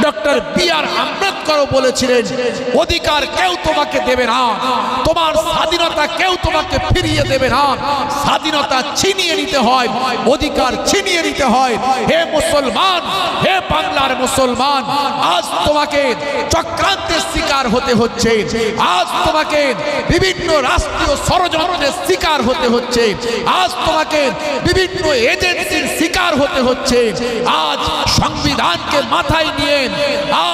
Doctor B.R.. Ambedkar বলেছিলেন, অধিকার কেউ তোমাকে দেবে না, তোমার স্বাধীনতা কেউ তোমাকে ফিরিয়ে দেবে না, স্বাধীনতা ছিনিয়ে নিতে হয়, অধিকার ছিনিয়ে নিতে হয়। হে মুসলমান, হে বাংলার মুসলমান, আজ তোমাকে চক্রান্তের শিকার হতে হচ্ছে, আজ তোমাকে বিভিন্ন রাষ্ট্রীয় ষড়যন্ত্রের শিকার হতে হচ্ছে, আজ তোমাকে বিভিন্ন এজেন্সির শিকার হতে হচ্ছে। আজ সংবিধানকে মাথায় নিয়ে,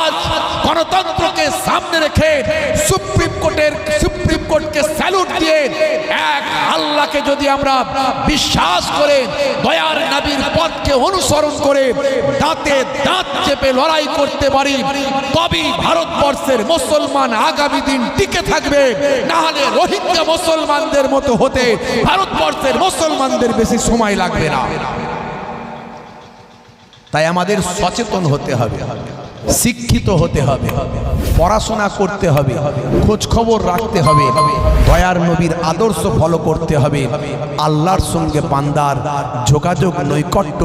আজ গণতন্ত্রকে সামনে রেখে সুপ্রিম কোর্টকে স্যালুট দিয়ে এক আল্লাহকে যদি আমরা বিশ্বাস করে দয়ার নবীর পথকে অনুসরণ করে দাঁতে দাঁত চেপে লড়াই করতে পারি, তবেই ভারতবর্ষের মুসলমান আগামী দিন টিকে থাকবে। না হলে রোহিঙ্গা মুসলমানদের মতো হতে ভারতবর্ষের মুসলমানদের বেশি সময় লাগবে না। তাই আমাদের সচেতন হতে হবে, শিক্ষিত হতে হবে, পড়াশোনা করতে হবে, খোঁজ খবর রাখতে হবে, দয়ার নবীর আদর্শ ফলো করতে হবে, আল্লাহর সঙ্গে বান্দার যোগাযোগ নৈকট্য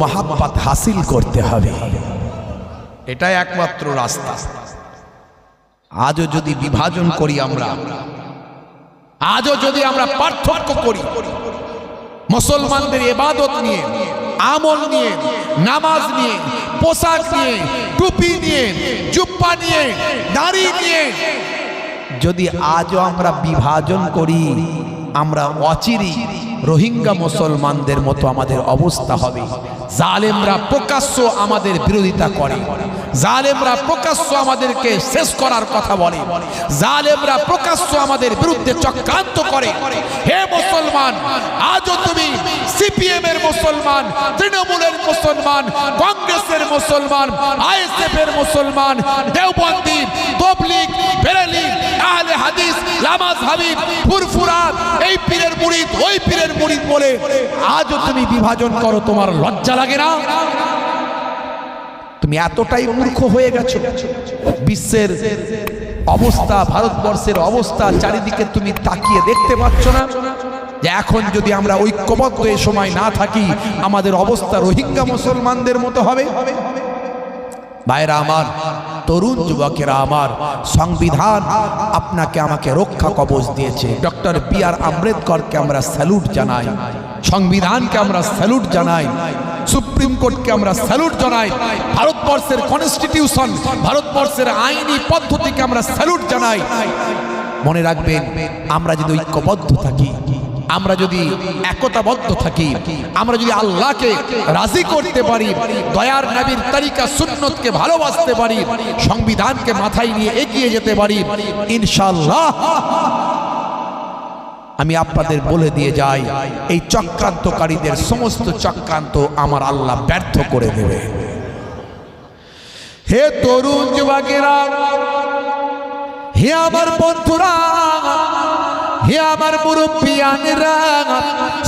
মহাব্বত হাসিল করতে হবে। এটাই একমাত্র রাস্তা। আজও যদি বিভাজন করি আমরা, আজও যদি আমরা পার্থক্য করি মুসলমানদের ইবাদত নিয়ে, আমল নিয়ে, নামাজ নিয়ে, পোশাক নিয়ে, টুপি নিয়ে, জুব্বা নিয়ে, দাড়ি নিয়ে, যদি আজও আমরা বিভাজন করি, আমরা অচিরি রোহিঙ্গা মুসলমানদের মতো আমাদের অবস্থা হবে। জালেমরা প্রকাশ্য আমাদের বিরোধিতা করে, জালেমরা প্রকাশ্য আমাদেরকে শেষ করার কথা বলে, জালেমরা প্রকাশ্য আমাদের বিরুদ্ধে চক্রান্ত করে। হে মুসলমান, আজও তুমি সিপিএম এর মুসলমান, তৃণমূলের মুসলমান, কংগ্রেসের মুসলমান, আইএসএফ এর মুসলমান, দেওবন্দি, তবলিগ, বেরেলি, আহলে হাদিস, লামাজ হাবিব, ফুরফুরা, এই পীরের মুরিদ, ওই পীরের মুরিদ বলে আজও তুমি বিভাজন করো, তোমার লজ্জা লাগে না? তুমি এতটাই মূর্খ হয়ে গেছো। বিশ্বের অবস্থা, ভারতবর্ষের অবস্থা চারিদিকে তুমি তাকিয়ে দেখতে পাচ্ছ না যে এখন যদি আমরা ঐক্যবদ্ধ এ সময় না থাকি, আমাদের অবস্থা রোহিঙ্গা মুসলমানদের মতো হবে? ভাইরা আমার, তরুণ যুবকেরা আমার, সংবিধান আপনাকে আমাকে রক্ষা কবচ দিয়েছে। Doctor B.R.. আম্বেদকরকে আমরা স্যালুট জানাই, সংবিধানকে আমরা স্যালুট জানাই, সুপ্রিম কোর্টকে আমরা স্যালুট জানাই, ভারতবর্ষের কনস্টিটিউশন, ভারতবর্ষের আইনি পদ্ধতিকে আমরা স্যালুট জানাই। মনে রাখবেন, আমরা যদি ঐক্যবদ্ধ থাকি, আমরা যদি একতাবদ্ধ থাকি, আমরা যদি আল্লাহকে রাজি করতে পারি, দয়ার নবীর তরিকা সুন্নতকে ভালোবাসতে পারি, সংবিধানকে মাথায় নিয়ে এগিয়ে যেতে পারি, ইনশাআল্লাহ আমি আপনাদের বলে দিয়ে যাই, এই চক্রান্তকারীদের সমস্ত চক্রান্ত আমার আল্লাহ ব্যর্থ করে দেবে। হে তরুণ যুবকেরা, হে আমার বন্ধুরা, হে আমার মুরব্বিয়ানেরা,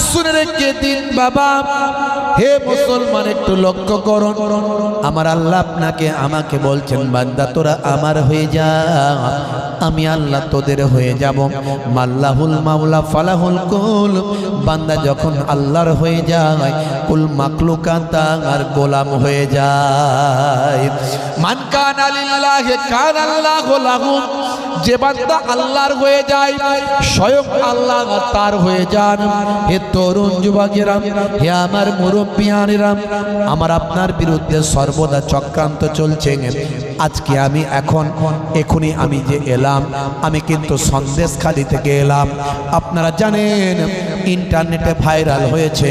শুনে রেখে দিন বাবা। হে মুসলমান, একটু লক্ষ্য করুন, আমার আল্লাহ আপনাকে আমাকে বলছেন, বান্দা তোরা আমার হয়ে যা, আমি আল্লাহ তোদের হয়ে যাব। মাল্লাহুল মাওলা ফালাহুল কুল, বান্দা যখন আল্লাহর হয়ে যায়, কুল মাখলুকাত আর গোলাম হয়ে যায়। মান কানা লিল্লাহি কানা আল্লাহু লাহু, যে বান্দা আল্লাহর হয়ে যায়, স্বয়ং আল্লাহ তার হয়ে যান। হে তরুণ যুবকেরা, হে আমার মুরব্বিয়ানেরা, আমার আপনার বিরুদ্ধে সর্বদা চক্রান্ত চলছে। আজকে আমি এখনই আমি যে এলাম, আমি কিন্তু সন্দেশখালী থেকে এলাম। আপনারা জানেন ইন্টারনেটে ভাইরাল হয়েছে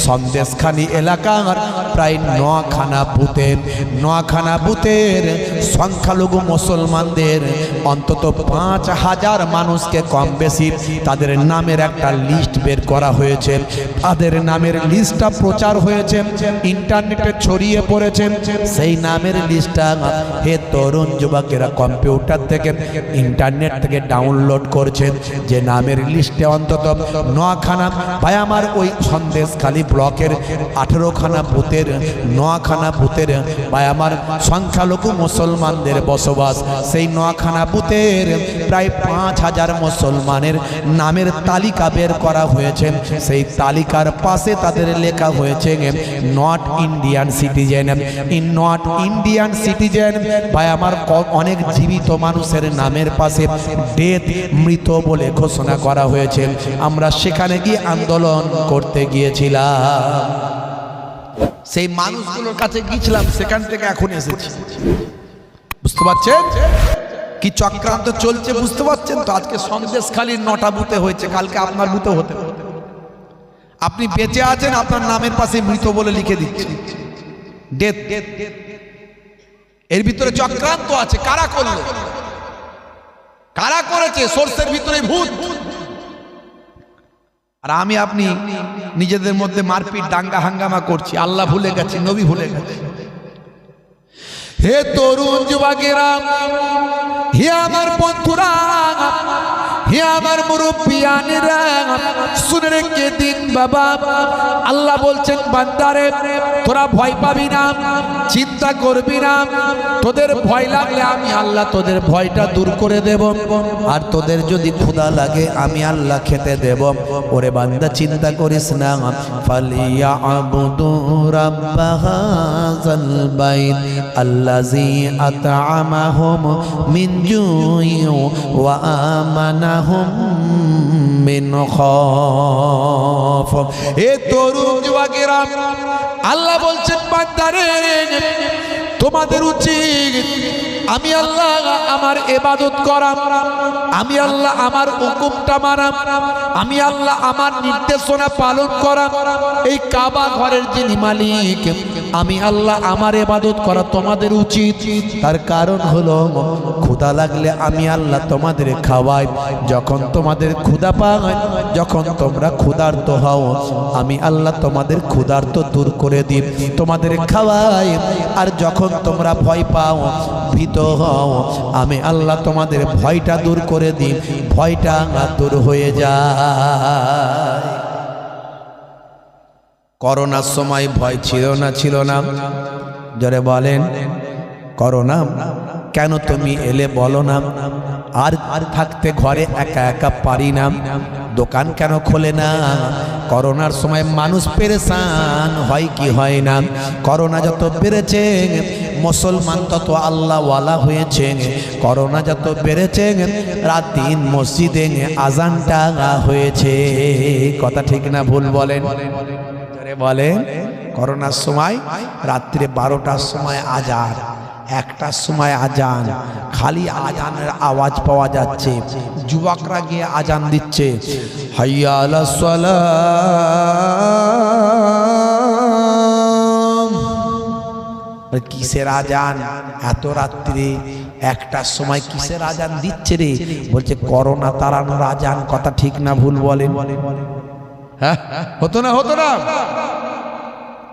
সন্দেশখালী এলাকার প্রায় 9খানা বুথের সংখ্যালঘু মুসলমানদের অন্তত 5000 মানুষকে কম বেশি তাদের নামের একটা লিস্ট বের করা হয়েছে। তাদের নামের লিস্টটা প্রচার হয়েছে, ইন্টারনেটে ছড়িয়ে পড়েছে। সেই নামের লিস্টটা হে তরুণ যুবকেরা কম্পিউটার থেকে, ইন্টারনেট থেকে ডাউনলোড করছেন, যে নামের লিস্টে অন্তত 9খানা 9খানা ভাই আমার ওই সন্দেশখালী ব্লকের 18খানা বুথের 9খানা বুথের ভাই আমার সংখ্যালঘু মুসলমানদের বসবাস। সেই 9খানা বুথের প্রায় 5000 মুসলমানের নামের তালিকা বের করা হয়েছে। সেই তালিকার পাশে তাদের লেখা হয়েছে not Indian citizen. In not Indian citizen ভাই আমার অনেক জীবিত মানুষের নামের পাশে ডেথ মৃত বলে ঘোষণা করা হয়েছে। আমরা সেখানে গিয়ে আন্দোলন করতে গিয়েছিলাম। সেই মানুষগুলোর কাছে গিয়েছিলাম, সেখান থেকে এখন এসেছি। বুঝতে পারছেন কি চক্রান্ত চলছে? বুঝতে পারছেন তো? আজকে সন্দেশখালীর 9টা বুথে হয়েছে, কালকে আপনার বুথে হতে পারে। আপনি বেঁচে আছেন, আপনার নামের পাশে মৃত বলে লিখে দিচ্ছে ডেথ। এর ভিতরে চক্রান্ত আছে। কারা করলো? কারা করেছে? সোর্সের ভিতরে ভূত। আর আমি আপনি নিজেদের মধ্যে মারপিট দাঙ্গা হাঙ্গামা করছি। আল্লাহ ভুলে গেছি, নবী ভুলে গেছে। হে তরুণ যুবকেরা, হে আমার বন্ধুরা, হে আমার মুরব্বিয়ানেরা, শুনে রেখে দিন বাবা। আল্লাহ বলছেন বান্দারে তোরা ভয় পাবি না, চিন্তা করবি না। তোদের ভয় লাগলে আমি আল্লাহ তোদের ভয়টা দূর করে দেব। আর তোদের যদি ক্ষুধা লাগে আমি আল্লাহ খেতে দেব। ওরে বান্দা চিন্তা করিস না। ফালিয়াবুদু রাব্ব হাযাল বাইত আল্লাযী আত'আমাহুম মিন জুইন ওয়া আমানাহুম মিন খাউফ। এ তরুণ যুবকেরা, আল্লাহ বলছেন বান্দারে তোমাদের উচিত আমি আল্লাহ আমার ইবাদত করা, আমি আল্লাহ আমার হুকুমটা মানা, আমি আল্লাহ আমার নির্দেশনা পালন করা। এই কাবা ঘরের যিনি মালিক আমি আল্লাহ আমার ইবাদত করা তোমাদের উচিত। তার কারণ হলো ক্ষুধা লাগলে আমি আল্লাহ তোমাদের খাওয়াই। যখন তোমাদের ক্ষুধা পায়, যখন তোমরা ক্ষুধার্ত হও আমি আল্লাহ তোমাদের ক্ষুধার্ত দূর করে দিই, তোমাদের খাওয়াই। আর যখন তোমরা ভয় পাও, ভীত হও, আমি আল্লাহ তোমাদের ভয়টা দূর করে দিই, ভয়টা দূর হয়ে যায়। করোনার সময় ভয় ছিল না? ছিল না? জোরে বলেন। করোনা কেন তুমি এলে বলো না? আর থাকতে ঘরে একা একা পারি না, দোকান কেন খোলে না? করোনার সময় মানুষ পেরেশান হয় কি হয় না? করোনা যত বেড়েছে মুসলমান তত আল্লাহওয়ালা হয়েছে। করোনা যত বেড়েছে রাত দিন মসজিদে আজানটা হয়েছে। কথা ঠিক না ভুল বলেন? বলেন। করোনার সময় রাত্রে 12টার সময় আজান, 1টার সময় আজান, খালি আজানের আওয়াজ পাওয়া যাচ্ছে। যুবকরা গিয়ে আজান দিচ্ছে, হাইয়া আলাস সালাম। কিসের আজান এত রাত্রে 1টার সময়? কিসের আজান দিচ্ছে রে? বলছে করোনা তাড়ানোর আজান। কথা ঠিক না ভুল বলেন? হ্যাঁ, হতো না? হতো না?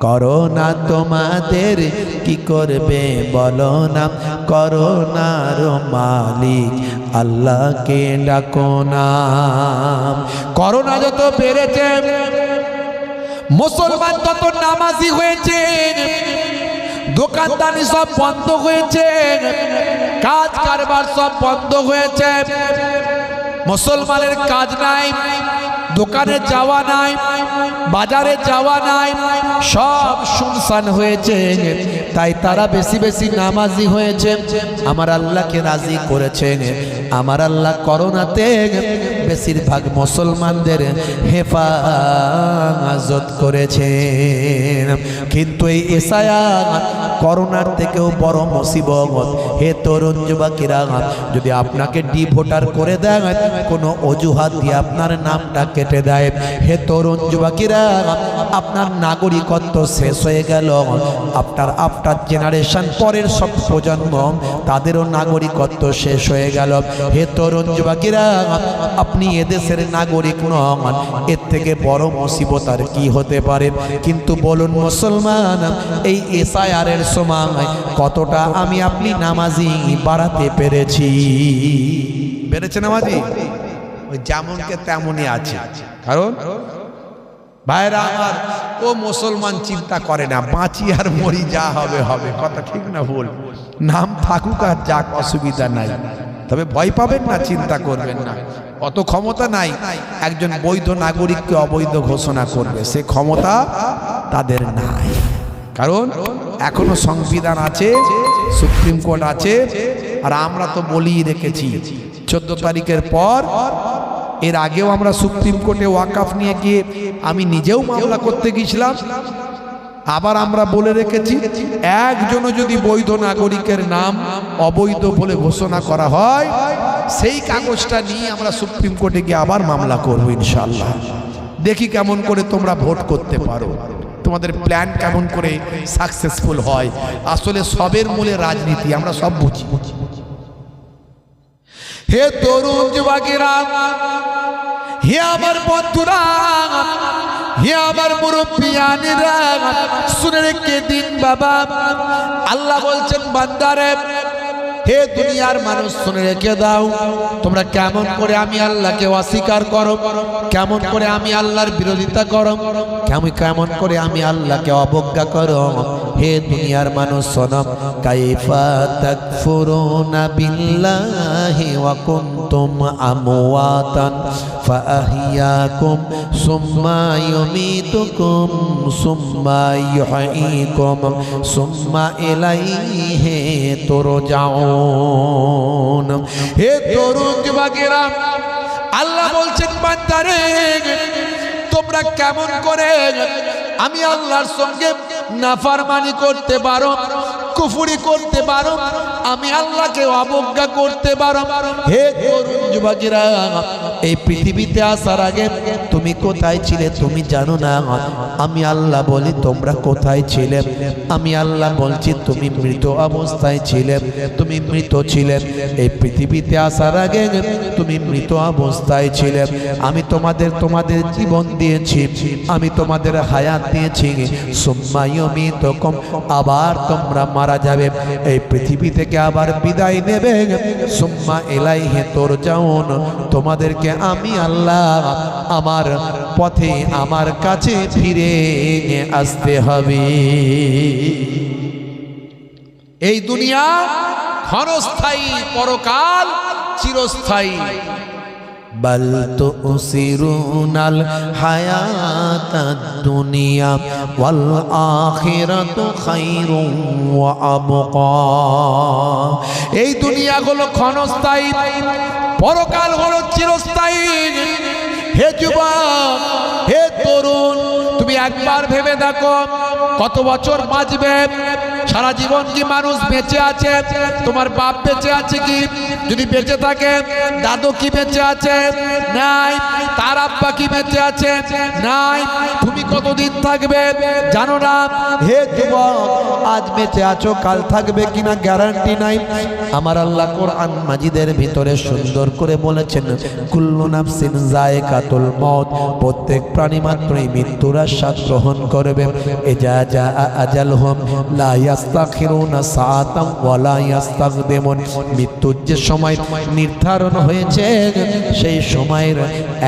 করোনা তোমাদের কি করবে বলো না? করোনার মালিক আল্লাহকে ডাকো না। করোনা যত বেড়েছে মুসলমান তত নামাজি হয়েছে, দোকানদানি সব বন্ধ হয়েছে, কাজ কারবার সব বন্ধ হয়েছে। মুসলমানের কাজ নাই, দোকানে যাওয়া নাই, বাজারে যাওয়া নাই, সব শুনশান হয়েছে। তাই তারা বেশি বেশি নামাজি হয়েছে, আমার আল্লাহকে রাজি করেছেন। আমার আল্লাহ করোনাতে বেশিরভাগ মুসলমানদের হেফাজত করেছেন। কিন্তু এই এসায়াত করোনার থেকেও বড় মুসিবত। হে তরুণ যুবকেরা, যদি আপনাকে ডিভোটার করে দেয়, কোনো অজুহাত দিয়ে আপনার নামটা কেটে দেয়, হে তরুণ যুবকেরা আপনার নাগরিকত্ব শেষ হয়ে গেল। আপনার জেনারেশন পরের সব প্রজন্ম তাদেরও নাগরিকত্ব শেষ হয়ে গেল। হে তরুণ যুবকেরা আপনি এদেশের নাগরিক নন, এর থেকে বড় মুসিবত আর কি হতে পারে? কিন্তু বলুন মুসলমান, এই এসআইআরের সময় কতটা আমি আপনি নামাজি বাড়াতে পেরেছি? বেড়েছে নামাজি? ওই যেমনকে তেমনই আছে। কারণ ভাইরা আমার, ও মুসলমান চিন্তা করে না, বাঁচি আর মরি, যা হবে হবে, কথা ঠিক না ভুল? নাম থাকুক আর যাক, অসুবিধা নাই, তবে ভয় পাবেন না, চিন্তা করবেন না। অত ক্ষমতা নাই একজন বৈধ নাগরিককে অবৈধ ঘোষণা করবে, সে ক্ষমতা তাদের নাই। কারণ এখনো সংবিধান আছে, সুপ্রিম কোর্ট আছে, আর আমরা তো বলেই রেখেছি 14 তারিখের পর, এর আগেও আমরা সুপ্রিম কোর্টে ওয়াকফ নিয়ে গিয়ে আমি নিজেও মামলা করতে গিয়েছিলাম। আবার আমরা বলে রেখেছি, একজনও যদি বৈধ নাগরিকের নাম অবৈধ বলে ঘোষণা করা হয়, সেই কাগজটা নিয়ে আমরা সুপ্রিম কোর্টে গিয়ে আবার মামলা করব ইনশাআল্লাহ। দেখি কেমন করে তোমরা ভোট করতে পারো, তোমাদের প্ল্যান কেমন করে সাকসেসফুল হয়। আসলে সবের মূলে রাজনীতি, আমরা সব বুঝি। হে তরুণ যুবকেরা, হে আমার বন্ধুরা, হে আমার মুরব্বিয়ানেরা, শুনে রেখে দিন বাবা, আল্লাহ বলছেন বান্দারে, হে দুনিয়ার মানুষ শুনে রেখে দাও, তোমরা কেমন করে আমি আল্লাহকে অস্বীকার করো, কেমন করে আমি আল্লাহর বিরোধিতা করো, কেমন করে আমি আল্লাহকে অবজ্ঞা করো। হে দুনিয়ার মানুষ শোনো, কাইফা তাকফুরুনা বিল্লাহি ওয়া কুনতুম আমওয়াতান ফাআহইয়াকুম সুম্মা ইউমীতুকুম সুম্মা ইউহয়ীকুম সুম্মা ইলাইহি তুরজাউন। হে তরুণ যুবকেরা, আল্লাহ বলছেন বান্দারে, তোমরা কেমন করে আমি আল্লাহর সঙ্গে নাফরমানি করতে পারো, কুফরি করতে পারো, আমি আল্লাহকে অবজ্ঞা করতে পারো। হে তরুণ যুবকেরা, এই পৃথিবীতে আসার আগে তুমি কোথায় ছিলে তুমি জানো না। আমি আল্লাহ বলি তোমরা কোথায় ছিলে? আমি আল্লাহ বলছি তুমি মৃত অবস্থায় ছিলে, তুমি মৃত ছিলে। এই পৃথিবীতে আসার আগে তুমি মৃত অবস্থায় ছিলে। আমি তোমাদের জীবন দিয়েছি, আমি তোমাদের হায়াত দিয়েছি। সুম্মা ইউমীতুকুম, আবার তোমরা মারা যাবে, এই পৃথিবী থেকে আবার বিদায় নেবে। সুম্মা ইলাইহি তুরজাউন, তোমাদেরকে আমি আল্লাহ আমার পথে আমার কাছে ফিরে আসতে হবে। এই দুনিয়া ক্ষণস্থায়ী, পরকাল চিরস্থায়ী। বাল তুসিরুনাল হায়াতাদ দুনিয়া ওয়াল আখিরাতু খায়রুন ওয়া আবকা। এই দুনিয়া হলো ক্ষণস্থায়ী, পরকাল হলো চিরস্থায়ী। হে যুবক, হে তরুণ, তুমি একবার ভেবে দেখো কত বছর বাঁচবে? সারা জীবন কি মানুষ বেঁচে আছে? তোমার বাপ বেঁচে আছে কি? যদি বেঁচে থাকে, দাদু কি বেঁচে আছে? নাই। তার আব্বা কি বেঁচে আছে? নাই। তুমি কতদিন থাকবে জানো না? হে যুবক, আজ বেঁচে আছো, কাল থাকবে কিনা গ্যারান্টি নাই। আমার আল্লাহ কোরআন মাজিদের ভিতরে সুন্দর করে বলেছেন, কুল্লু নাফসিন যায়কাতুল মউত, প্রত্যেক প্রাণী মাত্রই মৃত্যুর আস্বাদ গ্রহণ করবে। ইজা জা আজালহুম লা ইস্তাখিরুনা সাআতাম ওয়া লা ইস্তাকদিমুন। মৃত্যুর যে সময় নির্ধারণ হয়েছে, সেই সময়ের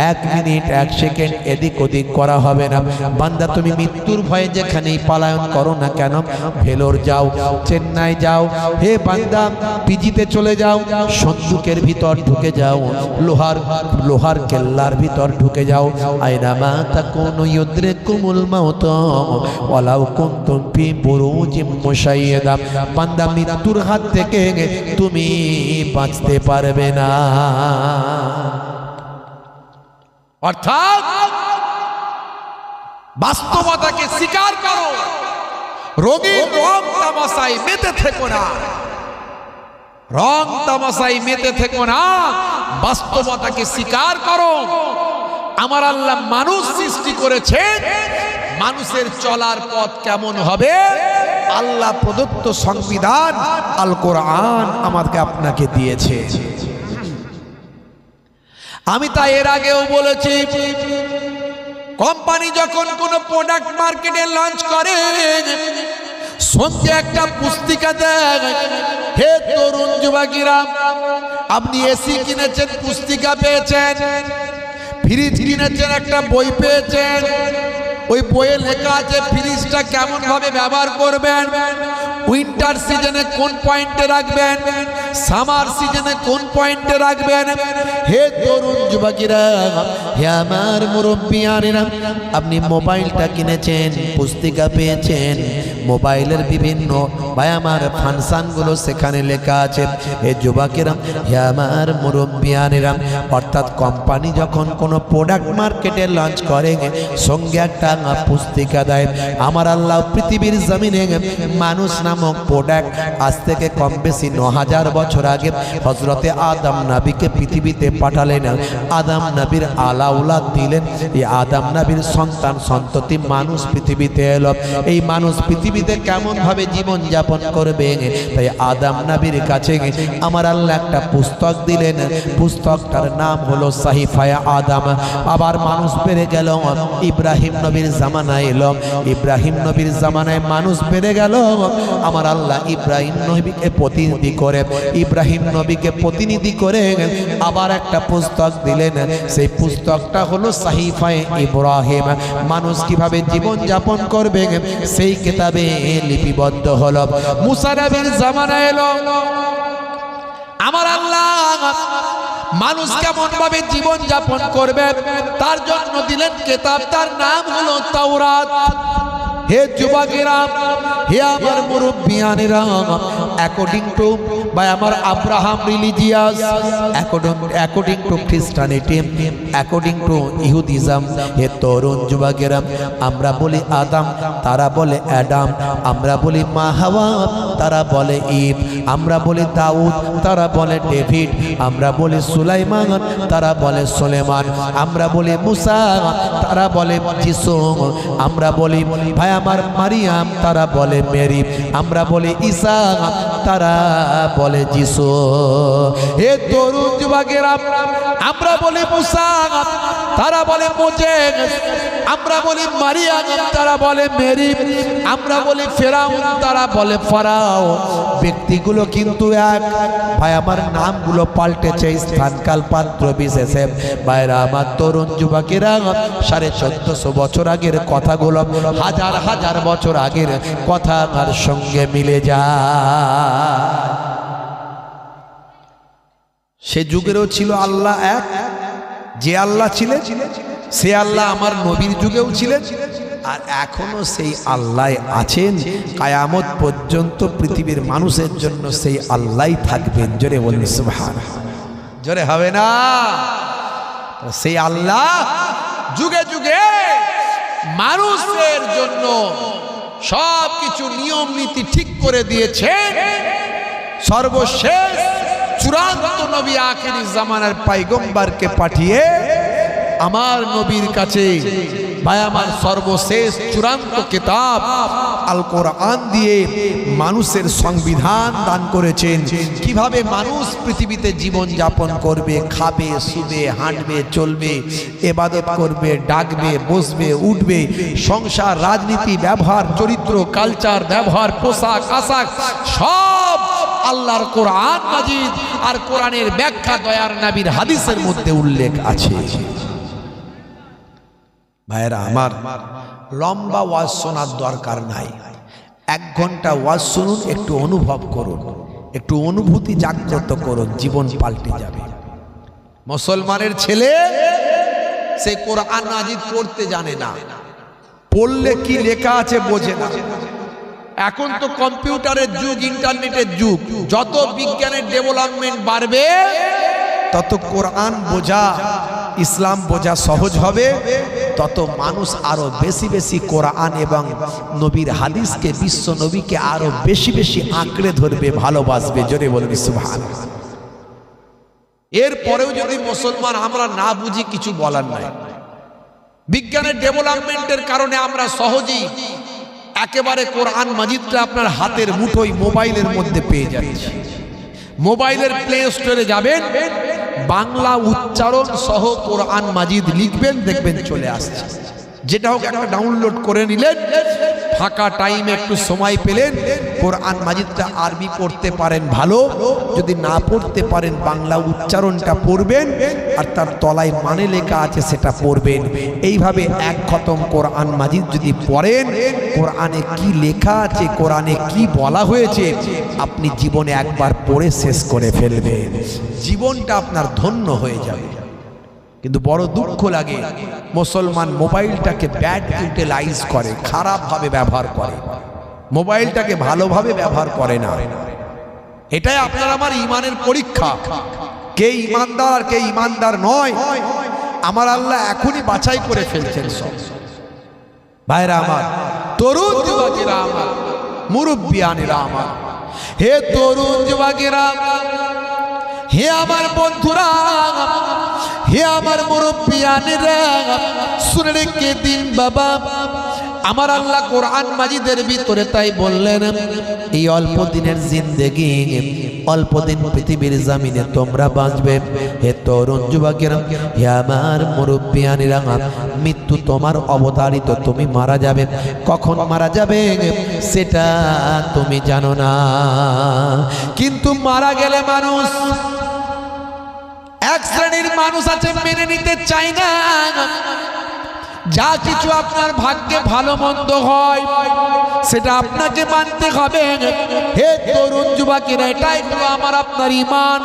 1 মিনিট 1 সেকেন্ড এদিক ওদিক করা হবে না। বান্দা, তুমি মৃত্যুর ভয়ে যেখানেই পালায়ন করো না কেন, ভেলোর যাও, চেন্নাই যাও, হে বান্দা পিজিতে চলে যাও, সন্দুকের ভিতর ঢুকে যাও, লোহার কেল্লার ভিতর ঢুকে যাও। আইনা মা তাকুনু ইউদরিকুমুল মাউত ওয়ালাউ কুনতুম ফি বুরুজিম মুশাইয়াদা। বান্দা, মৃত্যুর হাত থেকে তুমি বাঁচতে পারবে না। অর্থাৎ বাস্তবতাকে স্বীকার করো, রঙিন রং তামাশায় মেতে থেকো না, রং তামাশায় মেতে থেকো না, বাস্তবতাকে স্বীকার করো। আমার আল্লাহ মানুষ সৃষ্টি করেছে, মানুষের চলার পথ কেমন হবে আল্লাহ প্রদত্ত সংবিধান আল কোরআন আমাকে আপনাকে দিয়েছে। আমি তাই এর আগেও বলেছি, কোম্পানি যখন কোনো প্রোডাক্ট মার্কেটে লঞ্চ করে, সঙ্গে একটা পুস্তিকা দেয়। হে তরুণ যুবকেরা, আপনি এসি কিনেছেন, পুস্তিকা পেয়েছেন, ফ্রিজ কিনেছেন, একটা বই পেয়েছেন, ওই বইয়ে লেখা আছে ফ্রিজটা কেমন ভাবে ব্যবহার করবেন, উইন্টার সিজনে কোন পয়েন্টে রাখবেন, সামার সিজনে কোন পয়েন্টে রাখবেন। হে তরুণ যুবকেরা, হে আমার মুরব্বিয়ানেরা, আপনি মোবাইলটা কিনেছেন, পুস্তিকা পেয়েছেন, মোবাইলের বিভিন্ন ভাই আমার ফাংশনগুলো সেখানে লেখা আছে। হে যুবকেরা, হে আমার মুরব্বিয়ানেরা, অর্থাৎ কোম্পানি যখন কোনো প্রোডাক্ট মার্কেটে লঞ্চ করে সঙ্গে একটা পুস্তিকা দেয়। আমার আল্লাহ পৃথিবীর জমিনে মানুষ নামক প্রোডাক্ট আজ থেকে কম বেশি 9000 বছর আগে হযরতে আদম নবীকে পৃথিবীতে পাঠালেন। আদম নবীর আলাউলাদ দিলেন, এই আদম নবীর সন্তান সন্ততি মানুষ পৃথিবীতে এলো। এই মানুষ পৃথিবীতে কেমন ভাবে জীবন যাপন করবে, তাই আদম নবীর কাছে আমার আল্লাহ একটা পুস্তক দিলেন। পুস্তকটার নাম হলো সাহিফায়ে আদম। আবার মানুষ বেড়ে গেল, ইব্রাহিম নবীর জামানায় এলো। ইব্রাহিম নবীর জামানায় মানুষ বেড়ে গেল। আমার আল্লাহ ইব্রাহিম নবীকে প্রতিনিধি করে, ইব্রাহিম নবীকে প্রতিনিধি করে আবার একটা পুস্তক দিলেন। সেই পুস্তকটা হলো সাহিফায়ে ইব্রাহিম। মানুষ কিভাবে জীবন যাপন করবে সেই কিতাবে লিপিবদ্ধ হলো। মুসা নবীর জামানায় এলো। আমার আল্লাহ মানুষ কেমন ভাবে জীবন যাপন করবে তার জন্য দিলেন কিতাব, তার নাম হলো তাওরাত। হে যুবকেরা, হে আমার মুরব্বিয়ানেরা, অ্যাকর্ডিং টু বাই আমার Abraham religious, according to Christianity, according to ইহুদিজম, হে তরুণ যুবকেরা, আমরা বলি আদম, তারা বলে অ্যাডাম। আমরা বলি মা হাওয়া, তারা বলে ঈদ। আমরা বলি দাউদ, তারা বলে ডেভিড। আমরা বলি সুলাইমান, তারা বলে সুলেমান। আমরা বলি মুসা, তারা বলে যিশু। আমরা বলি ভাই আমার মারিয়াম, তারা বলে মেরি। আমরা বলি ঈসা, তারা বলে যিশু। হে তরুণ যুবকেরা, আমরা বলি মুসা, তারা বলে মোজেস। আমরা বলি মারিয়াম, তারা বলে মেরি। আমরা বলি ফেরাউন, তারা বলে ফারাও। ব্যক্তিগুলো কিন্তু এক, ভাই আমার নামগুলো পাল্টেছে স্থানকাল পাত্র বিশেষে। ভাইরা আমার তরুণ যুবকেরা, 1450 বছর আগের কথাগুলো হাজার হাজার বছর আগের কথা আমার সঙ্গে মিলে যায়। সে যুগেরও ছিল আল্লাহ এক, যে আল্লাহ ছিলেন সে আল্লাহ আমার নবীর যুগেও ছিলেন, আর এখনো সেই আল্লাহ আছেন। কিয়ামত পর্যন্ত পৃথিবীর মানুষের জন্য সেই আল্লাহই থাকবেন। জোরে বলি সুবহানাল্লাহ। জোরে হবে না? সেই আল্লাহ যুগে যুগে মানুষের জন্য সব কিছু নিয়ম নীতি ঠিক করে দিয়েছেন। সর্বশেষ চূড়ান্ত নবী আখিরি জামানার পয়গম্বরকে পাঠিয়ে আমার নবীর কাছে ভাই আমার সর্বশেষ চূড়ান্ত কিতাব আল কোরআন দিয়ে মানুষের সংবিধান দান করেছেন। কিভাবে মানুষ পৃথিবীতে জীবন যাপন করবে, খাবে, শুবে, হাঁটবে, চলবে, ইবাদত করবে, ডাকবে, বসবে, উঠবে, সংসার, রাজনীতি, ব্যবহার, চরিত্র, কালচার, ব্যবহার, পোশাক আশাক সব আল্লাহর কোরআন মাজিদ আর কোরআনের ব্যাখ্যা দয়ার নবীর হাদিসের মধ্যে উল্লেখ আছে। ভাইরা আমার, লম্বা ওয়াজ শোনার দরকার নাই। 1 ঘন্টা ওয়াজ শুনুন, একটু অনুভব করুন, একটু অনুভূতি জাগ্রত করুন, জীবন পাল্টে যাবে। মুসলমানের ছেলে সে কোরআন মাজিদ পড়তে জানে না, পড়লে কি লেখা আছে বোঝে না। এখন তো কম্পিউটারের যুগ, ইন্টারনেটের যুগ, যত বিজ্ঞানের ডেভেলপমেন্ট বাড়বে তত কোরআন বোঝা, ইসলাম বোঝা সহজ হবে, তত মানুষ আরো বেশি বেশি কোরআন এবং নবীর হাদিসকে, বিশ্ব নবীকে আরো বেশি বেশি আঁকড়ে ধরবে, ভালোবাসবে। জোরে বলবি সুবহানাল্লাহ। এরপরেও যদি মুসলমান আমরা না বুঝি, কিছু বলার নাই। বিজ্ঞানের ডেভেলপমেন্টের কারণে আমরা সহজেই একেবারে কোরআন মাজিদটা আপনার হাতের মুঠোয় মোবাইলের মধ্যে পেয়ে যাচ্ছি। মোবাইলের প্লে স্টোরে যাবেন, বাংলা উচ্চারণ সহ কোরআন মাজিদ লিখবেন, দেখবেন চলে আসছে। যেটা হোক একটা ডাউনলোড করে নিলেন, ফাঁকা টাইমে একটু সময় পেলেন, কোরআন মাজিদটা আরবি পড়তে পারেন ভালো, যদি না পড়তে পারেন বাংলা উচ্চারণটা পড়বেন আর তার তলায় মানে লেখা আছে সেটা পড়বেন। এইভাবে এক খতম কোরআন মাজিদ যদি পড়েন, কোরআনে কি লেখা আছে, কোরআনে কি বলা হয়েছে, আপনি জীবনে একবার পড়ে শেষ করে ফেলবেন, জীবনটা আপনার ধন্য হয়ে যাবে। কিন্তু বড় দুঃখ লাগে, মুসলমান মোবাইলটাকে ব্যাড ইউটিলাইজ করে, খারাপভাবে ব্যবহার করে, মোবাইলটাকে ভালোভাবে ব্যবহার করে না। এটাই আপনার আমার ইমানের পরীক্ষা, কে ইমানদার আর কে ইমানদার নয় আমার আল্লাহ এখনই বাছাই করে ফেলছেন সব। ভাইরা আমার, তরুণ যুবকেরা আমার, মুরব্বিয়ানেরা আমার, হে তরুণ যুবকেরা, হে আমার বন্ধুরা, হে আমার মুরব্বিয়ানেরা, শুনে রেখে দিন বাবা, আমার আল্লাহ কোরআন মাজিদের ভিতরে তাই বললেন, এই অল্প দিনের জিন্দেগি, অল্প দিন পৃথিবীর জমিনে তোমরা বাঁচবে। হে তরুণ যুবকেরা, হে আমার মুরব্বিয়ানেরা, মৃত্যু তোমার অবতারিত, তুমি মারা যাবে। কখন মারা যাবে সেটা তুমি জানো না, কিন্তু মারা গেলে মানুষ, এক শ্রেণীর মানুষ আছে মেনে নিতে চায় না। যা কিছু আপনার ভাগ্যে ভালো মন্দ হয় সেটা আপনাকে মানতে হবে। হে তরুণ যুবকেরা, এটাই হলো আমার আপনার ঈমান।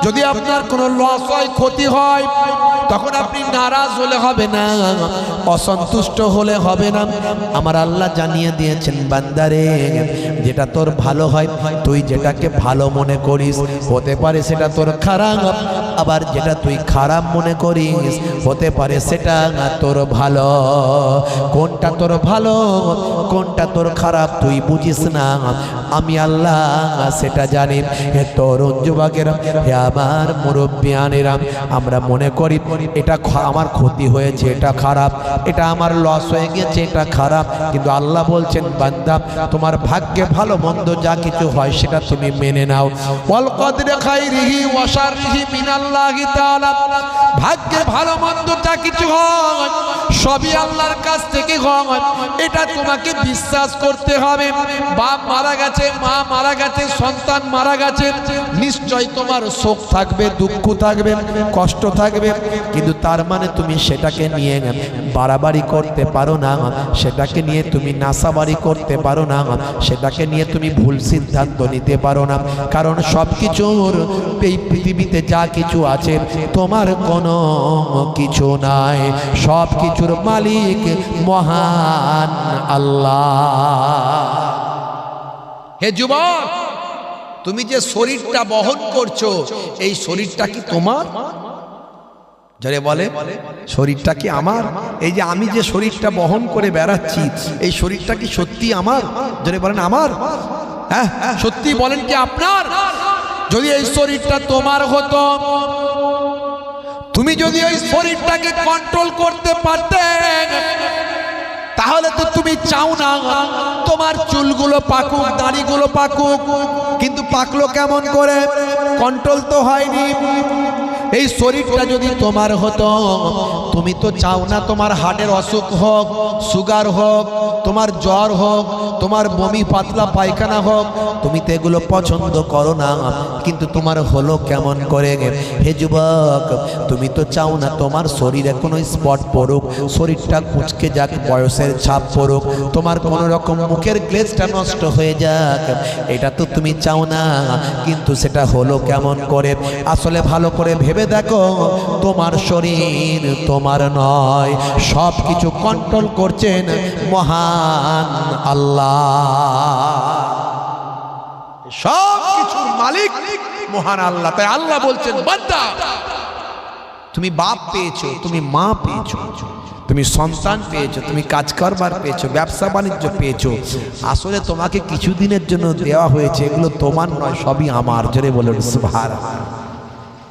যদি আপনার কোনো লস হয়, ক্ষতি হয়, তখন আপনি নারাজ হলে হবে না, অসন্তুষ্ট হলে হবে না। আমার আল্লাহ জানিয়ে দিয়েছেন, বান্দারে, যেটা তোর ভালো হয়, তুই যেটাকে ভালো মনে করিস, হতে পারে সেটা তোর খারাপ, আবার যেটা তুই খারাপ মনে করিস, হতে পারে সেটা তোর ভালো। কোনটা তোর ভালো, কোনটা তোর খারাপ তুই বুঝিস না, আমি আল্লাহ সেটা জানি। হে তরুণ যুবকেরা, হে আমার মুরব্বিয়ানেরা, আমরা মনে করি এটা আমার ক্ষতি হয়েছে, এটা খারাপ, এটা আমার লস হয়ে গেছে, এটা খারাপ। কিন্তু আল্লাহ বলছেন, বান্দা, তোমার ভাগ্যে ভালো মন্দ যা কিছু হয় সেটা তুমি মেনে নাও। ওয়াল কদরি খাইরিহি ওয়া শাররিহি মিনাল্লাহি তাআলা, ভাগ্যে ভালো মন্দ যা কিছু হয় সবই আল্লাহর কাছ থেকে হয়, এটা তোমাকে বিশ্বাস করতে হবে। বাপ মারা গেছে, মা মারা গেছে, সন্তান মারা গেছে, নিশ্চয় তোমার শোক থাকবে, দুঃখ থাকবে, কষ্ট থাকবে, কিন্তু তার মানে তুমি সেটাকে নিয়ে বাড়াবাড়ি করতে পারো না, সেটাকে নিয়ে তুমি নাশাবাড়ি করতে পারো না, সেটাকে নিয়ে তুমি ভুল সিদ্ধান্ত নিতে পারো না। কারণ সব কিছুর, এই পৃথিবীতে যা কিছু আছে তোমার কোনো কিছু নাই, সব কিছুর মালিক মহান আল্লাহ। হে যুবক, তুমি যে শরীরটা বহন করছো, এই শরীরটা কি তোমার? যারে বলে শরীরটা কি আমার? এই যে আমি যে শরীরটা বহন করে বেড়াচ্ছি, এই শরীরটা কি সত্যি আমার? যারে বলেন আমার, হ্যাঁ সত্যি বলেন কি আপনার? যদি এই শরীরটা তোমার হতো, তুমি যদি ওই শরীরটাকে কন্ট্রোল করতে পারতে, তাহলে তো তুমি চাও না তোমার চুলগুলো পাকুক, দাড়িগুলো পাকুক, কিন্তু পাকলো কেমন করে? কন্ট্রোল তো হয়নি। এই শরীরটা যদি তোমার হতো, তুমি তো চাও না তোমার হার্টের অসুখ হোক, সুগার হোক, তোমার জ্বর হোক, তোমার বমি পাতলা পায়খানা হোক, তুমি তো এগুলো পছন্দ করো না, কিন্তু তোমার হলো কেমন করে? হে যুবক, তুমি তো চাও না তোমার শরীরে কোনো স্পট পড়ুক, শরীরটা কুঁচকে যাক, বয়সের ছাপ পড়ুক, তোমার কোনো রকম মুখের গ্লেজটা নষ্ট হয়ে যাক, এটা তো তুমি চাও না, কিন্তু সেটা হলো কেমন করে? আসলে ভালো করে ভেবে দেখো, তোমার শরীর তোমার নয়, সব কিছু কন্ট্রোল করছেন মহান আল্লাহ, সব কিছুর মালিক মহান আল্লাহ। তাই আল্লাহ বলছেন, বান্দা, তুমি বাপ পেয়েছো, তুমি মা পেয়েছো, তুমি সন্তান পেয়েছো, তুমি কাজ করবার পেয়েছো, ব্যবসা বাণিজ্য পেয়েছো, আসলে তোমাকে কিছুদিনের জন্য দেওয়া হয়েছে, এগুলো তোমার নয়, সবই আমার। জোরে বলুন সুবহানাল্লাহ।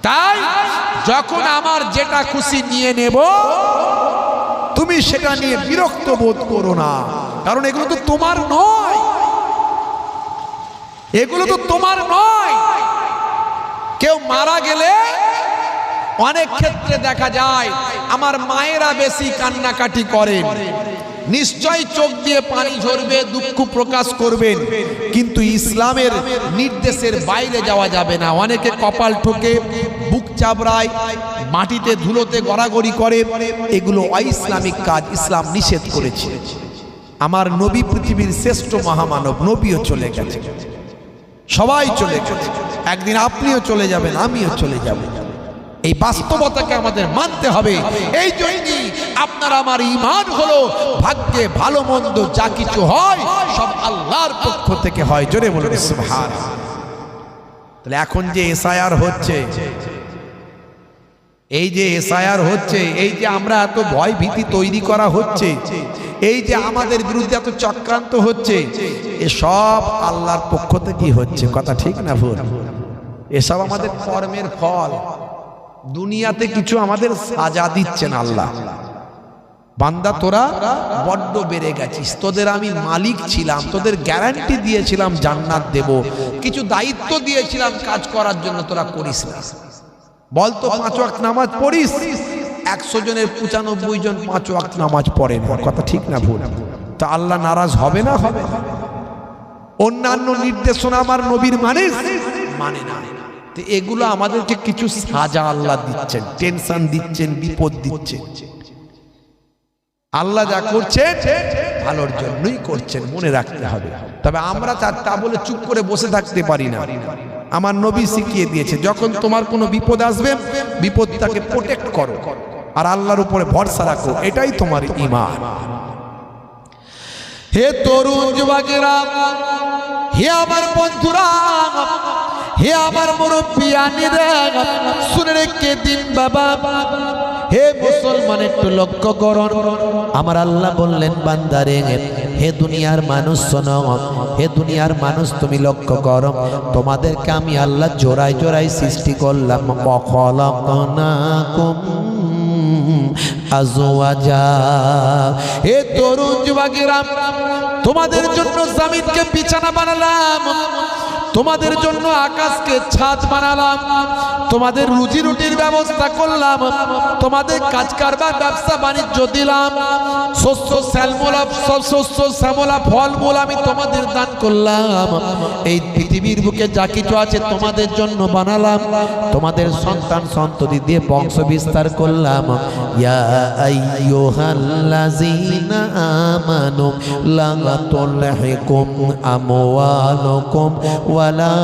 তাই যখন আমার যেটা খুশি নিয়ে নেব, তুমি সেটা নিয়ে বিরক্ত বোধ করো না, কারণ এগুলো তো তোমার নয়, এগুলো তো তোমার নয়। কেউ মারা গেলে অনেক ক্ষেত্রে দেখা যায় আমার মায়েরা বেশি কান্নাকাটি করেন, নিশ্চয় চোখ দিয়ে পানি ঝরবে, দুঃখ প্রকাশ করবেন, কিন্তু ইসলামের নির্দেশের বাইরে যাওয়া যাবে না। অনেকে কপাল ঠোকে, বুক চাবড়ায়, মাটিতে ধুলোতে গড়াগড়ি করে, এগুলো অইসলামিক কাজ, ইসলাম নিষেধ করেছে। আমার নবী পৃথিবীর শ্রেষ্ঠ মহামানব, নবীও চলে গেছে, সবাই চলে গেছে, একদিন আপনিও চলে যাবেন, আমিও চলে যাব। এই বাস্তবতাকে আমাদের মানতে হবে। এই জন্যই আপনার আমার ঈমান হলো ভাগ্যে ভালো মন্দ যা কিছু হয় সব আল্লাহর পক্ষ থেকে হয়। জোরে বলুন সুবহানাল্লাহ। তাহলে এখন যে এসআইআর হচ্ছে, এই যে এসআইআর হচ্ছে, এই যে আমরা এত ভয় ভীতি তৈরি করা হচ্ছে, এই যে আমাদের বিরুদ্ধে এত চক্রান্ত হচ্ছে, এসব আল্লাহর পক্ষ থেকেই হচ্ছে। কথা ঠিক না ভুল? এসব আমাদের কর্মের ফল। দুনিয়াতে কিছু আমাদের সাজা দিচ্ছেন আল্লাহ, বান্দা তোরা বড্ড বেড়ে গেছিস, তোদের আমি মালিক ছিলাম, তোদের গ্যারান্টি দিয়েছিলাম জান্নাত দেব, কিছু দায়িত্ব দিয়েছিলাম কাজ করার জন্য, তোরা করিস না। বলতো 5 ওয়াক্ত নামাজ পড়িস, 100 জনের 95 জন 5 ওয়াক্ত নামাজ পড়ে না। কথা ঠিক না ভুল? তা আল্লাহ নারাজ হবে না? হবে। অন্যান্য নির্দেশনা আমার নবীর মানে না। তো এগুলো আমাদেরকে কিছু সাজা আল্লাহ দিচ্ছেন, টেনশন দিচ্ছেন, বিপদ দিচ্ছেন। আল্লাহ যা করছেন ভালোর জন্যই করছেন, মনে রাখতে হবে। তবে আমরা তা বলে চুপ করে বসে থাকতে পারি না। আমার নবী শিখিয়ে দিয়েছে, যখন তোমার কোনো বিপদ আসবে, বিপদটাকে প্রোটেক্ট করো আর আল্লাহর উপরে ভরসা রাখো, এটাই তোমার ঈমান। হে তরুণ যুবকেরা, হে আমার বন্ধুরা, হে আমার মুরব্বিয়ানিরা, শুনে রেখে দিন বাবা। হে মুসলমান, একটু লক্ষ্য করুন। আমার আল্লাহ বললেন, বান্দারে, হে দুনিয়ার মানুষ শোনো, হে দুনিয়ার মানুষ তুমি লক্ষ্য করো, তোমাদেরকে আমি আল্লাহ জোড়ায় জোড়ায় সৃষ্টি করলাম। খলাকনাকুম আজওয়াজা। হে তরুণ যুবকেরা, তোমাদের জন্য জমিনকে বিছানা বানালাম, তোমাদের জন্য আকাশকে ছাদ বানালাম, তোমাদের রুজি রুটির ব্যবস্থা করলাম, তোমাদের কাজ কারবার ব্যবসা বাণিজ্য দিলাম, শস্য শ্যামলা ফলমূল আমি তোমাদের দান করলাম। এই পৃথিবীর বুকে যা কিছু আছে তোমাদের জন্য বানালাম, তোমাদের সন্তান সন্ততি দিয়ে বংশ বিস্তার করলাম। ইয়া আইয়ুহাল্লাযীনা আমানু লা তুলহিকুম আমওয়ালুকুম ওয়ালা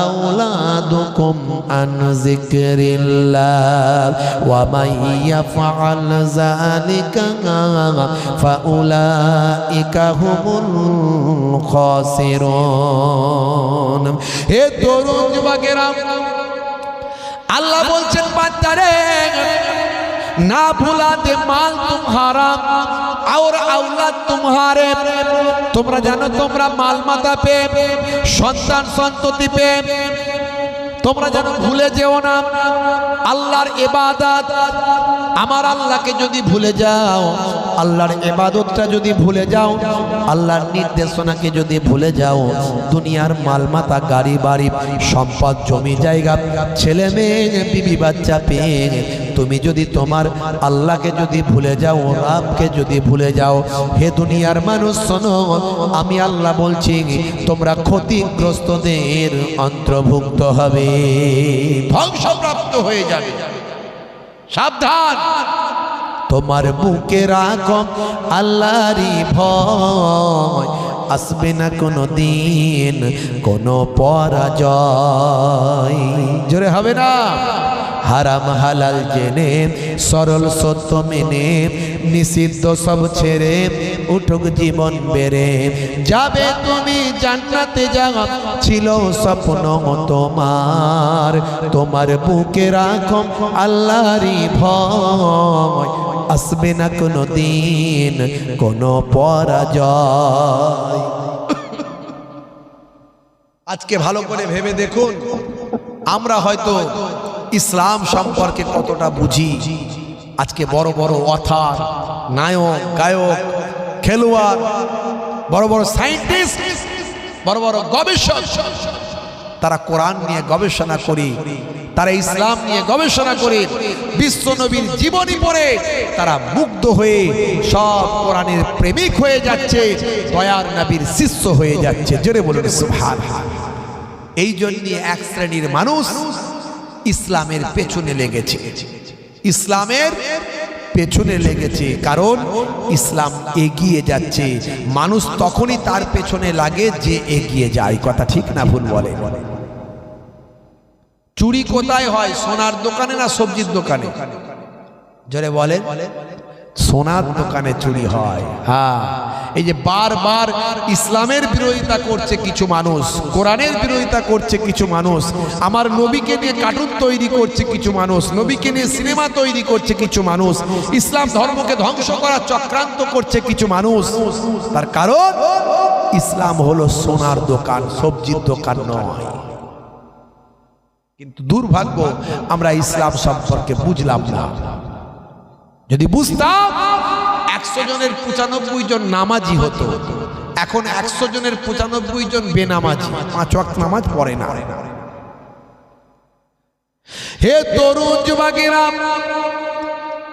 আওলাদুকুম আন যিকরিল্লাহ ওয়া মান ইয়াফআল যালিকা ফাউলাইকা হুমুল খাসিরুন। হে তরুণ যুবকেরা, আল্লাহ বলছেন, বান্দারে, ना भूला दे माल तुम्हारा और औलाद तुम्हारे। তোমরা জানো তোমরা মাল মাতা পে, সন্তান সন্ততি পে, তোমরা যেন ভুলে যেও না আল্লাহর ইবাদত। আমার আল্লাহকে যদি ভুলে যাও, আল্লাহর ইবাদতটা যদি ভুলে যাও, আল্লাহর নির্দেশনাকে যদি ভুলে যাও, দুনিয়ার মালমাতা, গাড়ি বাড়ি, সম্পদ, জমি জায়গা, ছেলে মেয়ে, বিবি বাচ্চা পেয়ে তুমি যদি তোমার আল্লাহকে যদি ভুলে যাও, রবকে যদি ভুলে যাও, হে দুনিয়ার মানুষ শোনো, আমি আল্লাহ বলছি তোমরা ক্ষতিগ্রস্তদের অন্তর্ভুক্ত হবে, ধ্বংসপ্রাপ্ত হয়ে যাবে। সাবধান, তোমার বুকে রাখো আল্লাহরই ভয়, আসবে না কোনো দিন কোনো পরাজয়। জোরে হবে না? হারাম হালাল জেনে, সরল সত্য মেনে, নিষিদ্ধ সব ছেড়ে উঠুক জীবন বেড়ে যাবে তুমি জান্নাতে। যাওয়া ছিল স্বপ্ন তোমার, তোমার বুকে রাখো আল্লাহরই ভয়, আসবে না কোনো দিন কোনো পরাজয়। আজকে ভালো করে ভেবে দেখুন, আমরা হয়তো ইসলাম সম্পর্কে কতটা বুঝি। আজকে বড় বড় অথার, নায়ক, গায়ক, খেলোয়াড়, বড় বড় সায়েন্টিস্ট, বড় বড় গবেষক, তারা কোরআন নিয়ে গবেষণা করে, তারা ইসলাম নিয়ে গবেষণা করে, বিশ্ব নবীর জীবনী পড়ে তারা মুগ্ধ হয়ে সব কোরআনের প্রেমিক হয়ে যাচ্ছে, দয়ার নবীর শিষ্য হয়ে যাচ্ছে। জোরে বলুন সুবহানাল্লাহ। এই জন্য এক শ্রেণীর মানুষ ইসলামের পেছনে লেগেছে, ইসলামের পেছনে লেগেছে, কারণ ইসলাম এগিয়ে যাচ্ছে। মানুষ তখনই তার পেছনে লাগে যে এগিয়ে যায়। কথা ঠিক না ভুল বলে? চুরি কোথায় হয়? সোনার দোকানে না সবজির দোকানে? জোরে বলে। সোনার দোকানে চুরি হয়। হ্যাঁ, এই যে বারবার ইসলামের বিরোধিতা করছে কিছু মানুষ, কোরআনের বিরোধিতা করছে কিছু মানুষ, আমার নবীকে নিয়ে কার্টুন তৈরি করছে কিছু মানুষ, নবীকে নিয়ে সিনেমা তৈরি করছে কিছু মানুষ, ইসলাম ধর্মকে ধ্বংস করার চক্রান্ত করছে কিছু মানুষ। তার কারণ ইসলাম হলো সোনার দোকান, সবজির দোকান নয়। কিন্তু দুর্ভাগ্য, আমরা ইসলাম সম্পর্কে বুঝলাম না। যদি বুঝতাম 100 জনের 95 জন নামাজি হতো। এখন 100 জনের 95 জন বেনামাজি, 5 ওয়াক্ত নামাজ পড়ে না। হে তরুণ যুবকেরা,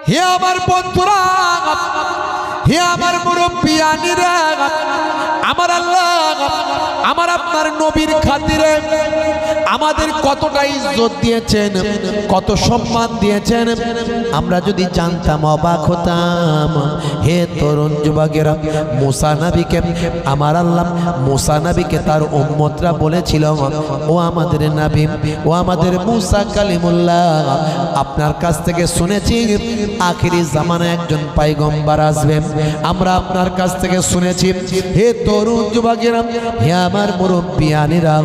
হে আমার বন্ধুরা, হে আমার মুরব্বিয়ানিরা, আমার আল্লাহ আমার আপনার নবীর খাতিরে আমাদের কতটা ইজ্জত দিয়েছেন, কত সম্মান দিয়েছেন, আমরা যদি জানতাম অবাক হতাম। হে তরুণ যুবকেরা, মুসা নবীকে আমার আল্লাহ, মুসা নবীকে তার উম্মতরা বলেছিল, ও আমাদের নবী, ও আমাদের মুসা কালিমুল্লাহ, আপনার কাছ থেকে শুনেছি আখিরি জামানায় একজন পয়গম্বর আসবে, আমরা আপনার কাছ থেকে শুনেছি। হে তরুণ যুবকেরা, হে আমার মুরব্বিয়ানিরা,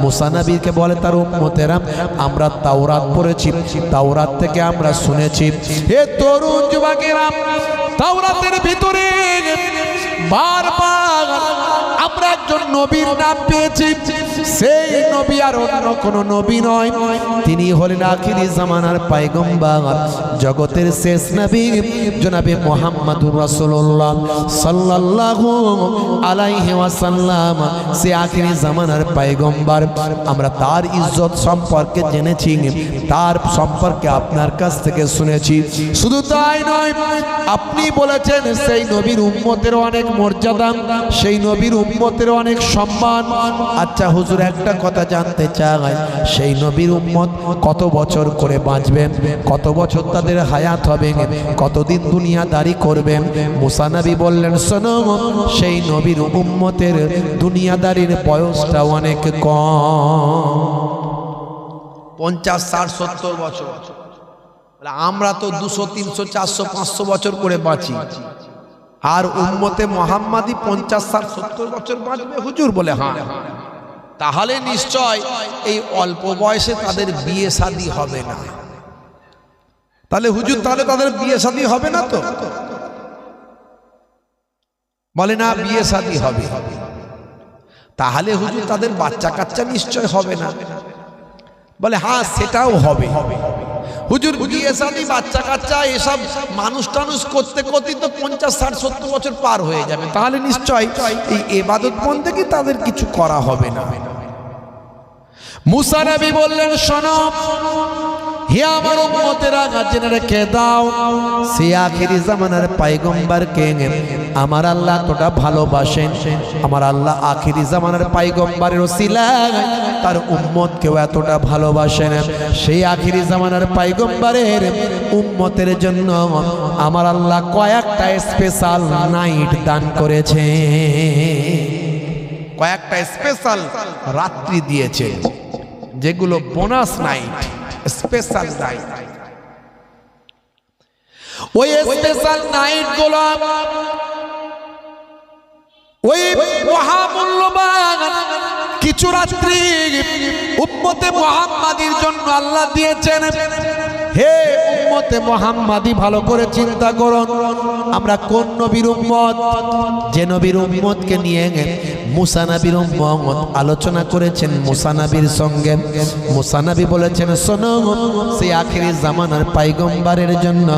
মুসা নবীকে বলে তার উম্মতেরা, আমরা তাওরাত পড়েছি, তাওরাত থেকে আমরা শুনেছি। হে তরুণ যুবকেরা, তাওরাতের ভিতরে বারবার আমরা একজন নবীর নাম পেয়েছি, সেই নবী আর অন্য কোন নবী নয়, তিনি হলেন আখিরি জামানার পয়গম্বর, জগতের শেষ নবী জনাবে মুহাম্মদুর রাসূলুল্লাহ সাল্লাল্লাহু আলাইহি ওয়াসাল্লাম। সে আখিরি জামানার পয়গম্বর, আমরা তার ইজ্জত সম্পর্কে জেনেছি, তার সম্পর্কে আপনার কাছ থেকে শুনেছি। শুধু তাই নয়, আপনি বলেছেন সেই নবীর উম্মতের অনেক মর্যাদা, সেই নবীর উম্মতের অনেক সম্মান। আচ্ছা হুজুর, একটা কথা জানতে চাই, সেই নবীর উম্মত কত বছর করে বাঁচবেন, কত বছর তাদের হায়াত হবে, কতদিন দুনিয়াদারি করবেন? মুসা নবী বললেন, শোনো, সেই নবীর উম্মতের দুনিয়াদারির বয়সটা অনেক কম, 50, 60, 70 বছর। আমরা তো 200, 300, 400, 500 বছর করে বাঁচি, আর উম্মতে মুহাম্মাদি 50, 60, 70 বছর বাঁচবে হুজুর? বলে হ্যাঁ। তাহলে নিশ্চয় এই অল্প বয়সে তাদের বিয়ে শাদী হবে না। তাহলে হুজুর, তাহলে তাদের বিয়ে শাদী হবে না তো? বলে না, বিয়ে শাদী হবে। তাহলে হুজুর তাদের বাচ্চা কাচ্চা নিশ্চয় হবে না? বলে হ্যাঁ, সেটাও হবে। হুজুর বিয়ে শাদী, বাচ্চা কাচ্চা এসব মানুষ টানুষ করতে করতে তো 50, 60, 70 বছর পার হয়ে যাবে। তাহলে নিশ্চয় এই ইবাদত বন্দেগী তাদের কিছু করা হবে না। মুসা নবী বললেন, শোনো হে আমার উম্মতেরা, জেনে রেখে দাও, সে আখিরি জামানার পয়গম্বরকে আমার আল্লাহ এতটা ভালোবাসেন, আমার আল্লাহ আখিরি জামানার পয়গম্বরের ওসিলায় তার উম্মতকেও এতটা ভালোবাসেন। সেই আখিরি জামানার পয়গম্বরের উম্মতের জন্য আমার আল্লাহ কয়েকটা স্পেশাল নাইট দান করেছে, কয়েকটা স্পেশাল রাত্রি দিয়েছে, যেগুলো বোনাস নাইট, স্পেশাল নাইট। ওই স্পেশাল নাইট গুলো ওই মহামূল্যবান কিছু রাত্রি উম্মতে মুহাম্মাদির জন্য আল্লাহ দিয়েছেন। হে উম্মতে মুহাম্মাদি, ভালো করে চিন্তা করুন, আমরা কোন নবীর উম্মত? যে নবীর উম্মতকে নিয়ে মুসা নবীর উম্মত আলোচনা করেছেন মুসা নবীর সঙ্গে। মুসা নবী বলেছেন, শোনো, সেই আখিরি জামানার পয়গম্বরের জন্য,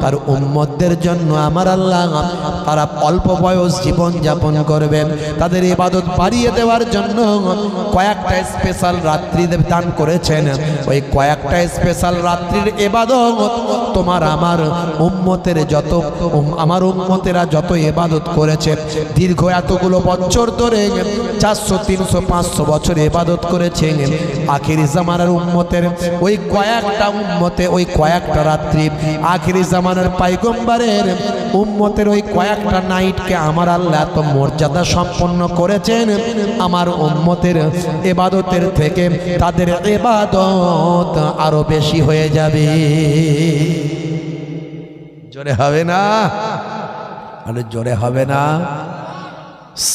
তার উম্মতদের জন্য আমার আল্লাহ তারা অল্প বয়স জীবন যাপন করবেন, তাদের ইবাদত বাড়িয়ে দেওয়ার জন্য কয়েকটা স্পেশাল রাত্রি দান করেছেন। ওই কয়েকটা স্পেশাল রাত্রির ইবাদত তোমার আমার উম্মতের যত আমার উম্মতেরা যত ইবাদত করেছে দীর্ঘ এতগুলো বছর ধরে 400 300 500 বছর ইবাদত করেছে, আখিরি জামানার উম্মতের ওই কয়েকটা উম্মতে ওই কয়েকটা রাত্রি আখিরি জামানার পয়গম্বরের উম্মতের ওই কয়েকটা নাইটকে আমার আল্লাহ এত মর্যাদা সম্পন্ন করেছেন, আমার উম্মতের ইবাদতের থেকে তাদের ইবাদত আরো বেশি হয়ে যাবে। জোরে হবে না? আরে জোরে হবে না?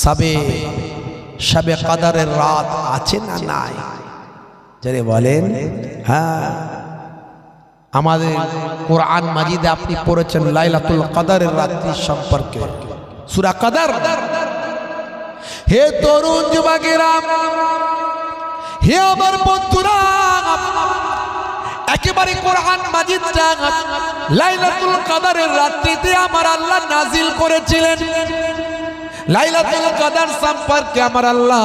শবে কদরের রাত আছে না নাই? জোরে বলেন। হ্যাঁ, আমাদের কোরআন মাজিদে আপনি পড়েছেন লাইলাতুল কদরের রাত্রি সম্পর্কে, সূরা কদর। হে তরুণ যুবকেরা, হে আমার বন্ধুরা, একেবারে কোরআন মাজিদটা লাইলাতুল কদরের রাত্রিতে আমার আল্লাহ নাজিল করেছিলেন। লাইলাতুল কদর সম্পর্কে আমার আল্লাহ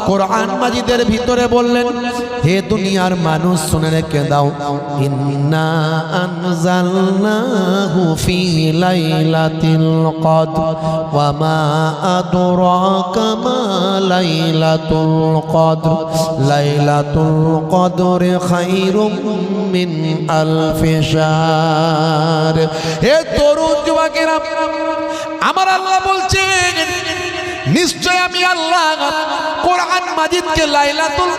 কোরআন মাজিদের ভিতরে বললেন, হে দুনিয়ার মানুষ শুনে রেখে দাও, ইন্না আনজালনাহু ফি লাইলাতিল কদর ওয়া মা আদরাকা মা লাইলাতুল কদর লাইলাতুল কদর খায়রুম মিন আলফি শাহর। হে তরুণ যুবকেরা, আমার আল্লাহ বলছেন, নিশ্চয় আমি আল্লাহ কোরআন মাজিদকে লাইলাতুল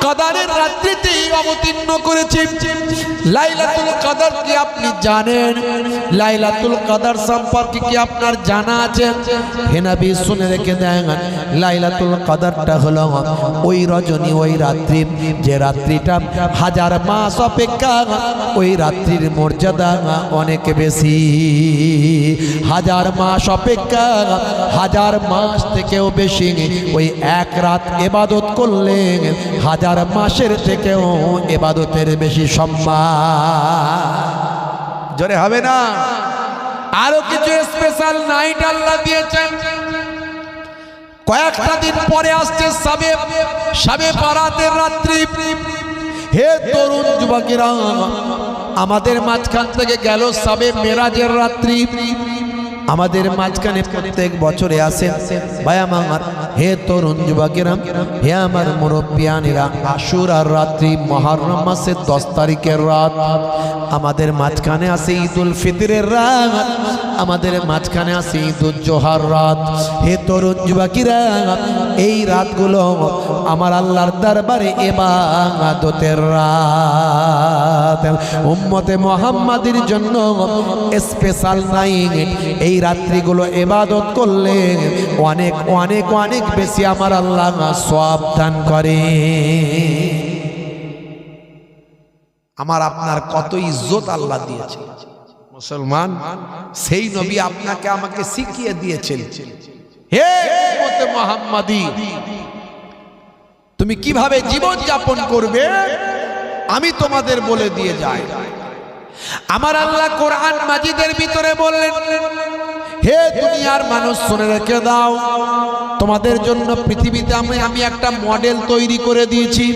কদরের রাত্রিতে অবতীর্ণ করেছি। লাইলাতুল কদর কি আপনি জানেন? লাইলাতুল কদর সম্পর্কে কি আপনার জানা আছে? হে নবী শুনে রেখে দেন, লাইলাতুল কদরটা হলো ওই রজনী, ওই রাত্রি, যে রাত্রিটা হাজার মাস অপেক্ষা ওই রাত্রির মর্যাদা অনেক বেশি। হাজার মাস অপেক্ষা, হাজার মাস থেকেও বেশি ওই এক রাত ইবাদত করলে হাজার মাসের থেকেও ইবাদতের বেশি সম্মান। জোরে হবে না? আরো কিছু স্পেশাল নাইট আল্লাহ দিয়েছেন। কয়েকটা দিন পরে আসছে শবে বারাতের রাত্রি। হে তরুণ যুবকেরা, আমাদের মাঝখান থেকে গেল শবে মেরাজের রাত্রি। আমাদের মাঝখানে প্রত্যেক বছরে আসে ভাই আমার, হে তরুণ যুবকেরা, হে আমার মুরব্বিয়ানেরা, আশুরার রাত্রি, মুহররম মাসের 10 তারিখের রাত। আমাদের মাঝখানে আসে ঈদুল ফিতরের রাত, আমাদের মাঝখানে আসে ঈদুল জোহার রাত। হে তরুণ যুবকেরা, এই রাতগুলো আমার আল্লাহর দরবারে ইবাদতের রাত। উম্মতে মুহাম্মাদির জন্য স্পেশাল নাইট। এই রাত্রিগুলো ইবাদত করলে অনেক অনেক অনেক বেশি আমার আল্লাহ সওয়াব দান করে। আমার আপনার কত ইজ্জত আল্লাহ দিয়েছে মুসলমান, সেই নবী আপনাকে আমাকে শিখিয়ে দিয়েছেন, হে উম্মতে মুহাম্মাদি, তুমি কিভাবে জীবন যাপন করবে আমি তোমাদের বলে দিয়ে যাই। আমার আল্লাহ কোরআন মাজিদের ভিতরে বললেন, হে দুনিয়ার মানুষ শুনে রেখে দাও, তোমাদের জন্য পৃথিবীতে আমি একটা মডেল তৈরি করে দিয়েছি।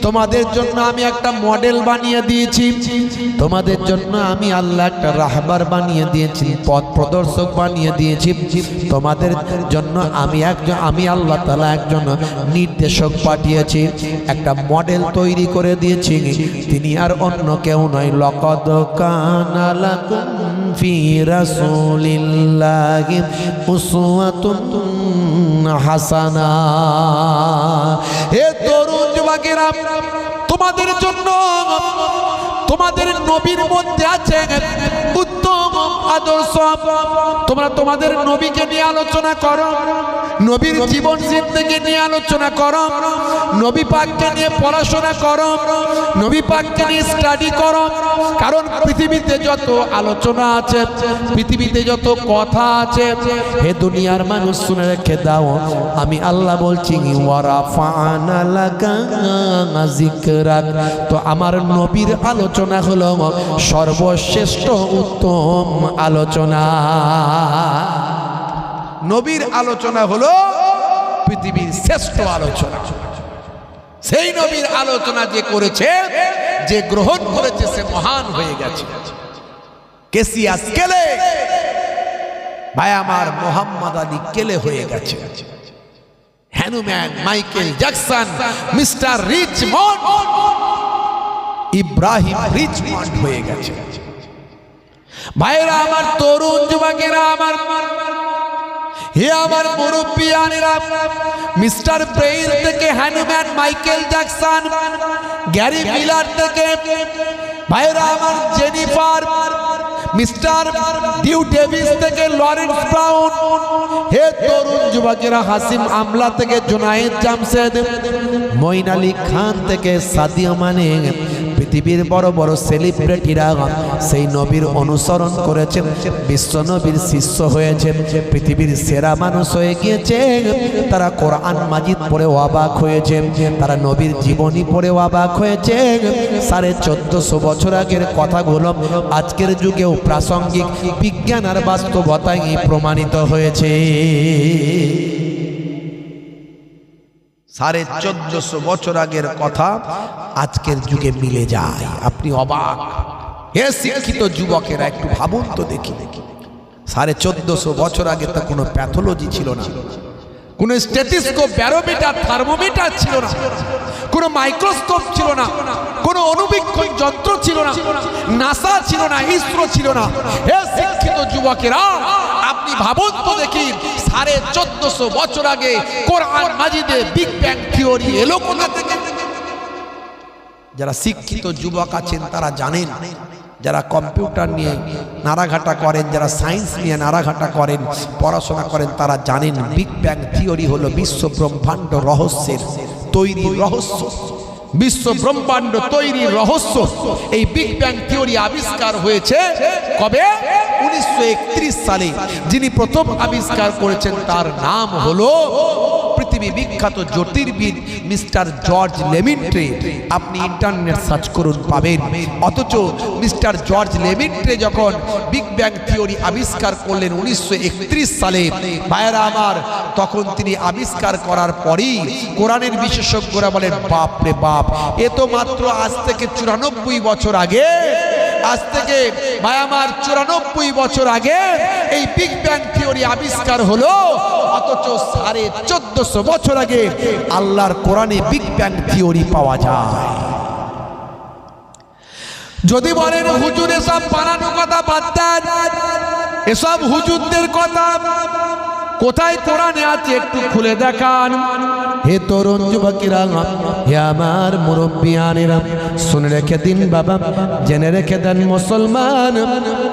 তোমাদের জন্য আমি একটা মডেল বানিয়ে দিয়েছি। তোমাদের জন্য আমি আল্লাহ একটা রাহবার বানিয়ে দিয়েছি, পথ প্রদর্শক বানিয়ে দিয়েছি। তোমাদের জন্য আমি আল্লাহ তাআলা একজন নির্দেশক পাঠিয়েছি, একটা মডেল তৈরি করে দিয়েছি। তিনি আর অন্য কেউ নয়, লাকাদ কানা লাকুম ফি রাসূলিল্লাহি উসওয়াতুন হাসানা। হে তরুণ যুবকেরা, তোমাদের জন্য তোমাদের নবীর মধ্যে আছে উত্তম আদর্শ। তোমরা তোমাদের নবীকে নিয়ে আলোচনা করো, নবীর জীবন জিন্দেগি নিয়ে আলোচনা করো, নবী পাককে নিয়ে পড়াশোনা করো, নবী পাককে নিয়ে স্টাডি করো। কারণ পৃথিবীতে যত আলোচনা আছে, পৃথিবীতে যত কথা আছে, হে দুনিয়ার মানুষ শুনে রেখে দাও, আমি আল্লাহ বলছি ওয়ারাফা'না লাকা যিকরাক। তো আমার নবীর আলোচনা হলো সর্বশ্রেষ্ঠ উত্তম আলোচনা। নবীর আলোচনা হলো পৃথিবীর শ্রেষ্ঠ আলোচনা। সেই নবীর আলোচনা যে করেছে, যে গ্রহণ করেছে, সে মহান হয়ে গেছে। কেসিয়াস কেলে, ভাই আমার মোহাম্মদ আলী কেলে হয়ে গেছে। Hanuman Michael Jackson, mister Richmond, Ibrahim Richmond হয়ে গেছে। ভাইরা আমার, তরুণ যুবকেরা আমার, হে আমার মুরব্বিয়ানেরা, মিস্টার ব্রেইন থেকে Hanuman Michael Jackson, Gary Miller থেকে ভাইরা আমার জেনিফার, মিস্টার ডিউ ডেভিস থেকে লরেন্স ব্রাউন, হে তরুণ যুবকেরা হাসিম আমলা থেকে জুনায়েদ জামশেদ, মঈন আলী খান থেকে সাদিয়া মানে, পৃথিবীর বড় বড় সেলিব্রিটিরা সেই নবীর অনুসরণ করেছেন, বিশ্ব নবীর শিষ্য হয়েছেন, পৃথিবীর সেরা মানুষ হয়ে গিয়েছে। তারা কোরআন মাজিদ পড়ে অবাক হয়েছে, তারা নবীর জীবনী পড়ে অবাক হয়েছে। 1450 বছর আগের কথাগুলো আজকের যুগেও প্রাসঙ্গিক, বিজ্ঞান আর বাস্তবতায় প্রমাণিত হয়েছে। 1450 বছর আগের কথা আজকের যুগে মিলে যায়, আপনি অবাক। হে শিক্ষিত যুবকেরা, একটু ভাবুন তো দেখি, 1450 বছর আগে তো কোনো প্যাথোলজি ছিল না, কোনো স্টেথোস্কোপ, ব্যারোমিটার, থার্মোমিটার ছিল না, কোনো মাইক্রোস্কোপ ছিল না, কোনো অনুবীক্ষণ যন্ত্র ছিল না, নাসা ছিল না, ইসরো ছিল না। হে শিক্ষিত যুবকেরা, আপনি ভাবুন তো দেখি, 1450 বছর আগে কোরআন মাজিদে বিগ ব্যাং থিওরি এলো কোথা থেকে? যারা শিক্ষিত যুবক আছেন তারা জানেন, যারা কম্পিউটার নিয়ে নাড়াঘাটা করেন, যারা সায়েন্স নিয়ে নাড়াঘাটা করেন, পড়াশোনা করেন, তারা জানেন বিগ ব্যাং থিওরি হলো বিশ্ব ব্রহ্মাণ্ড রহস্যের তৈরি রহস্য। বিশ্ব ব্রহ্মাণ্ড তৈরির রহস্য, এই বিগ ব্যাং থিওরি আবিষ্কার হয়েছে কবে? 1931 সালে। যিনি প্রথম আবিষ্কার করেছেন তার নাম হলো পৃথিবী বিখ্যাত জ্যোতির্বিদ মিস্টার জর্জ লেমিন্ট্রে। আপনি ইন্টারনেট সার্চ করুন, পাবেন। অথচ মিস্টার জর্জ লেমিন্ট্রে যখন বিগ ব্যাং থিওরি আবিষ্কার করলেন 1931 সালে, ভাইয়েরা আমার, তখন তিনি আবিষ্কার করার পরই কোরআনের বিশেষজ্ঞরা বলেন, বাপ রে বাপ, এ তো মাত্র আজ থেকে 94 বছর আগে, আজ থেকে ভাই আমার 94 বছর আগে এই বিগ ব্যাং থিওরি আবিষ্কার হলো। অথচ 1450 বছর আগে আল্লাহর কোরআনে বিগ ব্যাং থিওরি পাওয়া যায়। যদি বলেন হুজুর এসব বানানো কথা বাদ দেন, এসব হুজুরদের কথা কোথায় কোরআনে আছে একটু খুলে দেখান। হে তরুণ যুবকেরা, হে আমার মুরব্বিয়ানেরা, শুনে রেখে দিন বাবা, জেনে রেখে দেন মুসলমান,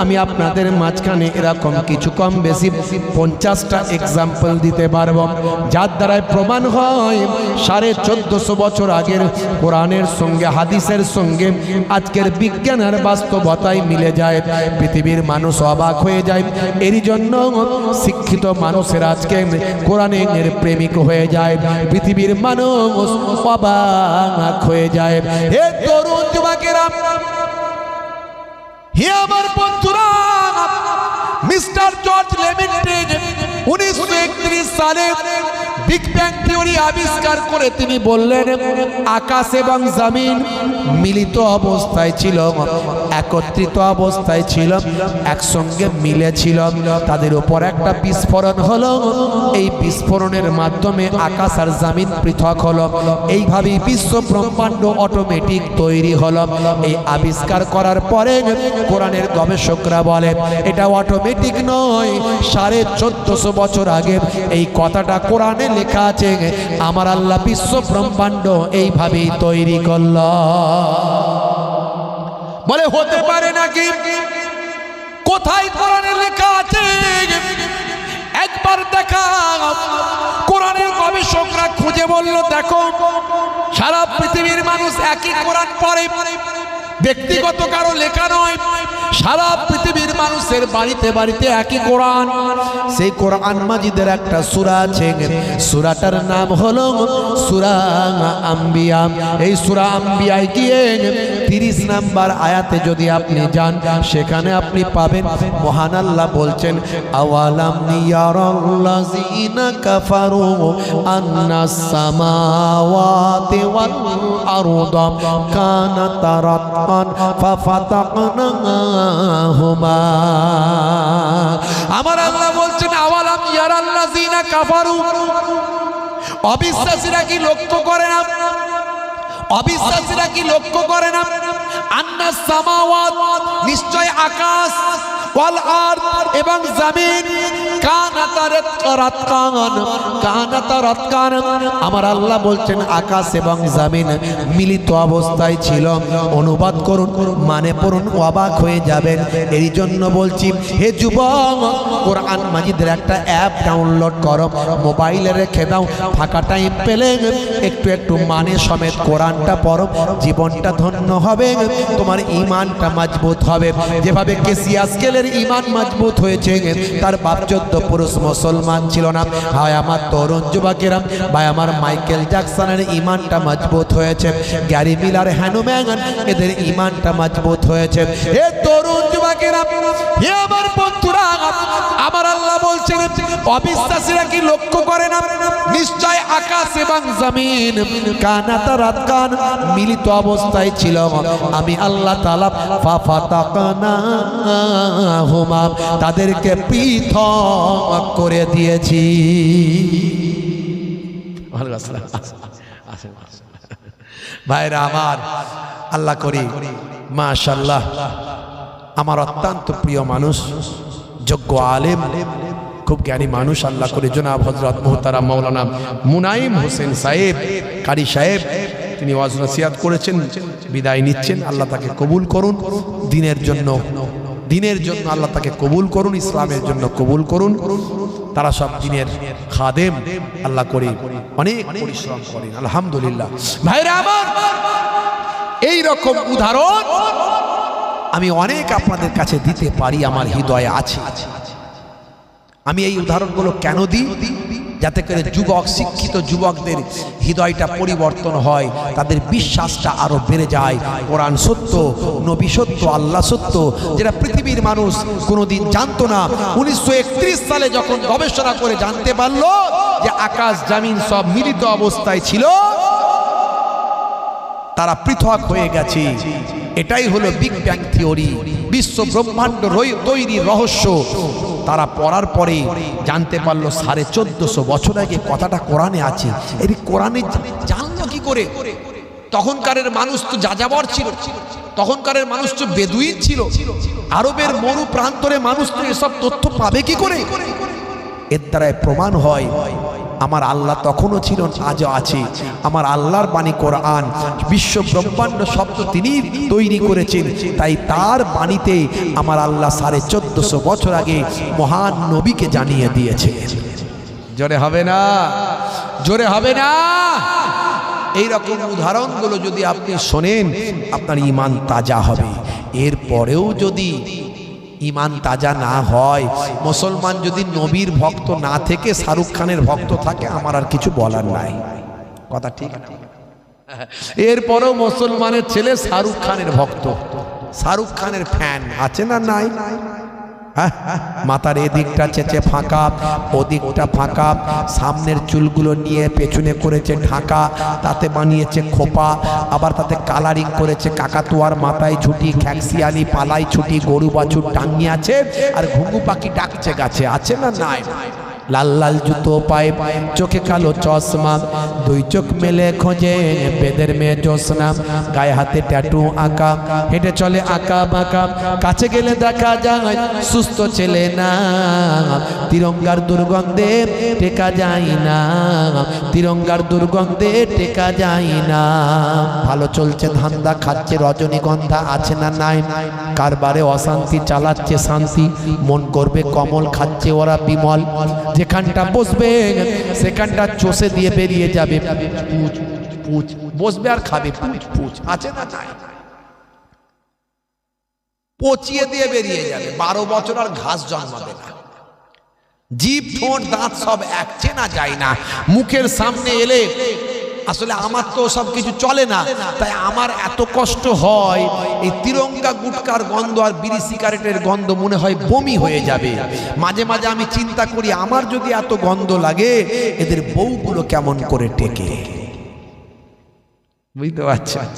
আমি আপনাদের মাঝখানে এরকম কিছু কম বেশি 50টা এক্সাম্পল দিতে পারবো, যার দ্বারাই প্রমাণ হয় 1450 বছর আগের কোরআনের সঙ্গে হাদিসের সঙ্গে আজকের বিজ্ঞান আর বাস্তবতায় মিলে যায়। পৃথিবীর মানুষ অবাক হয়ে যায়। এরই জন্য শিক্ষিত মানুষের আজকে কোরআনের প্রেমিক হয়ে যায়, পৃথিবীর মানুষ অবাক হয়ে যায়। হে তরুণ যুবকেরা, হে আমার বন্ধুরা, মিস্টার জর্জ লেমিন্ট্রে 1931 সালে বিগ ব্যাং থিওরি আবিষ্কার করে তিনি বললেন, আকাশ এবং জমিন মিলিত অবস্থায় ছিল, একত্রিত অবস্থায় ছিল, একসঙ্গে মিলে ছিল, তাদের উপর একটা বিস্ফোরণ হলো, এই বিস্ফোরণের মাধ্যমে আকাশ আর জমিন পৃথক হলো, এইভাবেই বিশ্ব ব্রহ্মাণ্ড অটোমেটিক তৈরি হলো। এই আবিষ্কার করার পরে কোরআনের গবেষকরা বলে এটা অটোমেটিক নয়, 1450 বছর আগে এই কথাটা কোরআনে লেখা আছে, আমার আল্লাহ বিশ্ব ব্রহ্মাণ্ড এইভাবেই তৈরি করল। বলে হতে পারে নাকি? কোথায় কোরআনে লেখা আছে? একবার দেখা। কোরআনের গবেষকরা খুঁজে বলল, দেখো সারা পৃথিবীর মানুষ একই কোরআন পড়ে, ব্যক্তিগত কারো লেখা নয়, সারা পৃথিবীর মানুষের বাড়িতে বাড়িতে একই কোরআন। সেই কোরআন মাজিদের একটা সূরা আছে, সূরাটার নাম হলো সূরা আম্বিয়া। এই সূরা আম্বিয়ায় গিয়ে 30 নাম্বার আয়াতে যদি আপনি যান, সেখানে আপনি পাবেন মহান আল্লাহ বলছেন, আওয়ালাম ইয়ারাল্লাযিনা কাফারু আন্নাস সামাওয়াতি ওয়াল আরদা কানাতা রাতকান ফাফাতাকনাহুমা। আমার আল্লাহ বলছেন, আওয়ালাম ইয়ারাল্লাযিনা কাফারু, অবিশ্বাসীরা কি লক্ষ্য করে না? অবিশ্বাসীরা কি লক্ষ্য করে না? আন্নাস সামাওয়াত, নিশ্চয় আকাশ, ওয়াল আরদ এবং জমিন, কানাতা রাতকান। আমার আল্লাহ বলছেন আকাশ এবং জমিন মিলিত অবস্থায় ছিল। অনুবাদ করুন, মানে পড়ুন, অবাক হয়ে যাবেন। এই জন্য বলছি, হে যুবক, কোরআন মাজিদের একটা অ্যাপ ডাউনলোড করো, মোবাইলে রেখে দাও। ফাঁকা টাইম পেলে একটু একটু মানে সমেত কোরআনটা পড়ো, জীবনটা ধন্য হবে, তোমার ঈমানটা মজবুত হবে। যেভাবে কেসিয়াস গেলের ঈমান মজবুত হয়েছে, তার বাপ 14 পুরুষ মুসলমান ছিল না। হয় আমার তরুণ যুবকেরা, ভাই আমার মাইকেল জ্যাকসনের ঈমানটা মজবুত হয়েছে, গ্যারি মিলার, হ্যানুম্যান, এদের ঈমানটা মজবুত হয়েছে। হে তরুণ যুবকেরা, হে আমার বন্ধুরা, আমার আল্লাহ বলছেন, অবিশ্বাসীরা কি লক্ষ্য করে না? নিশ্চয় আকাশ এবং জমিন কানাতা রাতকান, মিলিত অবস্থায় ছিল। আমি আল্লাহ তাআলা ফাফাতাকনাহুমা, তাদেরকে পৃথক করে দিয়েছি। ভাইরা আমার, আল্লাহ করি, মাশাআল্লাহ, আমার অত্যন্ত প্রিয় মানুষ, যোগ্য আলেম, খুব জ্ঞানী মানুষ, আল্লাহ করে জনাব হযরত মুহতারাম মাওলানা মুনাইম হোসেন সাহেব, কারি সাহেব, তিনি ওয়াজ নসিহত করেছেন, বিদায় নিচ্ছেন। আল্লাহ তাকে কবুল করুন, দিনের জন্য আল্লাহ তাকে কবুল করুন, ইসলামের জন্য কবুল করুন। তারা সব দিনের খাদেম, আল্লাহ করে অনেক পরিশ্রম করেন, আলহামদুলিল্লাহ। ভাইরা আমার, এই রকম উদাহরণ আমি অনেক আপনাদের কাছে দিতে পারি, আমার হৃদয়ে আছে। আমি এই উদাহরণগুলো কেন দিই? যাতে করে যুবক, শিক্ষিত যুবকদের হৃদয়টা পরিবর্তন হয়, তাদের বিশ্বাসটা আরো বেড়ে যায়। কোরআন সত্য, নবী সত্য, আল্লাহ সত্য, যেটা পৃথিবীর মানুষ কোনোদিন জানতো না। 1931 সালে যখন গবেষণা করে জানতে পারলো যে আকাশ জমিন সব মিলিত অবস্থায় ছিল, তারা পৃথক হয়ে গেছে। এটাই হলো বিগ ব্যাং থিওরি, বিশ্ব ব্রহ্মাণ্ড তৈরির রহস্য। তারা পড়ার পরে জানতে পারলো 1450 বছর আগে কথাটা কোরআনে আছে। এই কোরআনে জানলো কি করে? তখনকারের মানুষ তো যাযাবর ছিল, তখনকারের মানুষ তো বেদুইন ছিল, আরবের মরু প্রান্তরে মানুষ তো এসব তথ্য পাবে কি করে? এর দ্বারাই প্রমাণ হয় আমার আল্লাহ তখনও ছিলেন, আজও আছে। আমার আল্লাহর বাণী কোরআন, বিশ্ব ব্রহ্মাণ্ড শব্দ তিনি তৈরি করেছেন, তাই তার বাণীতে আমার আল্লাহ 1450 বছর আগে মহান নবীকে জানিয়ে দিয়েছে। জোরে হবে না, জোরে হবে না। এইরকম উদাহরণগুলো যদি আপনি শোনেন, আপনার ঈমান তাজা হবে। এরপরেও যদি ঈমান তাজা না হয়, মুসলমান যদি নবীর ভক্ত না থেকে শাহরুখ খানের ভক্ত থাকে, আমার আর কিছু বলার নাই। কথা ঠিক না? এরপরেও মুসলমানের ছেলে শাহরুখ খানের ভক্ত, শাহরুখ খানের ফ্যান আছে না নাই? মাথার এদিকটা চেঁচে ফাঁকা, ওদিকটা ফাঁকা, সামনের চুলগুলো নিয়ে পেছনে করেছে ঢাকা, তাতে বানিয়েছে খোপা, আবার তাতে কালারিং করেছে কাকাতুয়ার মাথায় ছুটি, খ্যাক্সিয়ালি পালাই ছুটি, গরু বাছুর টাঙ্গি আছে, আর ঘুঘু পাখি ডাকছে গাছে, আছে না নাই? লাল লাল জুতো পায়ে, চোখে কালো চশমা, দুই চোখ মেলে খোঁজে বেদের মেয়ে জোসনা, গায়ে হাতে ট্যাটু আঁকা, হেঁটে চলে আঁকা বাঁকা, কাছে গেলে দেখা যায় সুস্থ ছেলে না, তিরঙ্গার দুর্গন্ধে টেকা যায় না, তিরঙ্গার দুর্গন্ধে টেকা যায় না। ভালো চলছে ধান্দা, খাচ্ছে রজনীগন্ধা, আছে না নাই, কারবারে অশান্তি চালাচ্ছে শান্তি, মন করবে কমল, খাচ্ছে ওরা বিমল, যেখানটা বসবে সেখানটা চষে দিয়ে বেরিয়ে যাবে, পুচ পুচ, বসবে আর খাবে পুচ পুচ, আছে না নাই, পচিয়ে দিয়ে বেরিয়ে যাবে, 12 বছর আর ঘাস জন্মাবে না, জিভ ঠোঁট দাঁত সব এক, চেনা যায় না, মুখের সামনে এলে আসলে আমার তো সব কিছু চলে না, তাই আমার এত কষ্ট হয়, এই তিরঙ্গা গুটকার গন্ধ আর বিড়ি সিগারেটের গন্ধ মনে হয় বমি হয়ে যাবে। মাঝে মাঝে আমি চিন্তা করি, আমার যদি এত গন্ধ লাগে এদের বউগুলো কেমন করে টেকে, বুঝতে পারছেন?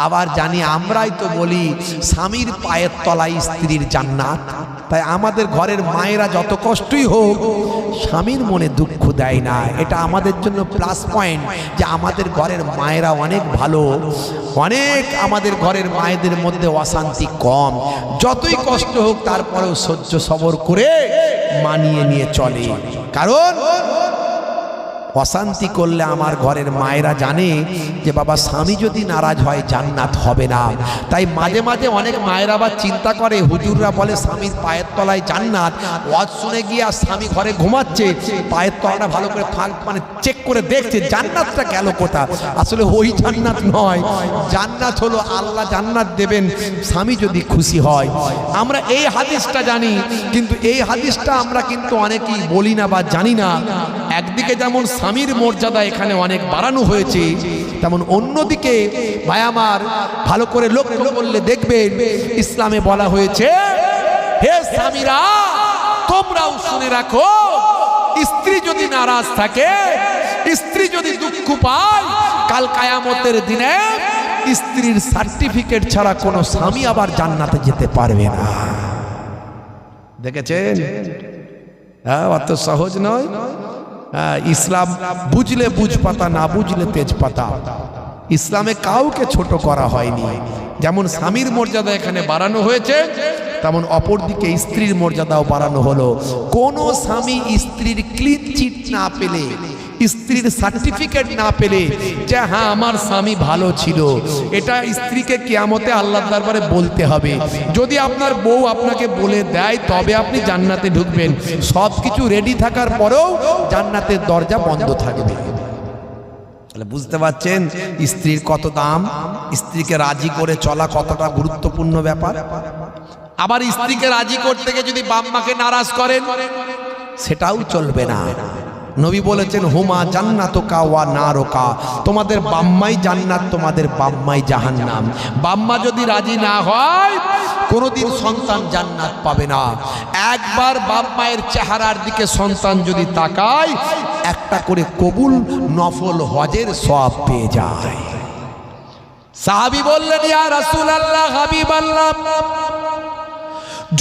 আবার জানি আমরাই তো বলি স্বামীর পায়ের তলায় স্ত্রীর জান্নাত, তাই আমাদের ঘরের মায়েরা যত কষ্টই হোক স্বামীর মনে দুঃখ দেয় না, এটা আমাদের জন্য প্লাস পয়েন্ট যে আমাদের ঘরের মায়েরা অনেক ভালো, অনেক আমাদের ঘরের মায়েদের মধ্যে অশান্তি কম, যতই কষ্ট হোক তারপরেও সহ্য সবর করে মানিয়ে নিয়ে চলে, কারণ অশান্তি করলে আমার ঘরের মায়েরা জানে যে বাবা স্বামী যদি নারাজ হয় জান্নাত হবে না। তাই মাঝে মাঝে অনেক মায়েরা আবার চিন্তা করে, হুজুররা বলে স্বামীর পায়ের তলায় জান্নাত, ওয়াজ শুনে গিয়ে আর স্বামী ঘরে ঘুমাচ্ছে, পায়ের তলাটা ভালো করে মানে চেক করে দেখছে জান্নাতটা গেল কোথা, আসলে ওই জান্নাত নয়, জান্নাত হলো আল্লাহ জান্নাত দেবেন স্বামী যদি খুশি হয়। আমরা এই হাদিসটা জানি, কিন্তু এই হাদিসটা আমরা কিন্তু অনেকেই বলি না বা জানি না। একদিকে যেমন স্বামীর মর্যাদা এখানে অনেক বাড়ানো হয়েছে, তেমন অন্যদিকে ভাই আমার ভালো করে লক্ষ্য করলে দেখবেন ইসলামে বলা হয়েছে, হে স্বামীরা তোমরাও শুনে রাখো, স্ত্রী যদি নারাজ থাকে, স্ত্রী যদি দুঃখ পায়, কাল কিয়ামতের দিনে স্ত্রীর সার্টিফিকেট ছাড়া কোনো স্বামী আবার জান্নাতে যেতে পারবে না। দেখেছেন? হ্যাঁ, অত সহজ নয়। ইসলাম বুঝলে বুঝ পাতা, না বুঝলে তেজ পাতা। ইসলামে কাউকে ছোট করা হয়নি। যেমন স্বামীর মর্যাদা এখানে বাড়ানো হয়েছে, তেমন অপরদিকে স্ত্রীর মর্যাদাও বাড়ানো হলো। কোন স্বামী স্ত্রীর ক্লিন চিট না পেলে, স্ত্রীর সার্টিফিকেট না পেলে যে হ্যাঁ আমার স্বামী ভালো ছিল, এটা স্ত্রীকে কিয়ামতে আল্লাহর দরবারে বলতে হবে। যদি আপনার বউ আপনাকে বলে দেয় তবে আপনি জান্নাতে ঢুকবেন, সব কিছু রেডি থাকার পরেও জান্নাতের দরজা বন্ধ থাকবে। বুঝতে পারছেন স্ত্রীর কত দাম, স্ত্রীকে রাজি করে চলা কতটা গুরুত্বপূর্ণ ব্যাপার। আবার স্ত্রীকে রাজি করতে গিয়ে যদি বাম্মাকে নারাজ করেন সেটাও চলবে না। নবী বলেছেন, হুমা জান্নাতুকা ওয়া নারুকা, তোমাদের বাম্মাই জান্নাত, তোমাদের বাম্মাই জাহান্নাম। বাম্মা যদি রাজি না হয় কোনোদিন সন্তান জান্নাত পাবে না। একবার বাম্মায়ের চেহারার দিকে সন্তান যদি তাকায়, একটা করে কবুল নফল হজের সওয়াব পেয়ে যায়। সাহাবী বললেন, ইয়া রাসূলুল্লাহ, হাবিবাল্লাহ,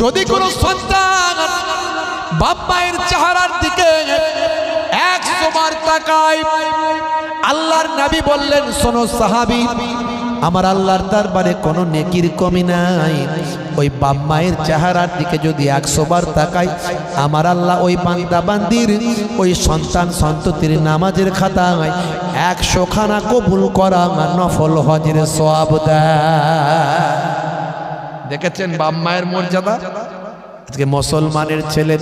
যদি কোনো সন্তান বাম্মায়ের চেহারার দিকে 100 বার তাকায়, আল্লাহর নবী বললেন, শোনো সাহাবী, আমার আল্লাহর দরবারে কোনো নেকির কমি নাই। ওই বাম্মায়ের চেহারার দিকে যদি 100 বার তাকায়, আমার আল্লাহ ওই বান্দা বান্দির ওই সন্তান সন্ততির নামাজের খাতায় 100 খানা কবুল করা নফল হজের সওয়াব দেয়। দেখেছেন বাম্মায়ের মর্যাদা? আজকে মুসলমানের ছেলে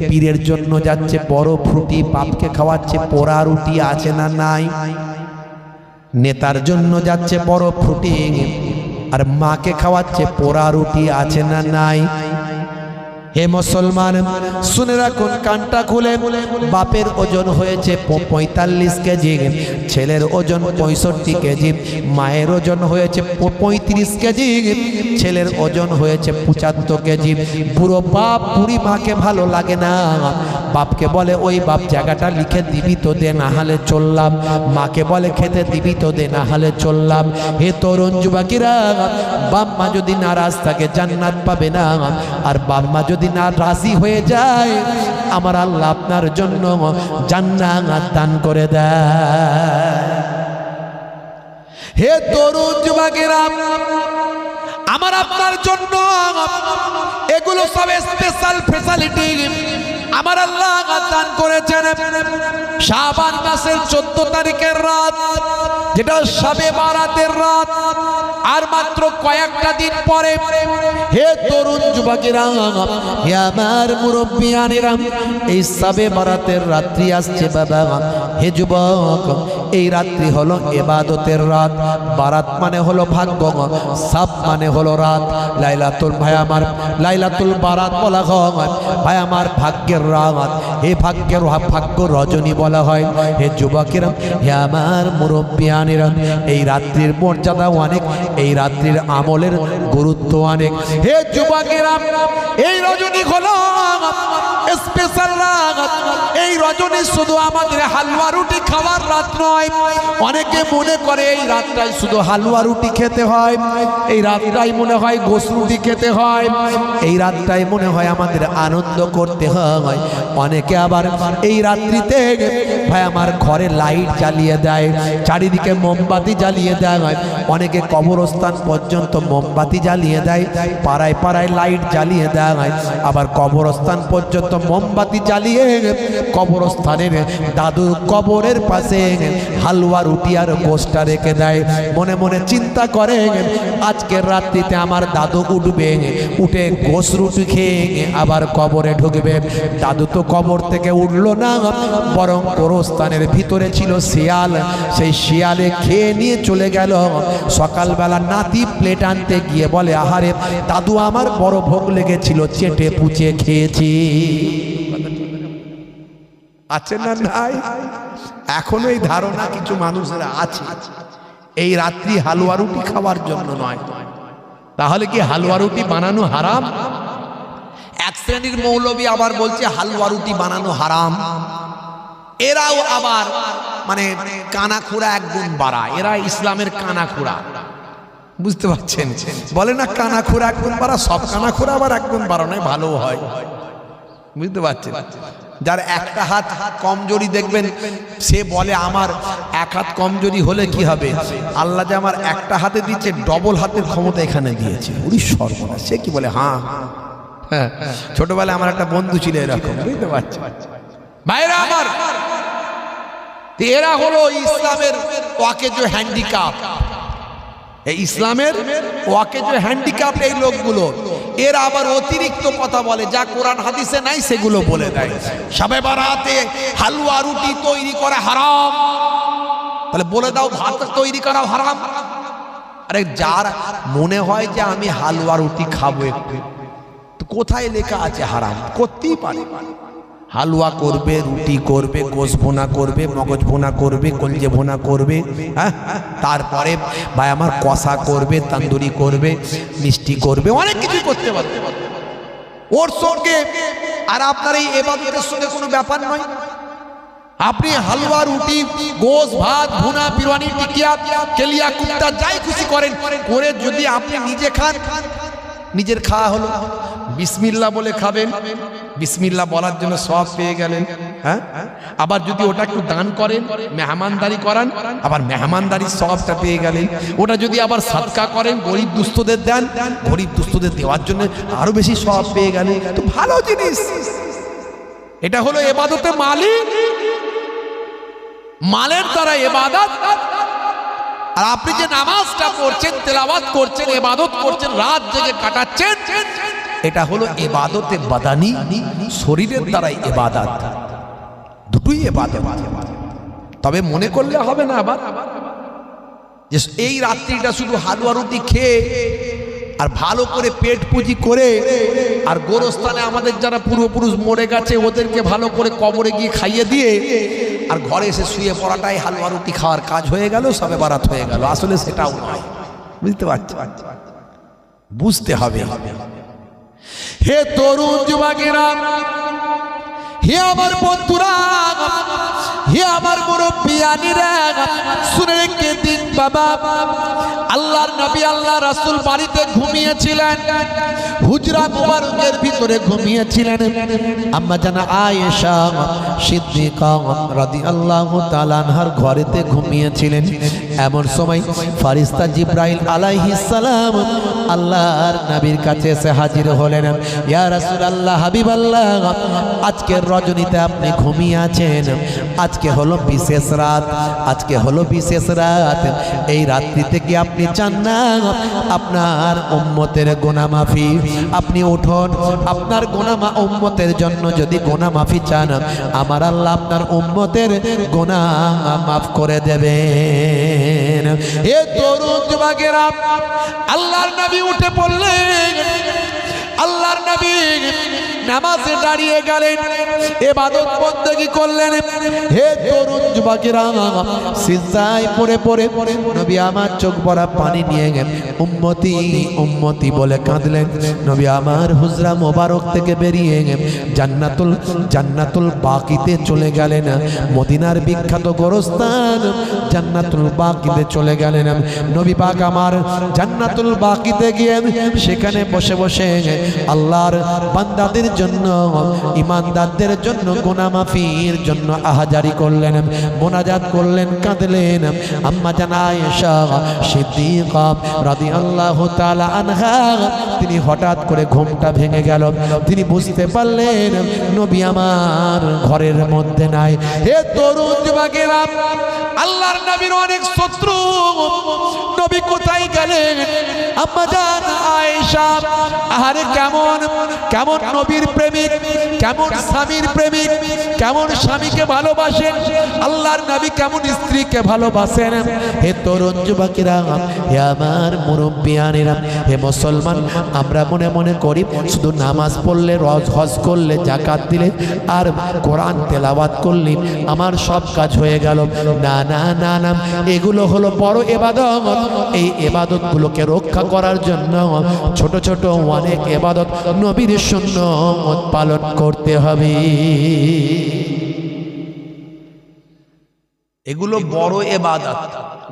পীরের জন্য যাচ্ছে বড় ফ্রুটি, বাপকে খাওয়াচ্ছে পোড়া রুটি, আছে না নাই? নেতার জন্য যাচ্ছে বড় ফ্রুটি, আর মাকে খাওয়াচ্ছে পোড়া রুটি, আছে না নাই? হে মুসলমান, শুনে রাখুন, কানটা খুলে, বাপের ওজন হয়েছে 45 কেজি, ছেলের ওজন 65 কেজি, মায়ের ওজন হয়েছে 35 কেজি, ছেলের ওজন হয়েছে 75 কেজি। বুড়ো বাপ বুড়ি মাকে ভালো লাগে না, বাপকে বলে ওই বাপ জায়গাটা লিখে দিবি তো দে, না হলে চললাম। মাকে বলে খেতে দিবি তো দে, না হলে চললাম। হে তরুণ যুবকেরা, বাপ মা যদি নারাজ থাকে জান্নাত পাবে না, আর বাপ মা যদি না রাজি হয়ে যায় আমার আল্লাহ আপনার জন্য জান্নাত দান করে দেয়। হে তরুণ যুবকেরা, আমার আপনার জন্য এগুলো সব স্পেশাল ফ্যাসিলিটি আমার আল্লাহ দান করেছেন। শাবান মাসের 14 তারিখের রাত, যেটা শবে বারাতের রাত, আর মাত্র কয়েকটা দিন পরে। হে তরুণ যুবকেরা, হে আমার মুরব্বিয়ানেরা, এই শবে বারাতের রাত্রি আসছে বাবা। হে যুবক, এই রাত্রি হলো ইবাদতের রাত। বারাত মানে হলো ভাগ্য, সাব মানে হলো রাত। লাইলাতুল ভাই আমার লাইলাতুল বারাত বলা হয় ভাই আমার ভাগ্যের রাত। হে ভাগ্যের ভাগ্য রজনী বলা হয়। হে যুবকেরা, হে আমার মুরব্বিয়ানেরা, এই রাত্রির মর্যাদা অনেক, এই রাত্রির আমলের গুরুত্ব অনেক। হে যুবকেরা, এই রজনী হলো স্পেশাল রাত। এই রজনী শুধু আমাদের হালুয়া রুটি খাওয়ার রাত নয়। অনেকে মনে করে এই রাতটাই শুধু হালুয়া রুটি খেতে হয়, এই রাতটাই মনে হয় গোশ রুটি খেতে হয়, এই রাতটাই মনে হয় আমাদের আনন্দ করতে হয়। অনেকে আবার এই রাত্রিতে ভাই আমার ঘরে লাইট জ্বালিয়ে দেয়, চারিদিকে মোমবাতি জ্বালিয়ে দেয়। অনেকে কবরস্থান পর্যন্ত মোমবাতি জ্বালিয়ে দেয়, পাড়ায় পাড়ায় লাইট জ্বালিয়ে দেয়। আবার কবরস্থান পর্যন্ত মোমবাতি জ্বালিয়ে কবরস্থানের দাদুর কবরের পাশে হালুয়া রুটি আর গোশটা রেখে দেয়। মনে মনে চিন্তা করে আজকের রাত্রিতে আমার দাদু উঠবে, উঠে গোশ রুটি খেয়ে আবার কবরে ঢুকবে। দাদু তো কবর থেকে উঠলো না, বরং কবরস্থানের ভিতরে ছিল শিয়াল, সেই শিয়ালে খেয়ে নিয়ে চলে গেল। সকালবেলা নাতি প্লেট আনতে গিয়ে বলে, আহারে দাদু আমার বড় ভোগ লেগেছিল, চেটে পুচে খেয়েছি। আছে না নাই? এখনো এই ধারণা কিছু মানুষের আছে এই রাত্রি হালুয়া রুটি খাওয়ার জন্য নয়। তাহলে কি হালুয়া রুটি বানানো হারাম? এক শ্রেণীর মৌলবী আবার বলছে হালুয়া রুটি বানানো হারাম। এরাও আবার মানে কানাখুড়া এক গুণ বাড়ায়, এরা ইসলামের কানাখুড়া। বুঝতে পারছেন? বলে না কানাখুড়া এক গুণ বাড়া, সব কানাখুড়া আবার এক গুণ বাড়ানো ভালো হয়। বুঝতে পারছেন? যার একটা হাত কমজোরি দেখবেন সে বলে আমার এক হাত কমজোরি হলে কি হবে, আল্লাহ যে আমার একটা হাতে দিচ্ছে ডবল হাতের ক্ষমতা এখানে দিয়েছে। উনি সর্বনাশ। সে কি বলে? হ্যাঁ হ্যাঁ, ছোটবেলায় আমার একটা বন্ধু ছিল এরকম। বুঝতে পারছেন ভাইরা আমার? এরা হলো ইসলামের ওয়াকেজ হ্যান্ডিক্যাপ, এই ইসলামের ওয়াকেজ হ্যান্ডিক্যাপ এই লোকগুলো। এরা আবার অতিরিক্ত কথা বলে, যা কোরআন হাদিসে নাই সেগুলো বলে দেয়। শবে বারাতে হালুয়া রুটি তৈরি করা হারাম, তাহলে বলে দাও ভাত তৈরি করা হারাম। আরে যার মনে হয় যে আমি হালুয়া রুটি খাবো একটু, তো কোথায় লেখা আছে হারাম? করতেই পারে। হালুয়া করবে, রুটি করবে, গোশ ভুনা করবে, মগজ ভুনা করবে, কলজে ভুনা করবে, হ্যাঁ, তারপরে ভাই আমার কষা করবে, তন্দুরি করবে, মিষ্টি করবে, অনেক কিছু করতে পারবে ওর সঙ্গে। আর আপনার এই ইবাদতের সঙ্গে কোনো ব্যাপার নয়। আপনি হালুয়া রুটি গোশ ভাত ভুনা বিরিয়ানি টিকিয়া কেলিয়া কুত্তা যাই খুশি করেন করে যদি আপনি নিজে খান, নিজের খাওয়া হলো, বিসমিল্লাহ বলে খাবেন, বিসমিল্লাহ বলার জন্য সওয়াব পেয়ে গেলেন। হ্যাঁ, আবার যদি ওটা একটু দান করেন, মেহমানদারি করান, আবার মেহমানদারির সওয়াবটা পেয়ে গেলেন। ওটা যদি আবার সাদকা করেন, গরিব দুস্থদের দেন, গরিব দুস্থদের দেওয়ার জন্য আরো বেশি সওয়াব পেয়ে গেলেন। তো ভালো জিনিস। এটা হলো ইবাদতে মালি, মালের দ্বারা ইবাদত। আর আপনি যে নামাজটা পড়ছেন, তেলাওয়াত করছেন, ইবাদত করছেন, রাত জেগে কাটাচ্ছেন, এটা হলো ইবাদতে বাদানি, শরীরের দ্বারাই ইবাদত। দুটোই ইবাদত। তবে মনে করলে হবে না আবার যে এই রাত্রিটা শুধু হালুয়া রুটি খেয়ে আর ভালো করে পেট পুজি করে আর গোরস্থানে আমাদের যারা পূর্বপুরুষ মরে গেছে ওদেরকে ভালো করে কবরে গিয়ে খাইয়ে দিয়ে আর ঘরে এসে শুয়ে পড়াটাই হালুয়া রুটি খাওয়ার কাজ হয়ে গেল, সবে বারাত হয়ে গেল। আসলে সেটাও নয়। বুঝতে পারছেন? বুঝতে হবে। হে তরুণ যুবকেরা, হে আমার বন্ধুরা, হে আমার মুরব্বিয়ানিরা, শুনে রেখে দিন বাবা, আল্লাহর নবী আল্লাহ রাসূল বাড়িতে ঘুমিয়েছিলেন, হুজরা মুবারকের ভিতরে ঘুমিয়েছিলেন। আম্মা জানা আয়েশা সিদ্দিকা রাদিয়াল্লাহু তাআলা আনহার ঘরেতে ঘুমিয়েছিলেন। এমন সময় ফেরেশতা জিবরাইল আলাইহিস সালাম আল্লাহর নবীর কাছে এসে হাজির হলেন। ইয়া রাসূলুল্লাহ, হাবিবাল্লাহ, আজকের রজনীতে আপনি ঘুমিয়ে আছেন। আজকে হলো বিশেষ রাত, আজকে হলো বিশেষ রাত। এই রাত্রিতে কি আপনি চান না আপনার উম্মতের গুনাহ মাফি? আপনি উঠুন, আপনার গুনাহ উম্মতের জন্য যদি গুনাহ মাফি চান, আমার আল্লাহ আপনার উম্মতের গুনাহ মাফ করে দেবেন। এ তরুণ যুবকেরা, আল্লাহর নবী উঠে পড়লেন। আল্লাহর নবী নামাজে দাঁড়িয়ে গেলেন, ইবাদত বন্দেগী করলেন। হে তরুণ যুবকেরা, সিজদায় পড়ে পড়ে নবী আমার চোখ ভরা পানি নিয়ে উম্মতি উম্মতি বলে কাঁদলেন। নবী আমার হুজরা মোবারক থেকে বেরিয়ে জান্নাতুল বাকিতে চলে গেলেন। মদিনার বিখ্যাত গোরস্থান জান্নাতুল বাকিতে চলে গেলেন। নবী পাক আমার জান্নাতুল বাকিতে গিয়ে সেখানে বসে বসে আল্লাহর বান্দাদের জন্য, ইমানদারদের জন্য গুনাহ মাফির জন্য আহাজারি করলেন, মোনাজাত করলেন, কাঁদলেন। আম্মা জানা আয়েশা সিদ্দিকা রাদিয়াল্লাহু তাআলা আনহা, তিনি হঠাৎ করে ঘুমটা ভেঙে গেল। তিনি বুঝতে পারলেন নবী আমার ঘরের মধ্যে নাই। হে তরুণ যুবকেরা, আল্লাহর নবীর অনেক শত্রু, নবী কোথায় গেলেন? আম্মা জানা আয়েশা, আরে কেমন কেমন নবীর প্রেমিক, কেমন স্বামীর প্রেমিক, কেমন স্বামীকে ভালোবাসেন, আল্লাহর নবী কেমন স্ত্রীকে ভালোবাসেন। হে তরুণ যুবকেরা, হে আমার মুরব্বিয়ানেরা, হে মুসলমান, আমরা মনে মনে করি শুধু নামাজ পড়লে, হজ করলে, যাকাত দিলে আর কোরআন তেলাওয়াত করলে আমার সব কাজ হয়ে গেল। না না না না, এগুলো হলো বড় ইবাদত। এই ইবাদতগুলোকে রক্ষা করার জন্য ছোট ছোট অনেক ইবাদত নবীর সুন্নাত পালন করতে হবে। এগুলো বড় ইবাদত,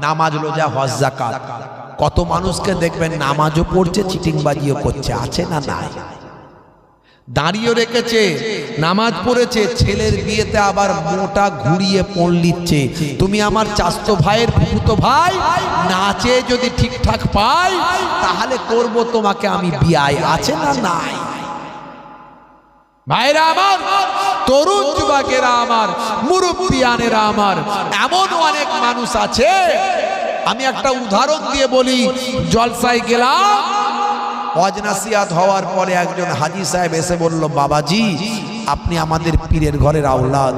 নামাজ, রোজা, হজ, যাকাত। কত মানুষকে দেখবেন নামাজও পড়ছে, চিটিংবাজিও করছে, আছে না নাই? দাঁড়িয়ে রেখেছে, নামাজ পড়েছে, ছেলের বিয়েতে আবার মোটা ঘুরিয়ে পণ লিচ্ছে। তুমি আমার চাস্তো ভাইয়ের ফুফুতো ভাই, নাচে যদি ঠিকঠাক পাই তাহলে করব তোমাকে আমি বিয়ায়, আছে না নাই? ভাইরা আমার, তরুণ যুবকেরা আমার, মুরব্বিয়ানেরা আমার, এমন অনেক মানুষ আছে। আমি একটা উদাহরণ দিয়ে বলি। জলসায় গেলাম, ওয়াজ নাসিহাত হওয়ার পরে একজন হাজী সাহেব এসে বলল, বাবাজি আপনি আমাদের পীরের ঘরের আওলাদ,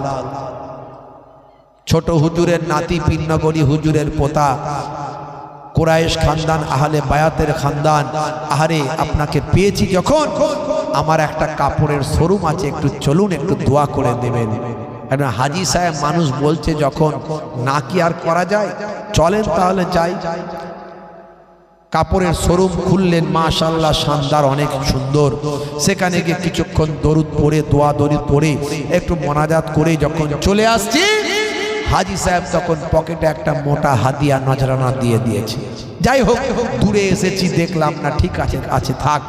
ছোট হুজুরের নাতি, পীরনগরী হুজুরের পোতা, কুরাইশ খানদান, আহলে বায়াতের খানদান। আহারে আপনাকে পেয়েছি যখন, আমার একটা কাপড়ের শোরুম আছে, একটু চলুন, একটু দোয়া করে দেবেন। একটা হাজী সাহেব মানুষ বলছে যখন, না কি আর করা যায়, চলেন তাহলে যাই। কাপড়ের শোরুম খুললেন, মাশাআল্লাহ শানদার, অনেক সুন্দর। সেখানে গিয়ে কিছুক্ষণ দরুদ পড়ে, দোয়া দরুদ পড়ে, একটু মোনাজাত করে যখন চলে আসছি, হাজী সাহেব তখন পকেটে একটা মোটা হাদিয়া নজরানা দিয়ে দিয়েছে। যাই হোক, দূরে এসেছি, দেখলাম না, ঠিক আছে আছে থাক।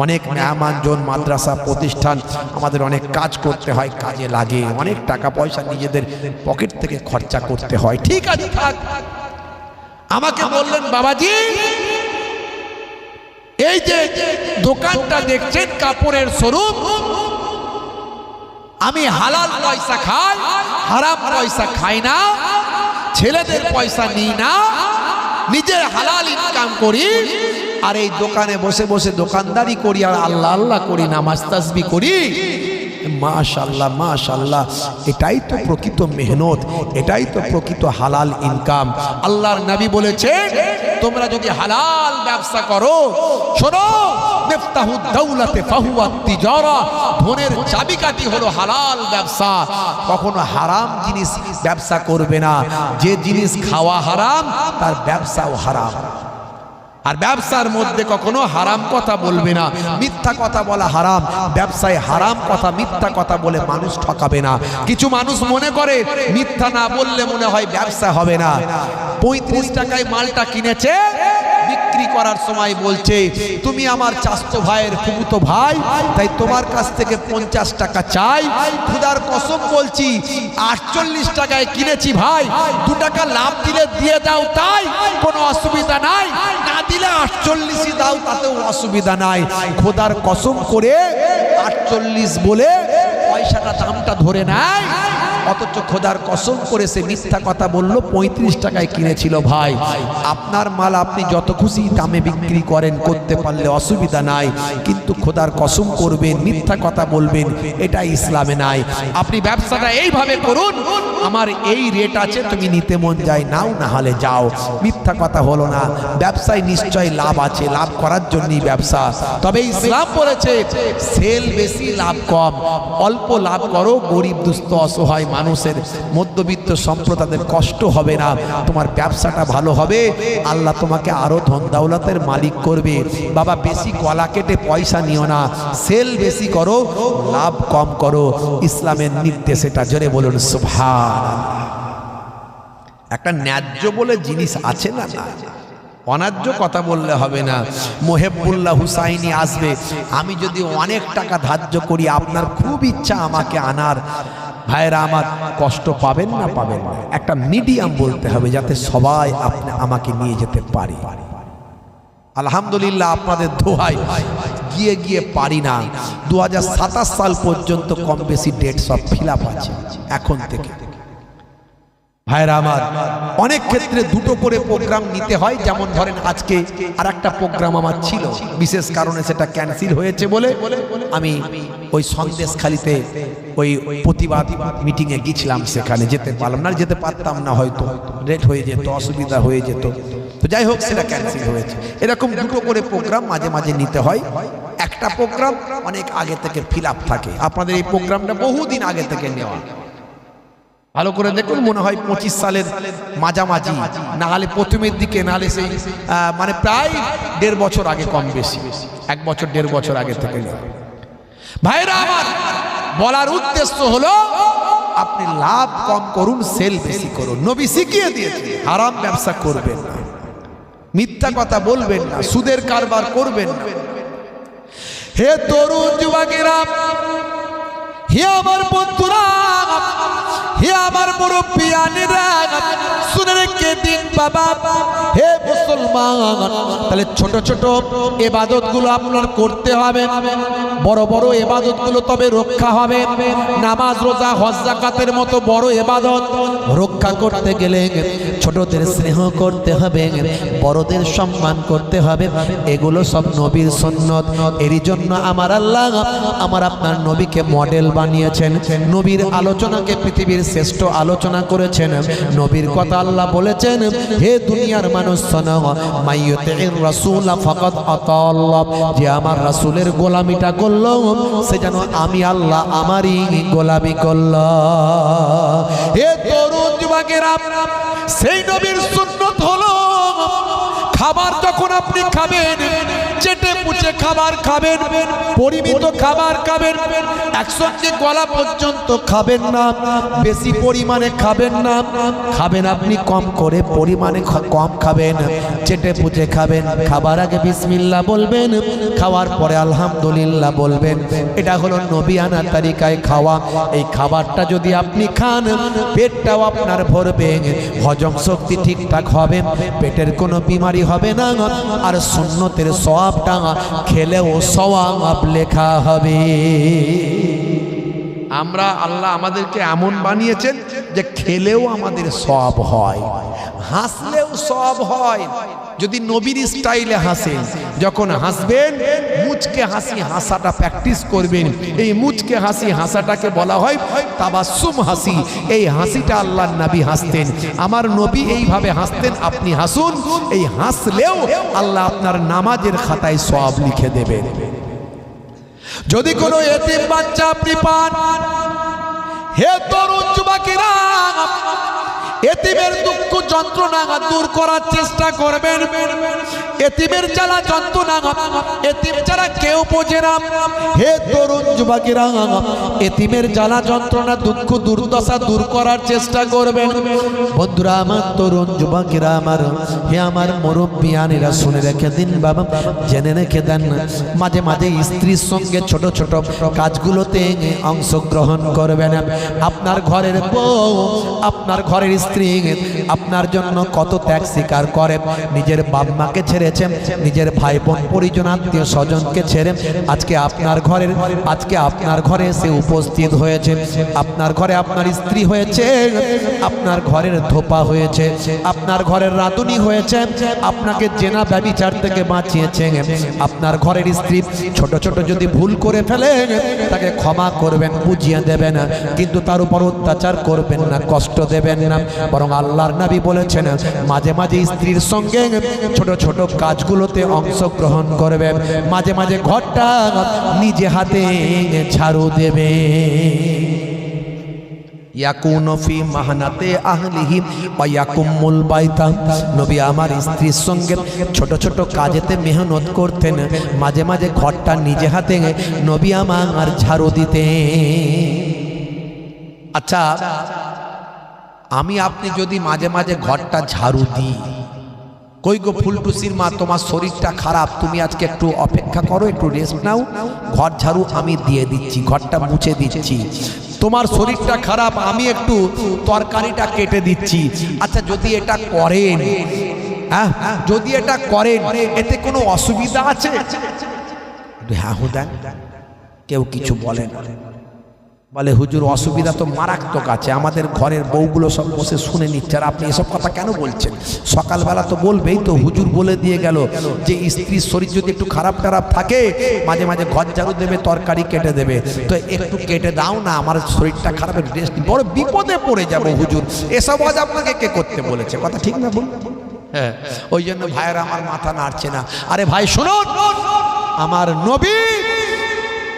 অনেক মেহমানজন, মাদ্রাসা প্রতিষ্ঠান, আমাদের অনেক কাজ করতে হয়, কাজে লাগে, অনেক টাকা পয়সা নিজেদের পকেট থেকে খরচা করতে হয়, ঠিক আছে থাক। আমাকে বললেন, বাবাজি এই যে দোকানটা দেখছেন কাপড়ের শোরুম, আমি হালাল পয়সা খাই, হারাম পয়সা খাই না, ছেলেদের পয়সা নিই না, নিজে হালাল ইনকাম করি, আর এই দোকানে বসে বসে দোকানদারি করি আর আল্লাহ আল্লাহ করি, নামাজ তাসবিহ করি। মাশাআল্লাহ মাশাআল্লাহ, এটাই তো প্রকৃত মেহনত, এটাই তো প্রকৃত হালাল ইনকাম। আল্লাহর নবী বলেছেন, তোমরা যদি হালাল ব্যবসা করো, শোনো, মিফতাহুদ দাওলাতে ফাহুয়াত তিজারা, ধনের চাবিকাঠি হলো হালাল ব্যবসা। কখনো হারাম জিনিস ব্যবসা করবে না। যে জিনিস খাওয়া হারাম, তার ব্যবসাও হারাম। আর ব্যবসার মধ্যে কখনো হারাম কথা বলবে না, মিথ্যা কথা বলা হারাম। ব্যবসায় হারাম কথা মিথ্যা কথা বলে মানুষ ঠকাবে না। কিছু মানুষ মনে করে মিথ্যা না বললে মনে হয় ব্যবসা হবে না। 35 টাকায় মালটা কিনেছে, বিক্রি করার সময় বলছে তুমি আমার চাচতো ভাইয়ের ফুফুতো ভাই, তাই তোমার কাছ থেকে 50 টাকা চাই। খুদার কসম বলছি 48 টাকায় কিনেছি ভাই, 2 টাকা লাভ দিলে দিয়ে দাও, তাই কোনো অসুবিধা নাই, না দিলে 48 দাও, তাতেও অসুবিধা নাই। খোদার কসম করে 48 বলে পয়সাটা দামটা ধরে নাই, অথচ খোদার কসম করে সে মিথ্যা কথা বলল 35 টাকায় কিনেছিল। ভাই আপনার মাল আপনি যত খুশি দামে বিক্রি করেন, করতে পারলে অসুবিধা নাই, কিন্তু খোদার কসম করবেন, মিথ্যা কথা বলবেন, এটা ইসলামে নাই। আপনি ব্যবসাটা এইভাবে করুন, আমার এই রেট আছে, তুমি নিতে মন যায় নাও, না হলে যাও। মিথ্যা কথা হলো না। ব্যবসায় নিশ্চয়ই লাভ আছে, লাভ করার জন্যই ব্যবসা। তবে ইসলাম বলেছে সেল বেশি লাভ কম, অল্প লাভ করো, গরিব দুস্থ অসহায় মানুষের, মধ্যবিত্ত সম্প্রদায়ের কষ্ট হবে না, তোমার ব্যবসাটা ভালো হবে, আল্লাহ তোমাকে আরো ধন দৌলতের মালিক করবে। বাবা বেশি গলা কেটে পয়সা নিও না, সেল বেশি করো, লাভ কম করো, ইসলামের নির্দেশ এটা। জোরে বলুন সুবহানাল্লাহ। একটা ন্যায্য বলে জিনিস আছে না, না অন্যায্য কথা বললে হবে না। মোহেবুল্লাহ হুসাইনি আসবে, আমি যদি অনেক টাকা ধার্য করি, আপনার খুব ইচ্ছা আমাকে আনার, ভাইরা আমার কষ্ট পাবেন না পাবেন না, একটা মিডিয়াম বলতে হবে যাতে সবাই আপনি আমাকে নিয়ে যেতে পারে। আলহামদুলিল্লাহ আপনাদের দোহাই গিয়ে গিয়ে পারি না। 2027 সাল পর্যন্ত কম বেশি ডেট সব ফিল আপ আছে এখন থেকে। ভাইরা আমার অনেক ক্ষেত্রে দুটো করে প্রোগ্রাম নিতে হয়, যেমন ধরেন আজকে আর একটা প্রোগ্রাম আমার ছিল, বিশেষ কারণে সেটা ক্যান্সেল হয়েছে বলে আমি ওই সন্দেশখালিতে ওই প্রতিবাদ মিটিংয়ে গিয়েছিলাম, সেখানে যেতে পারলাম না, যেতে পারতাম না, হয়তো লেট হয়ে যেত, অসুবিধা হয়ে যেত, তো যাই হোক সেটা ক্যান্সেল হয়েছে। এরকম দুটো করে প্রোগ্রাম মাঝে মাঝে নিতে হয়। একটা প্রোগ্রাম অনেক আগে থেকে ফিল আপ থাকে, আপনাদের এই প্রোগ্রামটা বহুদিন আগে থেকে নেওয়া, ভালো করে দেখুন, মনে হয় 25 সালের মাঝামাঝি, না হলে প্রথমের দিকে, না হলে সেই মানে প্রায় 1.5 বছর আগে, কম বেশি 1 বছর 1.5 বছর আগে থেকে। ভাইরা আমার বলার উদ্দেশ্য হলো আপনি লাভ কম করুন, সেল বেশি করুন। নবী শিখিয়ে দিয়েছে হারাম ব্যবসা করবেন না, মিথ্যা কথা বলবেন না, সুদের কারবার করবেন না। হে তরুণ যুবকেরা, হে আমার বন্ধুরা, হে আমার মুরব্বিয়ানেরা, শুনে রেখে দিন বাবা, হে মুসলমান, তাহলে ছোট ছোট ইবাদতগুলো আপনার করতে হবে, বড় বড় ইবাদতগুলো তবে রক্ষা হবে। নামাজ, রোজা, হজ, যাকাতের মতো বড় ইবাদত রক্ষা করতে গেলে ছোটদের স্নেহ করতে হবে, বড়দের সম্মান করতে হবে, এগুলো সব নবীর সুন্নত। এরই জন্য আমার আল্লাহ আমার আপনার নবীকে মডেল বানিয়েছেন, নবীর আলোচনাকে পৃথিবীর শ্রেষ্ঠ আলোচনা করেছেন। নবীর কথা আল্লাহ বলেছেন, হে দুনিয়ার মানুষ শোনো, মাইয়ুতির রাসূল ফাকাদ আতাল্লাহ, যে আমার রাসূলের গোলামিটা করলো সে যেন আমি আল্লাহ আমারই গোলামি করলো। হে তরুণ যুবকেরা, সেই নবীর সুন্নত হলো খাবার যখন আপনি খাবেন, চেটে পুচে খাবার খাবেন, পরিমিত খাবার খাবেন, একসঙ্গে গলা পর্যন্ত খাবেন না, বেশি পরিমাণে খাবেন না, খাবেন আপনি কম করে, পরিমাণে কম খাবেন, চেটে পুচে খাবেন। খাবার আগে বিসমিল্লাহ বলবেন, খাওয়ার পরে আলহামদুলিল্লাহ বলবেন। এটা হলো নবী আনা তারিকায় খাওয়া। এই খাবারটা যদি আপনি খান, পেটটাও আপনার ভরবে, হজম শক্তি ঠিকঠাক হবে, পেটের কোনো বিমারি হবে না, আর সুন্নতের সওয়াবটা খেলেও সওয়াব লেখা হবে। আমরা আল্লাহ আমাদেরকে এমন বানিয়েছেন যে খেলেও আমাদের সওয়াব হয়, হাসলেও সওয়াব হয়। যদি নবীর স্টাইলে হাসেন, যখন হাসবেন মুচকে হাসি হাসাটা প্র্যাকটিস করবেন। এই মুচকে হাসি হাসাটাকে বলা হয় তাবাসসুম হাসি। এই হাসিটা আল্লাহর নবী হাসতেন, আমার নবী এইভাবে হাসতেন। আপনি হাসুন, এই হাসলেও আল্লাহ আপনার নামাজের খাতায় সওয়াব লিখে দেবেন। যদি কোনো এতিম বাচ্চা আপনি পান, হে তরুণ যুবকেরা, এতিমের দুঃখ যন্ত্রণা দূর করার চেষ্টা করবেন। এতিমের জ্বালা যন্ত্রণা এতিম ছাড়া কেউ বোঝে না। হে তরুণ যুবকেরা, এতিমের জ্বালা যন্ত্রণা দুঃখ দুর্দশা দূর করার চেষ্টা করবেন। বন্ধুরা আমার, তরুণ যুবকেরা আমার, হে আমার মুরব্বিয়ানেরা, শুনে রেখে দিন বাবা, জেনে রেখে দেন, মাঝে মাঝে স্ত্রীর সঙ্গে ছোট ছোট কাজগুলোতে অংশগ্রহণ করবেন। আপনার ঘরের বউ, আপনার ঘরের স্ত্রী আপনার জন্য কত ত্যাগ স্বীকার করে। নিজের বাপ মাকে ছেড়েছেন, নিজের ভাই বোন পরিজন আত্মীয় স্বজনকে ছেড়ে আজকে আপনার ঘরে এসে উপস্থিত হয়েছে। আপনার ঘরে আপনার স্ত্রী হয়েছে, আপনার ঘরের ধোপা হয়েছে, আপনার ঘরের রাঁধুনি হয়েছে, আপনাকে জেনা ব্যভিচার থেকে বাঁচিয়েছে। আপনার ঘরের স্ত্রী ছোট ছোট যদি ভুল করে ফেলে তাকে ক্ষমা করবেন, বুঝিয়ে দেবেন, কিন্তু তার উপর অত্যাচার করবেন না, কষ্ট দেবেন না। বরং আল্লাহর নবী বলেছেন, মাঝে মাঝে স্ত্রীর সঙ্গে ছোট ছোট কাজগুলোতে অংশগ্রহণ করবেন, মাঝে মাঝে ঘরটা নিজে হাতে ঝাড়ু দেবে। ইয়াকুনু ফি মাহনাতে আহলিহি ওয়া ইয়াকুমুল বাইতা। নবী আমার স্ত্রীর সঙ্গে ছোট ছোট কাজেতে মেহনত করতেন, মাঝে মাঝে ঘরটা নিজে হাতে নবী আমার ঝাড়ু দিতেন। আচ্ছা, আমি আপনি যদি মাঝে মাঝে ঘরটা ঝাড়ু দিই, কই গো ফুলটুসির মা, তোমার শরীরটা খারাপ, তুমি আজকে একটু অপেক্ষা করো, একটু রেস্ট নাও, ঘর ঝাড়ু আমি দিয়ে দিচ্ছি, ঘরটা মুছে দিচ্ছি। তোমার শরীরটা খারাপ, আমি একটু তরকারিটা কেটে দিচ্ছি। আচ্ছা, যদি এটা করেন, হ্যাঁ, যদি এটা করেন, এতে কোনো অসুবিধা আছে? হ্যাঁ হুদান, কেউ কিছু বলেন, বলে হুজুর অসুবিধা তো মারাত্মক আছে, আমাদের ঘরের বউগুলো সব বসে শুনে নিচ্ছে, আর আপনি এসব কথা কেন বলছেন? সকালবেলা তো বলবেই তো, হুজুর বলে দিয়ে গেল যে স্ত্রীর শরীর যদি একটু খারাপ টারাপ থাকে মাঝে মাঝে ঘর ঝাড়ু দেবে, তরকারি কেটে দেবে, তো একটু কেটে দাও না, আমার শরীরটা খারাপ, রেস্ট, বড় বিপদে পড়ে যাব হুজুর, এসব আজ আপনাকে কে করতে বলেছে? কথা ঠিক না বল? হ্যাঁ, ওই জন্য ভাইয়েরা আমার মাথা নাড়ছে না। আরে ভাই শুনুন,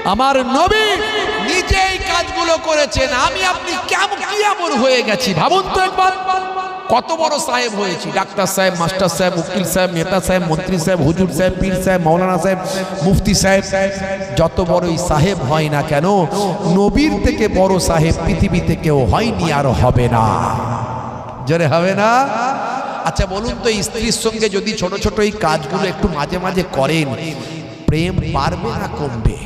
আমার নবী নিজেই কাজগুলো করেছেন, আমি আপনি কেমন হয়ে গেছি ভাবুন তো একবার। কত বড় সাহেব হয়েছি, ডাক্তার সাহেব, মাস্টার সাহেব, উকিল সাহেব, নেতা সাহেব, মন্ত্রী সাহেব, হুজুর সাহেব, পীর সাহেব, মৌলানা সাহেব, মুফতি সাহেব, যত বড়ই সাহেব হয় না কেন, নবীর থেকে বড় সাহেব পৃথিবীতে কেউ হয়নি, আর হবে না। জোরে হবে না? আচ্ছা বলুন তো, স্ত্রীর সঙ্গে যদি ছোট ছোট এই কাজগুলো একটু মাঝে মাঝে করেন, প্রেম বাড়বে না কমবে?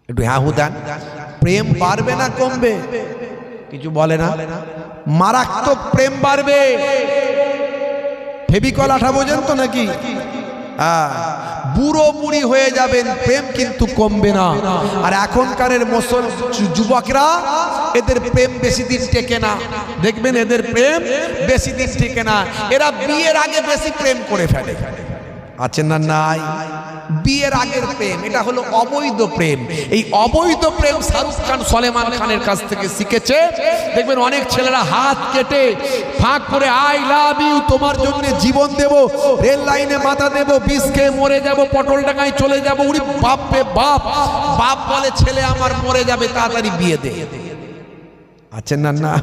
একটু হ্যাঁ হুদান, প্রেম বাড়বে না কমবে? কিছু বলে না? মারাত্মক প্রেম বাড়বে। ফেভিকল আঠা বোঝেন তো নাকি? বুড়ো বুড়ি হয়ে যাবেন, প্রেম কিন্তু কমবে না। আর এখনকার যুবকরা, এদের প্রেম বেশি দিন টেকে না, দেখবেন এদের প্রেম বেশি দিন টেকে না, এরা বিয়ের আগে বেশি প্রেম করে ফেলে। আছেন না? নাই। বিয়ের আগের প্রেম, এটা হলো অবৈধ প্রেম। এই অবৈধ প্রেম শাহরুখ খান সলেমান খানের কাছ থেকে শিখেছে। দেখবেন অনেক ছেলেরা হাত কেটে ফাঁক করে আই লাভ ইউ, তোমার জন্য জীবন দেব, রেল লাইনে মাথা দেব, বিষ খেয়ে মরে যাব, পটল ডাঙায় চলে যাব। উনি বাপ রে বাপ, বাপ বলে ছেলে আমার মরে যাবে, তাড়াতাড়ি বিয়ে দে। আছেন না? নাই।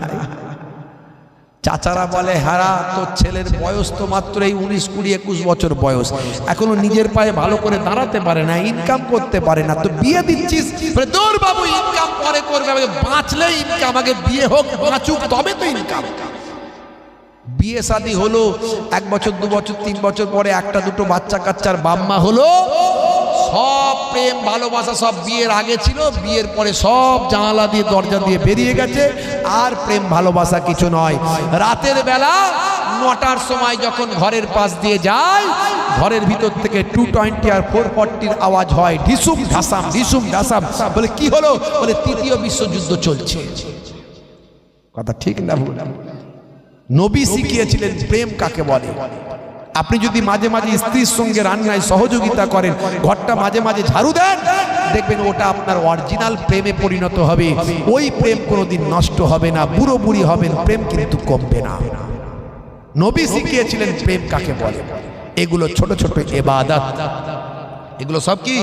চাচারা বলে, হারা তোর ছেলের বয়স তো মাত্র এই 19, 20, 21 বছর বয়স, এখনো নিজের পায়ে ভালো করে দাঁড়াতে পারে না, ইনকাম করতে পারে না, তো বিয়ে দিচ্ছিস? তোর বাবু ইনকাম পরে করবে, আমাকে বাঁচলে ইনকাম, আগে বিয়ে হোক, বাঁচুক, তবে তো ইনকাম। বিয়ে শাদী হলো 1 বছর 2 বছর 3 বছর পরে একটা দুটো বাচ্চা কাচ্চার বাম্মা হলো, সব প্রেম ভালোবাসা সব বিয়ের আগে ছিল, বিয়ের পরে সব জানালা দিয়ে দরজা দিয়ে বেরিয়ে গেছে, আর প্রেম ভালোবাসা কিছু নয়। রাতের বেলা 9টার সময় যখন ঘরের পাশ দিয়ে যায়, ঘরের ভিতর থেকে 220 আর 440 আওয়াজ হয়, ঢিসুম ঢাসাম, ঢিসুম ঢাসাম। বলে কি হলো? বলে তৃতীয় বিশ্বযুদ্ধ চলছে। কথা ঠিক না ভুল? নবী শিখিয়েছিলেন প্রেম কাকে বলে। আপনি যদি মাঝে মাঝে স্ত্রীর সঙ্গে রান্নায় সহযোগিতা করেন, ঘরটা মাঝে মাঝে ঝাড়ু দেন, দেখবেন ওটা আপনার অরিজিনাল প্রেমে পরিণত হবে। ওই প্রেম কোনোদিন নষ্ট হবে না, বুড়ো বুড়ি হবেন, প্রেম কিন্তু কমবে না। নবী শিখিয়েছিলেন প্রেম কাকে বলে। এগুলো ছোট ছোট ইবাদত, এগুলো সব কি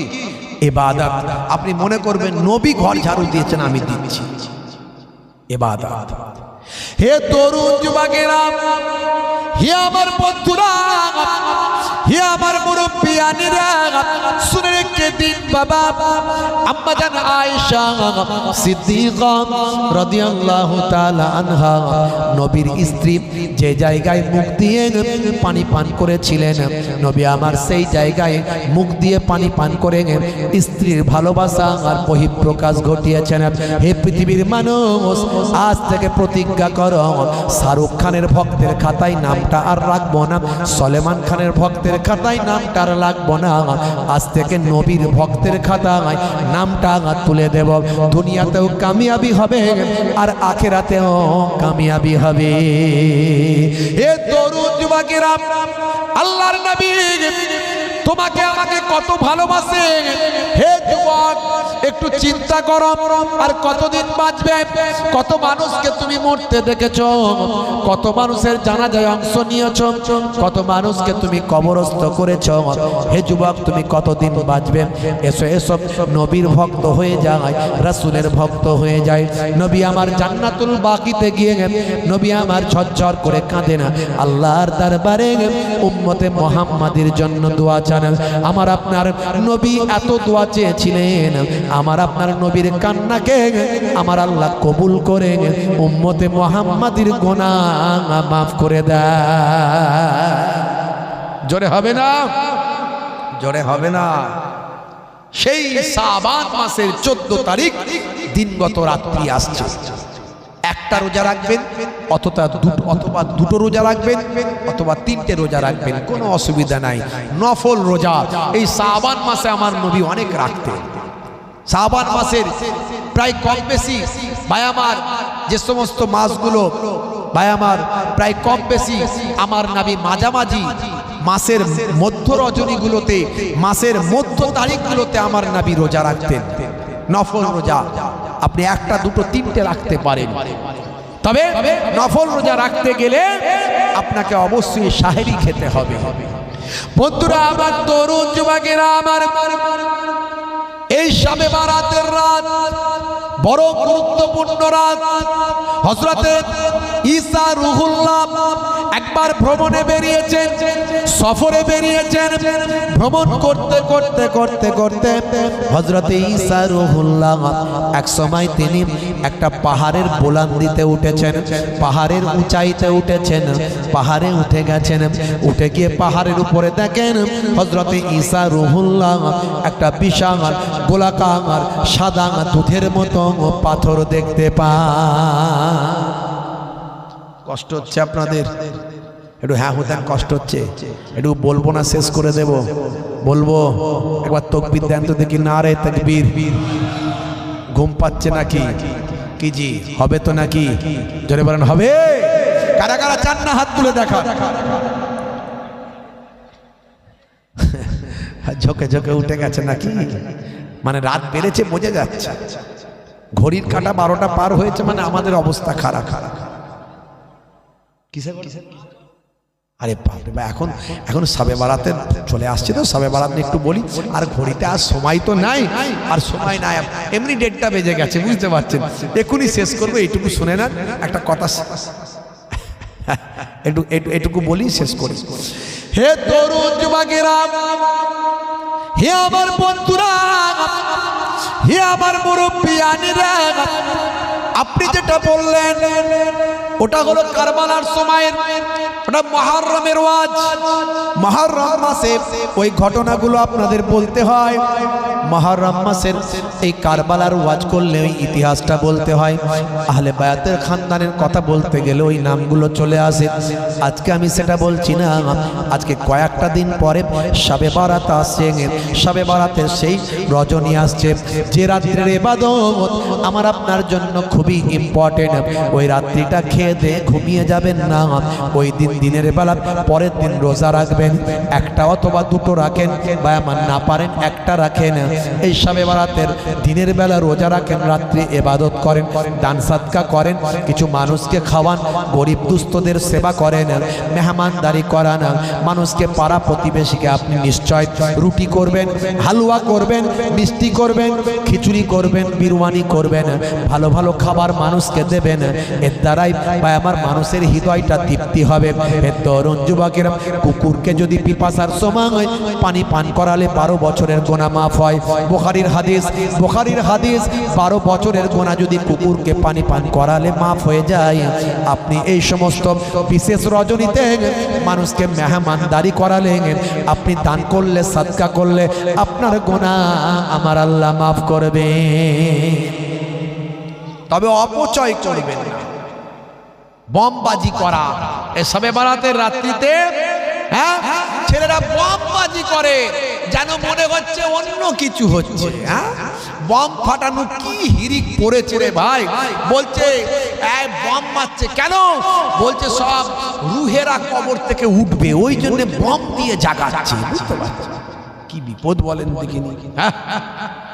ইবাদত। আপনি মনে করবেন নবী ঘর ঝাড়ু দিয়েছেন, আমি দিচ্ছি, ইবাদত। হে তরুণ যুবকেরা, হে আমার বন্ধুরা, হে আমার মুরব্বিয়ানেরা, শুনে রেখে দিন বাবা। আম্মা জান আয়েশা সিদ্দিকা রাদিয়াল্লাহু তাআলা আনহা নবীর স্ত্রী যে জায়গায় মুখ দিয়ে পানি পান করেছিলেন, নবী আমার সেই জায়গায় মুখ দিয়ে পানি পান করে স্ত্রীর ভালোবাসা আর বহিঃপ্রকাশ ঘটিয়েছেন। হে পৃথিবীর মানুষ, আজ থেকে প্রতিজ্ঞা করো, শাহরুখ খানের ভক্তের খাতায় নামটা আর রাখবো না, সলেমান খানের ভক্তের খাতায় নামটা আর রাখবো না, আজ থেকে নবীর ভক্তের খাতায় নামটা তুলে দেব। দুনিয়াতেও কামিয়াবি হবে আর আখিরাতেও কামিয়াবি হবে। হে তরুণ যুবকেরা, আল্লাহর নবী তোমাকে আমাকে কত ভালোবাসে। হে যুবক, একটু চিন্তা করো, আর কতদিন বাঁচবে? কত মানুষকে তুমি মরতে দেখেছো, কত মানুষের জানাজায় অংশ নিয়েছো, কত মানুষকে তুমি কবরস্থ করেছো। হে যুবক, তুমি কতদিন বাঁচবে? এসো এসব নবীর ভক্ত হয়ে যায়, রাসূলের ভক্ত হয়ে যায়। নবী আমার জান্নাতুল বাকিতে গিয়ে নবী আমার ঝরঝর করে কাঁদে না, আল্লাহর দরবারে উম্মতে মুহাম্মাদের জন্য দোয়া চান। আমার আপনার নবী এত দোয়া চেয়েছিলেন, আমার আপনার নবীর কান্নাকে আমার আল্লাহ কবুল করে উম্মতে মুহাম্মাদের গুনাহ মাফ করে দেয়। জোরে হবে না? জোরে হবে না? সেই শাবান মাসের 14 তারিখ দিনগত রাত্রি আসছে। একটা রোজা রাখবেন, অথবা দুটো রোজা রাখবেন, অথবা 3টে রোজা রাখবেন, কোনো অসুবিধা নাই। নফল রোজা এই শাবান মাসে আমার নবী অনেক রাখতেন। শাবান মাসের প্রায় কম বেশি ভাই আমার যে সমস্ত মাসগুলো ভাই আমার প্রায় কম বেশি আমার নবী মাঝামাঝি মাসের মধ্য রজনীগুলোতে, মাসের মধ্য তারিখগুলোতে আমার নবী রোজা রাখতেন। নফল রোজা আপনি একটা, দুটো, 3টে রাখতে পারেন, তবে নফল রোজা রাখতে গেলে আপনাকে অবশ্যই সাহেরি খেতে হবে। বন্ধুরা আমার, তরুণ যুবকেরা আমার, এই শবে বারাতের রাত বড় গুরুত্বপূর্ণ রাত। হযরতে ঈসা রূহুল্লাহ একবার ভ্রমণে বেরিয়েছেন, সফরে বেরিয়েছেন। ভ্রমণ করতে করতে করতে করতে হযরতে ঈসা রূহুল্লাহ এক সময় তিনি একটা পাহাড়ের বোলান্দিতে উঠেছেন, পাহাড়ের উঁচাইতে উঠেছেন, পাহাড়ে উঠে গেছেন। উঠে গিয়ে পাহাড়ের উপরে দেখেন হযরতে ঈসা রূহুল্লাহ একটা বিশাল গোলাকার সাদা দুধের মতো পাথর দেখতে পান। কষ্ট হচ্ছে আপনাদের? একটু হ্যাঁ হুদান কষ্ট হচ্ছে? একটু বলবো না শেষ করে দেব? বলবো? একবার তাকবীর দেন তো দেখি। নারে তাকবীর। ঘুম পাচ্ছে নাকি? কি জি হবে তো নাকি? জোরে বলেন হবে? কারা কারা চান না হাত তুলে দেখা। ঝোঁকে ঝোঁকে উঠে গেছে নাকি? মানে রাত বেড়েছে বোঝা যাচ্ছে। ঘড়ির কাঁটা 12টা পার হয়েছে, মানে আমাদের অবস্থা খারাপ। কিসের? আরে বাবা, এখন শবে বারাতে চলে আসছে তো, শবে বারাত নিয়ে একটু বলি। আর ঘড়িতে আর সময় তো নাই, আর সময় নাই, এমনি 1:30টা বেজে গেছে, বুঝতে পারছেন? এখনই শেষ করবো, এইটুকু শুনে নেন। একটা কথা এটুকু বলি, শেষ করি। হে তরুণ যুবকেরা, হে আমার বন্ধুরা, হে আমার মুরব্বিয়ানেরা, আপনি যেটা বললেন ওটা হলো কারবালার সময়ের, ওটা মুহররমের ওয়াজ। মুহররম মাসে ওই ঘটনাগুলো আপনাদের বলতে হয়। মুহররম মাসের এই কারবালার ওয়াজ করলে ওই ইতিহাসটা বলতে হয়। আহলে বায়াতের খানদানের কথা বলতে গেলে ওই নামগুলো চলে আসে। আজকে আমি সেটা বলছি না। আজকে কয়েকটা দিন পরে শবে বারাত আসছে। শবে বারাতের সেই রজনী আসছে, যে রাত্রির ইবাদত আমার আপনার জন্য খুবই ইম্পর্টেন্ট। ওই রাত্রিটা খেয়ে দিয়ে ঘুমিয়ে যাবেন না। ওই দিন দিনের বেলা পরের দিন রোজা রাখবেন, একটা অথবা দুটো রাখেন, বা আমার না পারেন একটা রাখেন। এই শবে বরাতের দিনের বেলা রোজা রাখেন, রাত্রি ইবাদত করেন, দান সাদকা করেন, কিছু মানুষকে খাওয়ান, গরিব দুস্থদের সেবা করেন, মেহমানদারি করান, মানুষকে পাড়া প্রতিবেশীকে আপনি নিশ্চয় রুটি করবেন, হালুয়া করবেন, মিষ্টি করবেন, খিচুড়ি করবেন, বিরিয়ানি করবেন, ভালো ভালো খাবার মানুষকে দেবেন। এর দ্বারাই ভাই আমার মানুষের হৃদয়টা তৃপ্তি হবে। এর তরুণ যুবকেরা, কুকুরকে যদি পিপাসার সময় পানি পান করালে 12 বছরের গোনা মাফ হয়। বুখারীর হাদিস 12 বছরের গোনা যদি কুকুরকে পানি পান করালে মাফ হয়ে যায়। আপনি এই সমস্ত বিশেষ রজনীতে মানুষকে মেহমানদারি করালেন, আপনি দান করলে, সাদকা করলে আপনার গোনা আমার আল্লাহ মাফ করবে। তবে অপচয় করবেন না। বমবাজি করা এই শবে বরাতের রাত্রিতে, হ্যাঁ, ছেলেরা বমবাজি করে যেন মনে হচ্ছে অন্য কিছু হচ্ছে। হ্যাঁ, বম ফাটানো কি হিরিক পড়েছে রে ভাই। বলছে বম মারছে কেন? বলছে সব রুহেরা কবর থেকে উঠবে, ওই জন্য বম দিয়ে জাগাচ্ছে। বুঝতে পারছি কি বিপদ বলেন দেখিনি।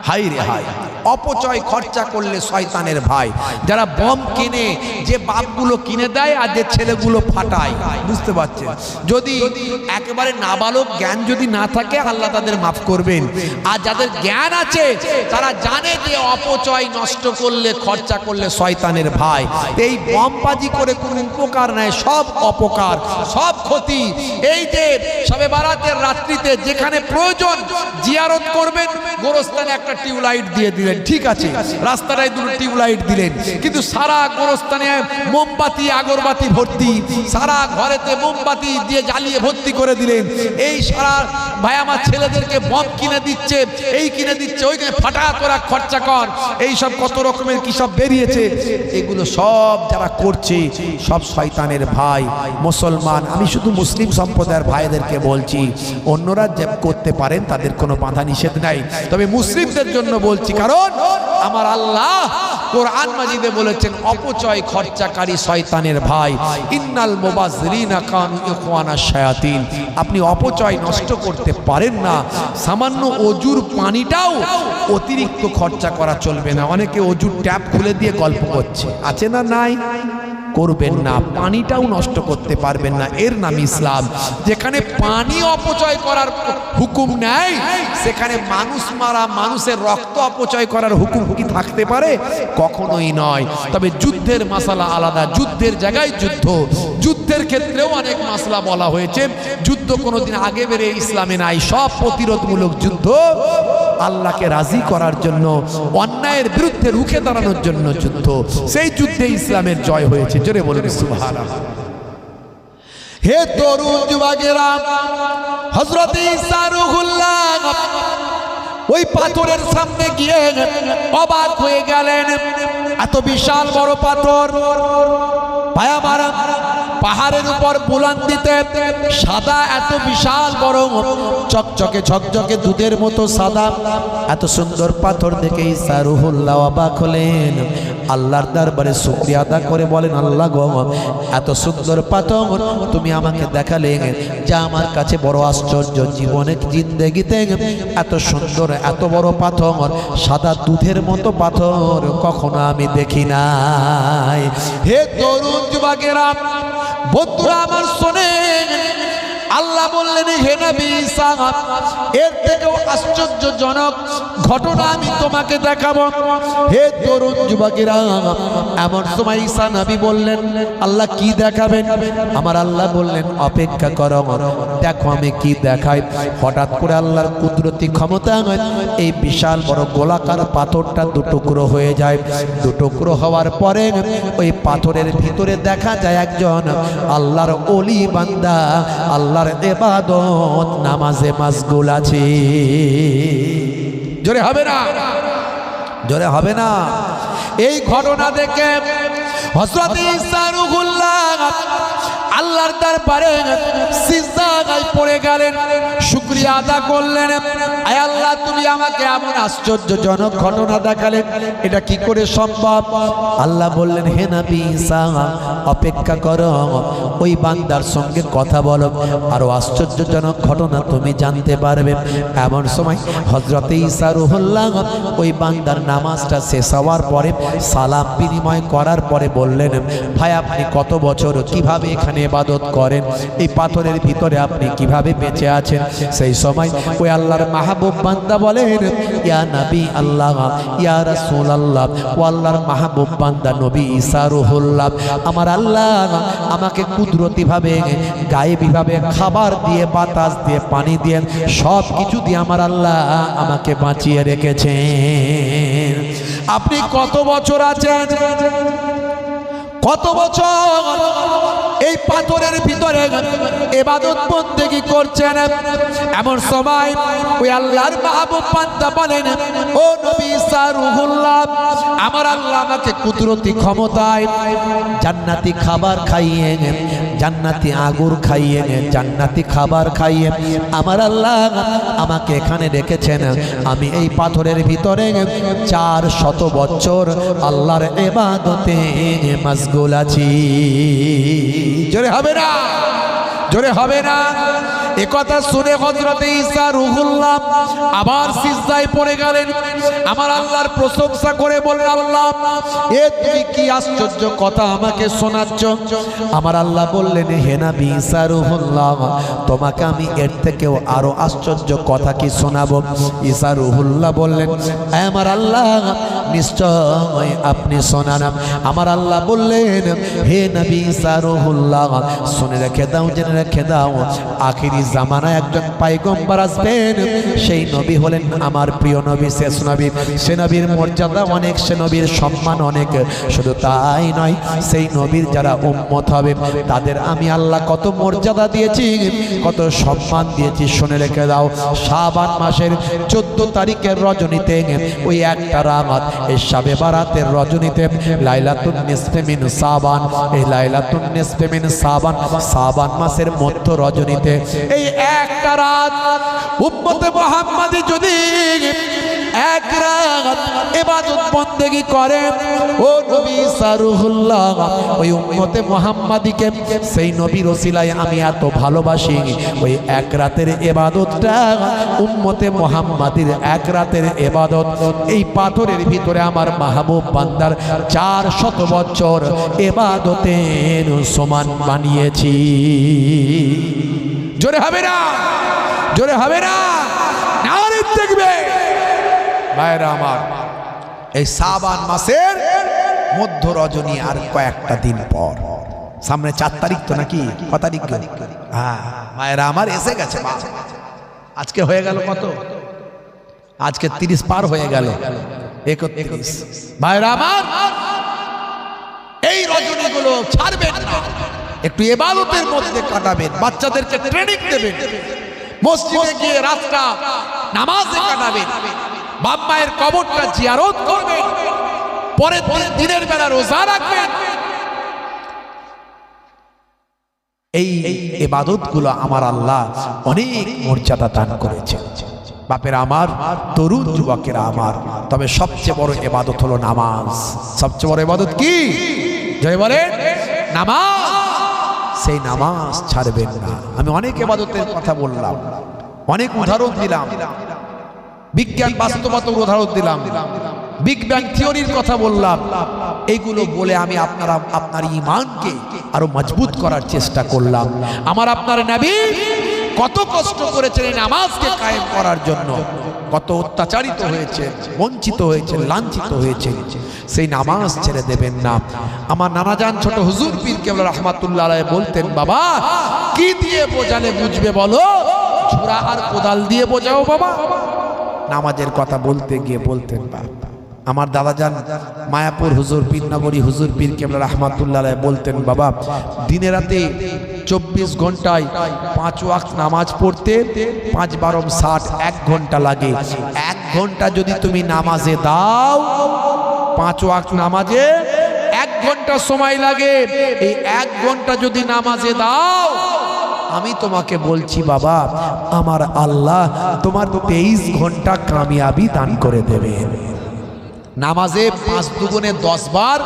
হাই রে হাই, অপচয় খরচা করলে শয়তানের ভাই। যারা বম কিনে, যে বাপগুলো কিনে দেয় আর যে ছেলেগুলো ফাটায়, বুঝতে পারছেন? যদি একেবারে নাবালক জ্ঞান যদি না থাকে আল্লাহ তাদের মাফ করবেন, আর যাদের জ্ঞান আছে তারা জানে যে অপচয় নষ্ট করলে, খরচা করলে শয়তানের ভাই। এই বমবাজি করে কোনো উপকার নাই, সব অপকার, সব ক্ষতি। এই যে শবে বরাতের রাত্রিতে যেখানে প্রয়োজন জিয়ারত করবেন, গোরস্থানে একটা টিউবলাইট দিয়ে দিলেন, ঠিক আছে, রাস্তাটায় দুটো টিউবলাইট দিলেন, কিন্তু সারা গোরস্থানে মোমবাতি আগরবাতি ভর্তি, সারা ঘরেতে মোমবাতি দিয়ে জ্বালিয়ে ভর্তি করে দিলেন। এই সারা ভাই আমার ছেলেদেরকে বম কিনে দিচ্ছে, এই কিনে দিচ্ছে, ওই ফাটা তোরা খরচা কর, এই সব কত রকমের কি সব বেরিয়েছে। এগুলো সব যারা করছে সব শয়তানের ভাই। মুসলমান, আমি শুধু মুসলিম সম্প্রদায়ের ভাইদেরকে বলছি, অন্যরা যে করতে পারেন তাদের কোনো বাধা নিষেধ নাই, তবে মুসলিমদের জন্য বলছি, কারণ আমার আল্লাহ কোরআন মাজিদে বলেছেন অপচয় খরচাকারী শয়তানের ভাই। ইন্নাল মুবাযযিরিনা কানু ইখওয়ানাশ শায়াতিন। আপনি অপচয় নষ্ট করতে পারেন না। সামান্য অজুর পানিটাও অতিরিক্ত খরচা করা চলবে না। অনেকে অজুর ট্যাপ খুলে দিয়ে গল্প করছে, আছে না নাই? করবেন না। পানিটাও নষ্ট করতে পারবেন না, এর নাম ইসলাম। যেখানে পানি অপচয় করার হুকুম নেই, সেখানে মানুষ মারা, মানুষের রক্ত অপচয় করার হুকুম কি থাকতে পারে? কখনোই নয়। তবে যুদ্ধের মাসালা আলাদা, যুদ্ধের জায়গায় যুদ্ধ, যুদ্ধের ক্ষেত্রেও অনেক মাসলা বলা হয়েছে। যুদ্ধ কোনোদিন আগে বেড়ে ইসলামে নাই, সব প্রতিরোধমূলক যুদ্ধ, আল্লাহকে রাজি করার জন্য, অন্যায়ের বিরুদ্ধে রুখে দাঁড়ানোর জন্য যুদ্ধ। সেই যুদ্ধে ইসলামের জয় হয়েছে। জোরে বলুন সুবহানাল্লাহ। হে তরুণ যুবকেরা, হযরত ঈসা রূহুল্লাহ ওই পাথরের সামনে গিয়ে অবাক হয়ে গেলেন। এত বিশাল বড় পাথর, পাহাড়ের উপর বুলন্দিতে সাদা, এত বিশাল বড় চকচকে ঝকঝকে দুধের মতো সাদা, এত সুন্দর পাথর দেখে ঈসা রূহুল্লাহ অবাক হলেন। আল্লাহর দরবারে শুকরিয়া আদা করে বলেন, আল্লাহ গো, এত সুন্দর পাথর তুমি আমাকে দেখালে, যা আমার কাছে বড় আশ্চর্য। জীবনে জিন্দেগিতে এত সুন্দর, এত বড় পাথর, সাদা দুধের মতো পাথর কখনো আমি দেখি নাই। হে তরুণ যুবকেরা, বন্ধুরা আমার শোনেন, আল্লাহ বললেন, হে নবী ঈসা, এর থেকেও আশ্চর্যজনক ঘটনা আমি তোমাকে দেখাবো। হে তরুণ যুবকেরা, এমন সময় ঈসা নবী বললেন, আল্লাহ কি দেখাবেন? আমার আল্লাহ বললেন, অপেক্ষা করো, দেখো আমি কি দেখাই। হঠাৎ করে আল্লাহর কুদরতি ক্ষমতা, এই বিশাল বড় গোলাকার পাথরটা দুটুকরো হয়ে যায়। দুটুকরো হওয়ার পরে ওই পাথরের ভিতরে দেখা যায় একজন আল্লাহর ওলি বান্দা, আল্লাহর ইবাদত নামাজে মাশগুল আছে। জোরে হবে না, জোরে হবে না। এই ঘটনা দেখে হযরত ঈসা রূহুল্লাহ আল্লাহর দরবারে সিজদায় পড়ে গেলেন, শুকরিয়া আদা করলেন। আয় আল্লাহ, তুমি আমাকে এমন আশ্চর্যজনক ঘটনা দেখালেন, এটা কি করে সম্ভব? আল্লাহ বললেন, হে নবী ঈসা, অপেক্ষা করো, ওই বান্দার সঙ্গে কথা বলো, আরো আশ্চর্যজনক ঘটনা তুমি জানতে পারবে। এমন সময় হযরত ঈসা রূহুল্লাহ ওই বান্দার নামাজটা শেষ হওয়ার পরে সালাম বিনিময় করার পরে বললেন, ভাই আপনি কত বছর কিভাবে এখানে ইবাদত করেন, এই পাথরের ভিতরে আপনি কিভাবে বেঁচে আছেন? সেই সময় ওই আল্লাহর মাহবুব বান্দা বলেন, ইয়া নবী আল্লাহ, ইয়া রাসূলুল্লাহ, ও আল্লাহর মাহবুব বান্দা নবী ঈসা রূহুল্লাহ, আমার আল্লাহ আমাকে কুদরতিভাবে গায়েবীভাবে খাবার দিয়ে, বাতাস দিয়ে, পানি দিয়ে, সব কিছু দিয়ে আমার আল্লাহ আমাকে বাঁচিয়ে রেখেছেন। আপনি কত বছর আছেন? কত বছর এই পাথরের ভিতরে ইবাদত বন্দেগী করছেন? এমন সময় ওই আল্লাহর মাহবুব বান্দা বলেন, ও নবী ঈসা রূহুল্লাহ, আমার আল্লাহ আমাকে কুদরতি ক্ষমতায় জান্নাতি খাবার খাইয়ে, জান্নাতি আগুর খাইয়ে, জান্নাতি খাবার খাইয়ে আমার আল্লাহ আমাকে এখানে রেখেছেন। আমি এই পাথরের ভিতরে 400 বছর আল্লাহর ইবাদতে মশগুল আছি। জোরে হবে না? জোরে হবে না? একথা শুনে হযরত ঈসা রূহুল্লাহ আবার সিজদায় পড়ে গেলেন, আমার আল্লাহর প্রশংসা করে বললেন, আল্লাহ এ তুমি কি আশ্চর্য কথা আমাকে শোনাচ্ছ? আমার আল্লাহ বললেন, হে নবী ঈসা রূহুল্লাহ, তোমাকে আমি এর থেকেও আরো আশ্চর্য কথা কি শোনাবো? ঈসা রূহুল্লাহ বললেন, আমার আল্লাহ নিশ্চয় আপনি শোনান। আমার আল্লাহ বললেন, হে নবী ঈসা রূহুল্লাহ, শুনে রেখে দাও, জেনে রেখে দাও, আখিরি জামানায় একজন পয়গম্বর আসবেন। সেই নবী হলেন আমার প্রিয় নবী, শেষ নবী। সে নবীর মর্যাদা অনেক, সে নবীর সম্মান অনেক। শুধু তাই নয়, সেই নবীর যারা উম্মত হবে তাদের আমি আল্লাহ কত মর্যাদা দিয়েছি, কত সম্মান দিয়েছি। শুনে রেখে দাও, শাবান মাসের 14 তারিখের রজনীতে, ওই একটা রাত, এই শাবে বারাতের রজনীতে, লাইলাতুন নিসফে মিন শাবান, এই লাইলাতুন নিসফে মিন শাবান, শাবান মাসের মধ্য রজনীতে এই একটা রাত উম্মতে মুহাম্মাদি যদি এক রাত ইবাদত বন্দেগী করে, ও নবী ঈসা রূহুল্লাহ, ওই উম্মতে মুহাম্মাদিকে সেই নবীর ওসিলায় আমি এত ভালোবাসি, ওই এক রাতের ইবাদতটা, উম্মতে মুহাম্মাদির এক রাতের ইবাদত, এই পাথরের ভিতরে আমার মাহবুব বান্দার 400 বছর ইবাদতের সমান বানিয়েছি। জোরে হবে না? জোরে হবে না? নারে দেখবে ভাইরা আমার, এই শাবান মাসের মধ্য রজনী আর কয়েকটা দিন পর, সামনে 4 তারিখ তো নাকি? ক তারিখ? হ্যাঁ ভাইরা আমার, এসে গেছে। আজকে হয়ে গেল কত? আজকে 30 পার হয়ে গেল, 31। ভাইরা আমার, এই রজনীগুলো ছাড়বেন না, একটু ইবাদতের মধ্যে কাটাবেন, বাচ্চাদেরকে ট্রেনিং দেবেন, মসজিদে গিয়ে রাতটা নামাজে কাটাবেন, বাপ মায়ের কবরটা জিয়ারত করবেন, পরের দিনের বেলা রোজা রাখবেন। এই ইবাদতগুলো আমার আল্লাহ অনেক মর্যাদা দান করেছেন। বাপের আমার, তরুণ যুবকেরা আমার, তবে সবচেয়ে বড় ইবাদত হলো নামাজ। সবচেয়ে বড় ইবাদত কি? জয় বলেন, নামাজ। সেই নামাজ ছাড়বেন না। আমি অনেক ইবাদতের কথা বললাম, অনেক উদাহরণ দিলাম, বিজ্ঞান বাস্তবতার উদাহরণ দিলাম, বিগ ব্যাং থিওরির কথা বললাম। এইগুলো বলে আমি আপনার ঈমানকে আরো মজবুত করার চেষ্টা করলাম। আমার আপনার নবী কত কষ্ট করেছেন এই নামাজকে কায়েম করার জন্য, কত অত্যাচারিত হয়েছে, বঞ্চিত হয়েছে, লাঞ্ছিত হয়েছে। সেই নামাজ ছেড়ে দেবেন না। আমার নানাজান ছোট হুজুর পীর কেবলা রহমাতুল্লাহ আলাইহি বলতেন, বাবা কি দিয়ে বোঝালে বুঝবে বলো? ঝুরা আর কোদাল দিয়ে বোঝাও বাবা। নামাজের কথা বলতে গিয়ে বলতেন, বাবা আমার দাদাজান মায়াপুর হুজুর পীরনগরী হুজুর পীর কেবলা রহমাতুল্লাহ আলাইহি বলতেন, বাবা দিনে রাতে 24 ঘন্টায় 5 ওয়াক্ত নামাজ পড়তে 5 বারম 60, 1 ঘন্টা লাগে। 1 ঘন্টা যদি তুমি নামাজে দাও, 5 ওয়াক্ত নামাজে 1 ঘন্টা সময় লাগে, এই 1 ঘন্টা যদি নামাজে দাও, আমি তোমাকে বলছি বাবা, আমার আল্লাহ তোমার 23 ঘন্টা কামিয়াবি দান করে দেবে। নামাজে 5 দুগুণে 10 বার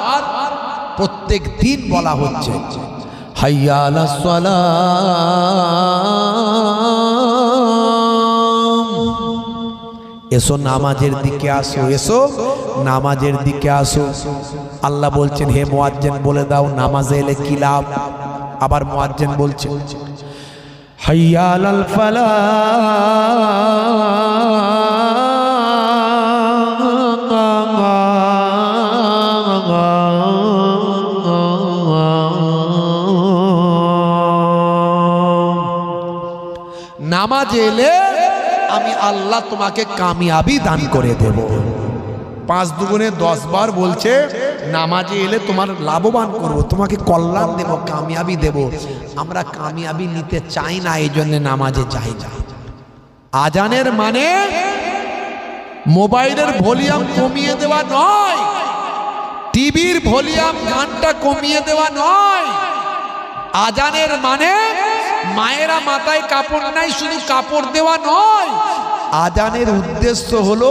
প্রত্যেক দিন বলা হচ্ছে, হাইয়া আলাস সালাম, এসো নামাজের দিকে আসো, এসো নামাজের দিকে আসো। আল্লাহ বলছেন, হে মুয়াজ্জিন বলে দাও নামাজে এলে কি লাভ। আবার মুয়াজ্জিন বলছে, হাইয়া আলাল ফালাহ, নামাজে এলে আমি আল্লাহ তোমাকে কামিয়াবি দান করে দেব। 5 দুগুণে 10 বার বলছে, নামাজে এলে তোমার লাভবান করব, তোমাকে কল্যাণ দেব, কামিয়াবি দেব। আমরা কামিয়াবি নিতে চাই না, এই জন্য নামাজে যাই না। আজানের মানে মোবাইলের ভলিউম কমিয়ে দেওয়া নয়, টিভির ভলিউম গানটা কমিয়ে দেওয়া নয়। আজানের মানে মায়েরা মাথায় কাপড় নাই শুধু কাপড় দেওয়া নয়। আজানের উদ্দেশ্য হলো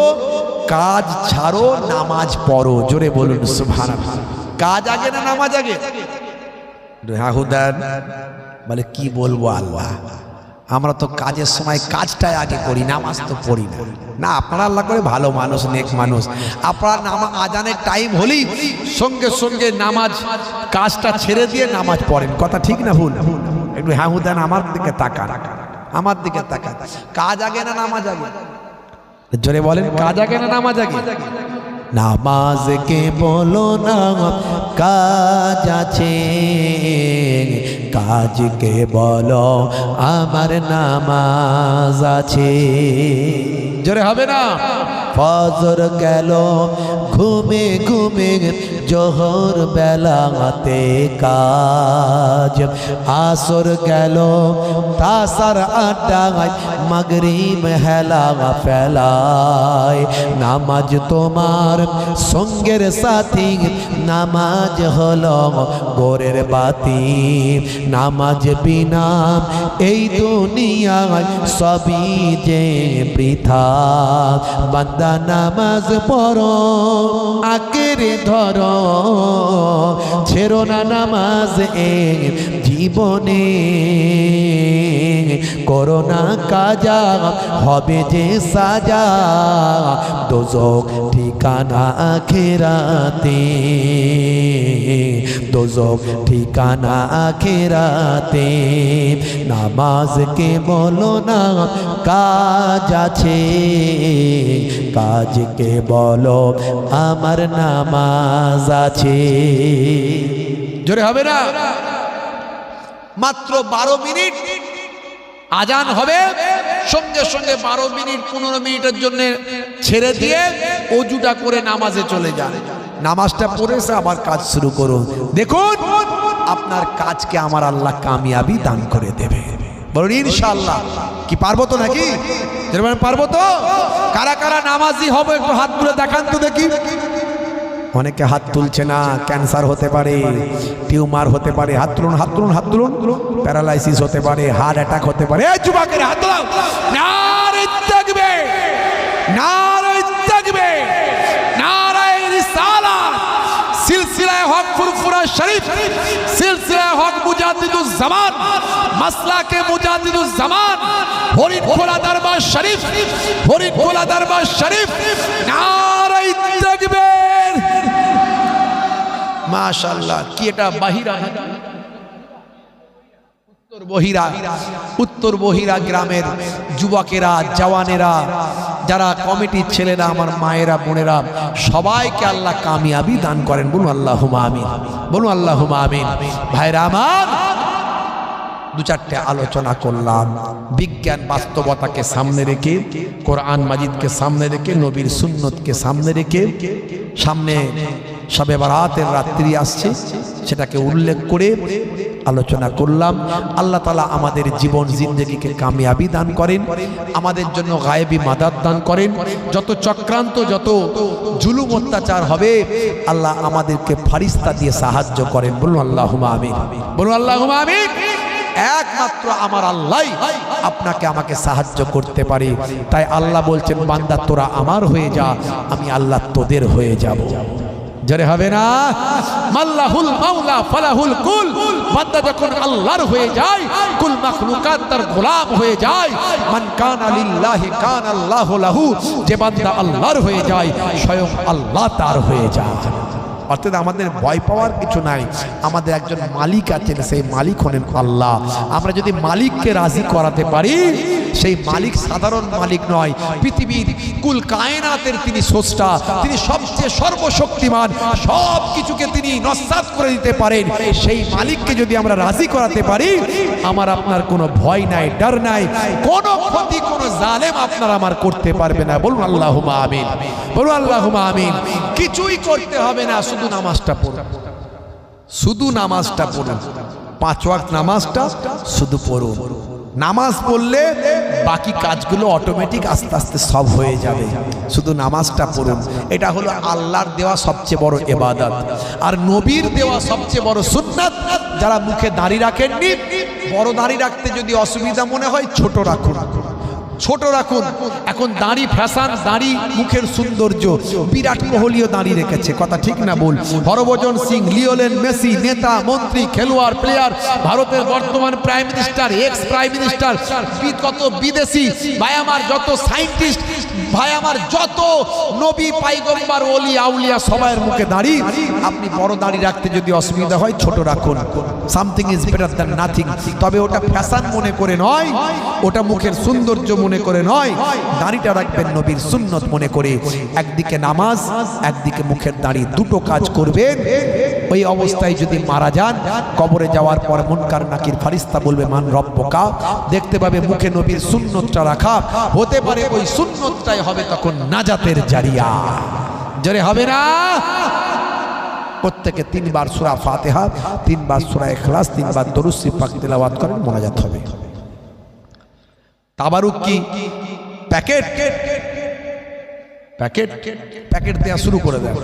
কাজ ছাড়ো, নামাজ পড়ো। জোরে বলুন সুবহানাল্লাহ। কাজ আগে না নামাজ আগে? বলে কি বলবো আল্লাহ, আমরা তো কাজের সময় কাজটাই আগে করি, নামাজ তো পড়ি না। না, আপনারা আল্লাহ করে ভালো মানুষ, নেক মানুষ। আপনারা আজানের টাইম হলেই সঙ্গে সঙ্গে নামাজ কাজটা ছেড়ে দিয়ে নামাজ পড়েন। কথা ঠিক না ভুল? একটু হ্যাঁ হুদান আমার দিকে তাকান, আমার দিকে তাকান। কাজ আগে না নামাজ আগে? জোরে বলেন, কাজ আগে না নামাজ আগে? নামাজকে বলো না কাজ আছে, কাজকে বলো আমার নামাজ আছে। জোরে হবে না? ফজর গেল ঘুমে ঘুমে, জোহর বেলাতে কাজ, আসর গেল তাসার আড্ডায়, মাগরিব হেলা ফেলায়। নামাজ তোমার সঙ্গের সাথী, নামাজ হলো গোরের বাতি। নামাজ বিনা এই দুনিয়ায় সবই যে বৃথা। বান্দা নামাজ পড়ো, আঁকড়ে ধরো, ছেড়ো না নামাজ এ জীবনে। করো না কাজা, হবে যে সাজা, দোজখ ঠিকানা আখিরাতে, দোজখ ঠিকানা আখিরাতে। নামাজকে বলো না কাজ আছে, কাজকে বলো আমার নামাজ আছে। জোরে হবে না? মাত্র 12 মিনিট আজান হবে, সঙ্গে সঙ্গে 12 মিনিট 15 মিনিটের জন্য ছেড়ে দিয়ে অজুটা করে নামাজে চলে যান। নামাজটা পড়েছে আবার কাজ শুরু করুন। দেখুন আপনার কাজকে আমার আল্লাহ কামিয়াবি দান করে দেবে। বলুন ইনশাআল্লাহ। কি পারবো তো নাকি? পারবো তো? কারা কারা নামাজি হবে একটু হাত তুলে দেখান তো দেখি। অনেকে হাত তুলছে না, ক্যান্সার হতে পারে, টিউমার হতে পারে। হাত তুলুন, হাত তুলুন, হাত তুলুন। প্যারালাইসিস হতে পারে, হার্ট অ্যাটাক হতে পারে। এই যুবকের হাত তোলো। নারে তাকবীর, নারে তাকবীর, নারে রিসালাত। সিলসিলায়ে হক ফুরফুরা শরীফ, সিলসিলায়ে হক মুজাদ্দিদুজ জামান, মাসলাকে মুজাদ্দিদুজ জামান, ফরিদখোলা দরবার শরীফ, ফরিদখোলা দরবার শরীফ। নারে তাকবীর। মাশাআল্লাহ। কি এটা বাহিরা? উত্তর বহিরা গ্রামের যুবকেরা, জওয়ানেরা, যারা কমিটির ছেলেরা, আমার মায়েরা, বোনেরা, সবাইকে আল্লাহ কামিয়াবি দান করেন। বলুন আল্লাহুম্মা আমিন, বলুন আল্লাহুম্মা আমিন। ভাইরা আমার, 2-4টে আলোচনা করলাম বিজ্ঞান বাস্তবতাকে সামনে রেখে, কোরআন মাজিদকে সামনে রেখে, নবীর সুন্নতকে সামনে রেখে। সামনে শবে বারাতের রাত্রি আসছে, সেটাকে উল্লেখ করে আলোচনা করলাম। আল্লাহ তাআলা আমাদের জীবন জিন্দেগিকে কামিয়াবি দান করেন, আমাদের জন্য গায়েবী মাদাদ দান করেন। যত চক্রান্ত, যত জুলুম অত্যাচার হবে, আল্লাহ আমাদেরকে ফারিস্তা দিয়ে সাহায্য করেন। বলুন আল্লাহুম্মা আমিন, বলুন আল্লাহুম্মা আমিন। একমাত্র আমার আল্লাহ আপনাকে আমাকে সাহায্য করতে পারে। তাই আল্লাহ বলছেন, বান্দা তোরা আমার হয়ে যা, আমি আল্লাহ তোদের হয়ে যাব। জোরে হবে না? মাল্লাহুল মাওলা ফালাহুল কুল। বান্দা যখন আল্লাহর হয়ে যায়, কুল মাখলুকাত তার গোলাম হয়ে যায়। মান কানা লিল্লাহি কানা আল্লাহু লাহু। যে বান্দা আল্লাহর হয়ে যায়, স্বয়ং আল্লাহ তার হয়ে যায়। অর্থাৎ আমাদের ভয় পাওয়ার কিছু নাই, আমাদের একজন মালিক আছেন, সেই মালিক হলেন আল্লাহ। আমরা যদি মালিককে রাজি করাতে পারি, সেই মালিক সাধারণ মালিক নয়, পৃথিবীর কুল কায়নাতের তিনি স্রষ্টা, তিনি সবচেয়ে সর্বশক্তিমান, সব কিছুকে তিনি নস্যাৎ করে দিতে পারেন। সেই মালিককে যদি আমরা রাজি করাতে পারি, আমার আপনার কোনো ভয় নাই, ডর নাই, কোনো ক্ষতি কোনো জালেম আপনার আমার করতে পারবে না। বলুন আল্লাহুম্মা আমিন, বলুন আল্লাহুম্মা আমিন। কিছুই করতে হবে না, শুধু নামাজটা পড়ুন, শুধু নামাজটা পড়ুন, 5 ওয়াক্ত নামাজটা শুধু পড়ুন। নামাজ পড়লে বাকি কাজগুলো অটোমেটিক আস্তে আস্তে সব হয়ে যাবে। শুধু নামাজটা পড়ুন। এটা হলো আল্লাহর দেওয়া সবচেয়ে বড় ইবাদত, আর নবীর দেওয়া সবচেয়ে বড় সুন্নাত। যারা মুখে দাড়ি রাখেননি, বড় দাড়ি রাখতে যদি অসুবিধা মনে হয়, ছোট রাখুন, ছোট রাখুন। এখন দাড়ি ফ্যাশন, দাড়ি মুখের সৌন্দর্য। বিরাট কোহলিও দাড়ি রেখেছে, কথা ঠিক না বল? হরভজন সিং, লিওনেল মেসি, নেতা মন্ত্রী, খেলোয়াড়, প্লেয়ার, ভারতের বর্তমান prime minister, x prime minister, কত বিদেশি ভাই আমার, যত সায়েন্টিস্ট ভাই আমার, যত নবী পাইগম্বর ওলি আউলিয়া, সবার মুখে দাড়ি। আপনি বড় দাড়ি রাখতে যদি অসুবিধা হয়, ছোট রাখুন। Something is better than nothing. তবে ওটা ফ্যাশন মনে করে নয়, ওটা মুখের সৌন্দর্য মনে করে নয়। দাড়িটা রাখবেন নবীর সুন্নত মনে করে। একদিকে নামাজ, একদিকে মুখের দাড়ি, দুটো কাজ করবেন। ওই অবস্থায় যদি মারা যান, কবরে যাওয়ার পর মুনকার নাকির ফারিস্তা বলবে, মান রব্বুকা। দেখতে পাবে মুখে নবীর সুন্নতটা রাখা, হতে পারে ওই সুন্নতটাই হবে তখন নাজাতের জারিয়া। জোরে হবে না? প্রত্যেকে 3 বার সূরা ফাতিহা, 3 বার সূরা ইখলাস, 3 বার দরুদ শরীফ পাক তেলাওয়াত করেন, মোনাজাত হবে। তাবারুক কি প্যাকেট প্যাকেট প্যাকেট দেওয়া শুরু করে দেয়।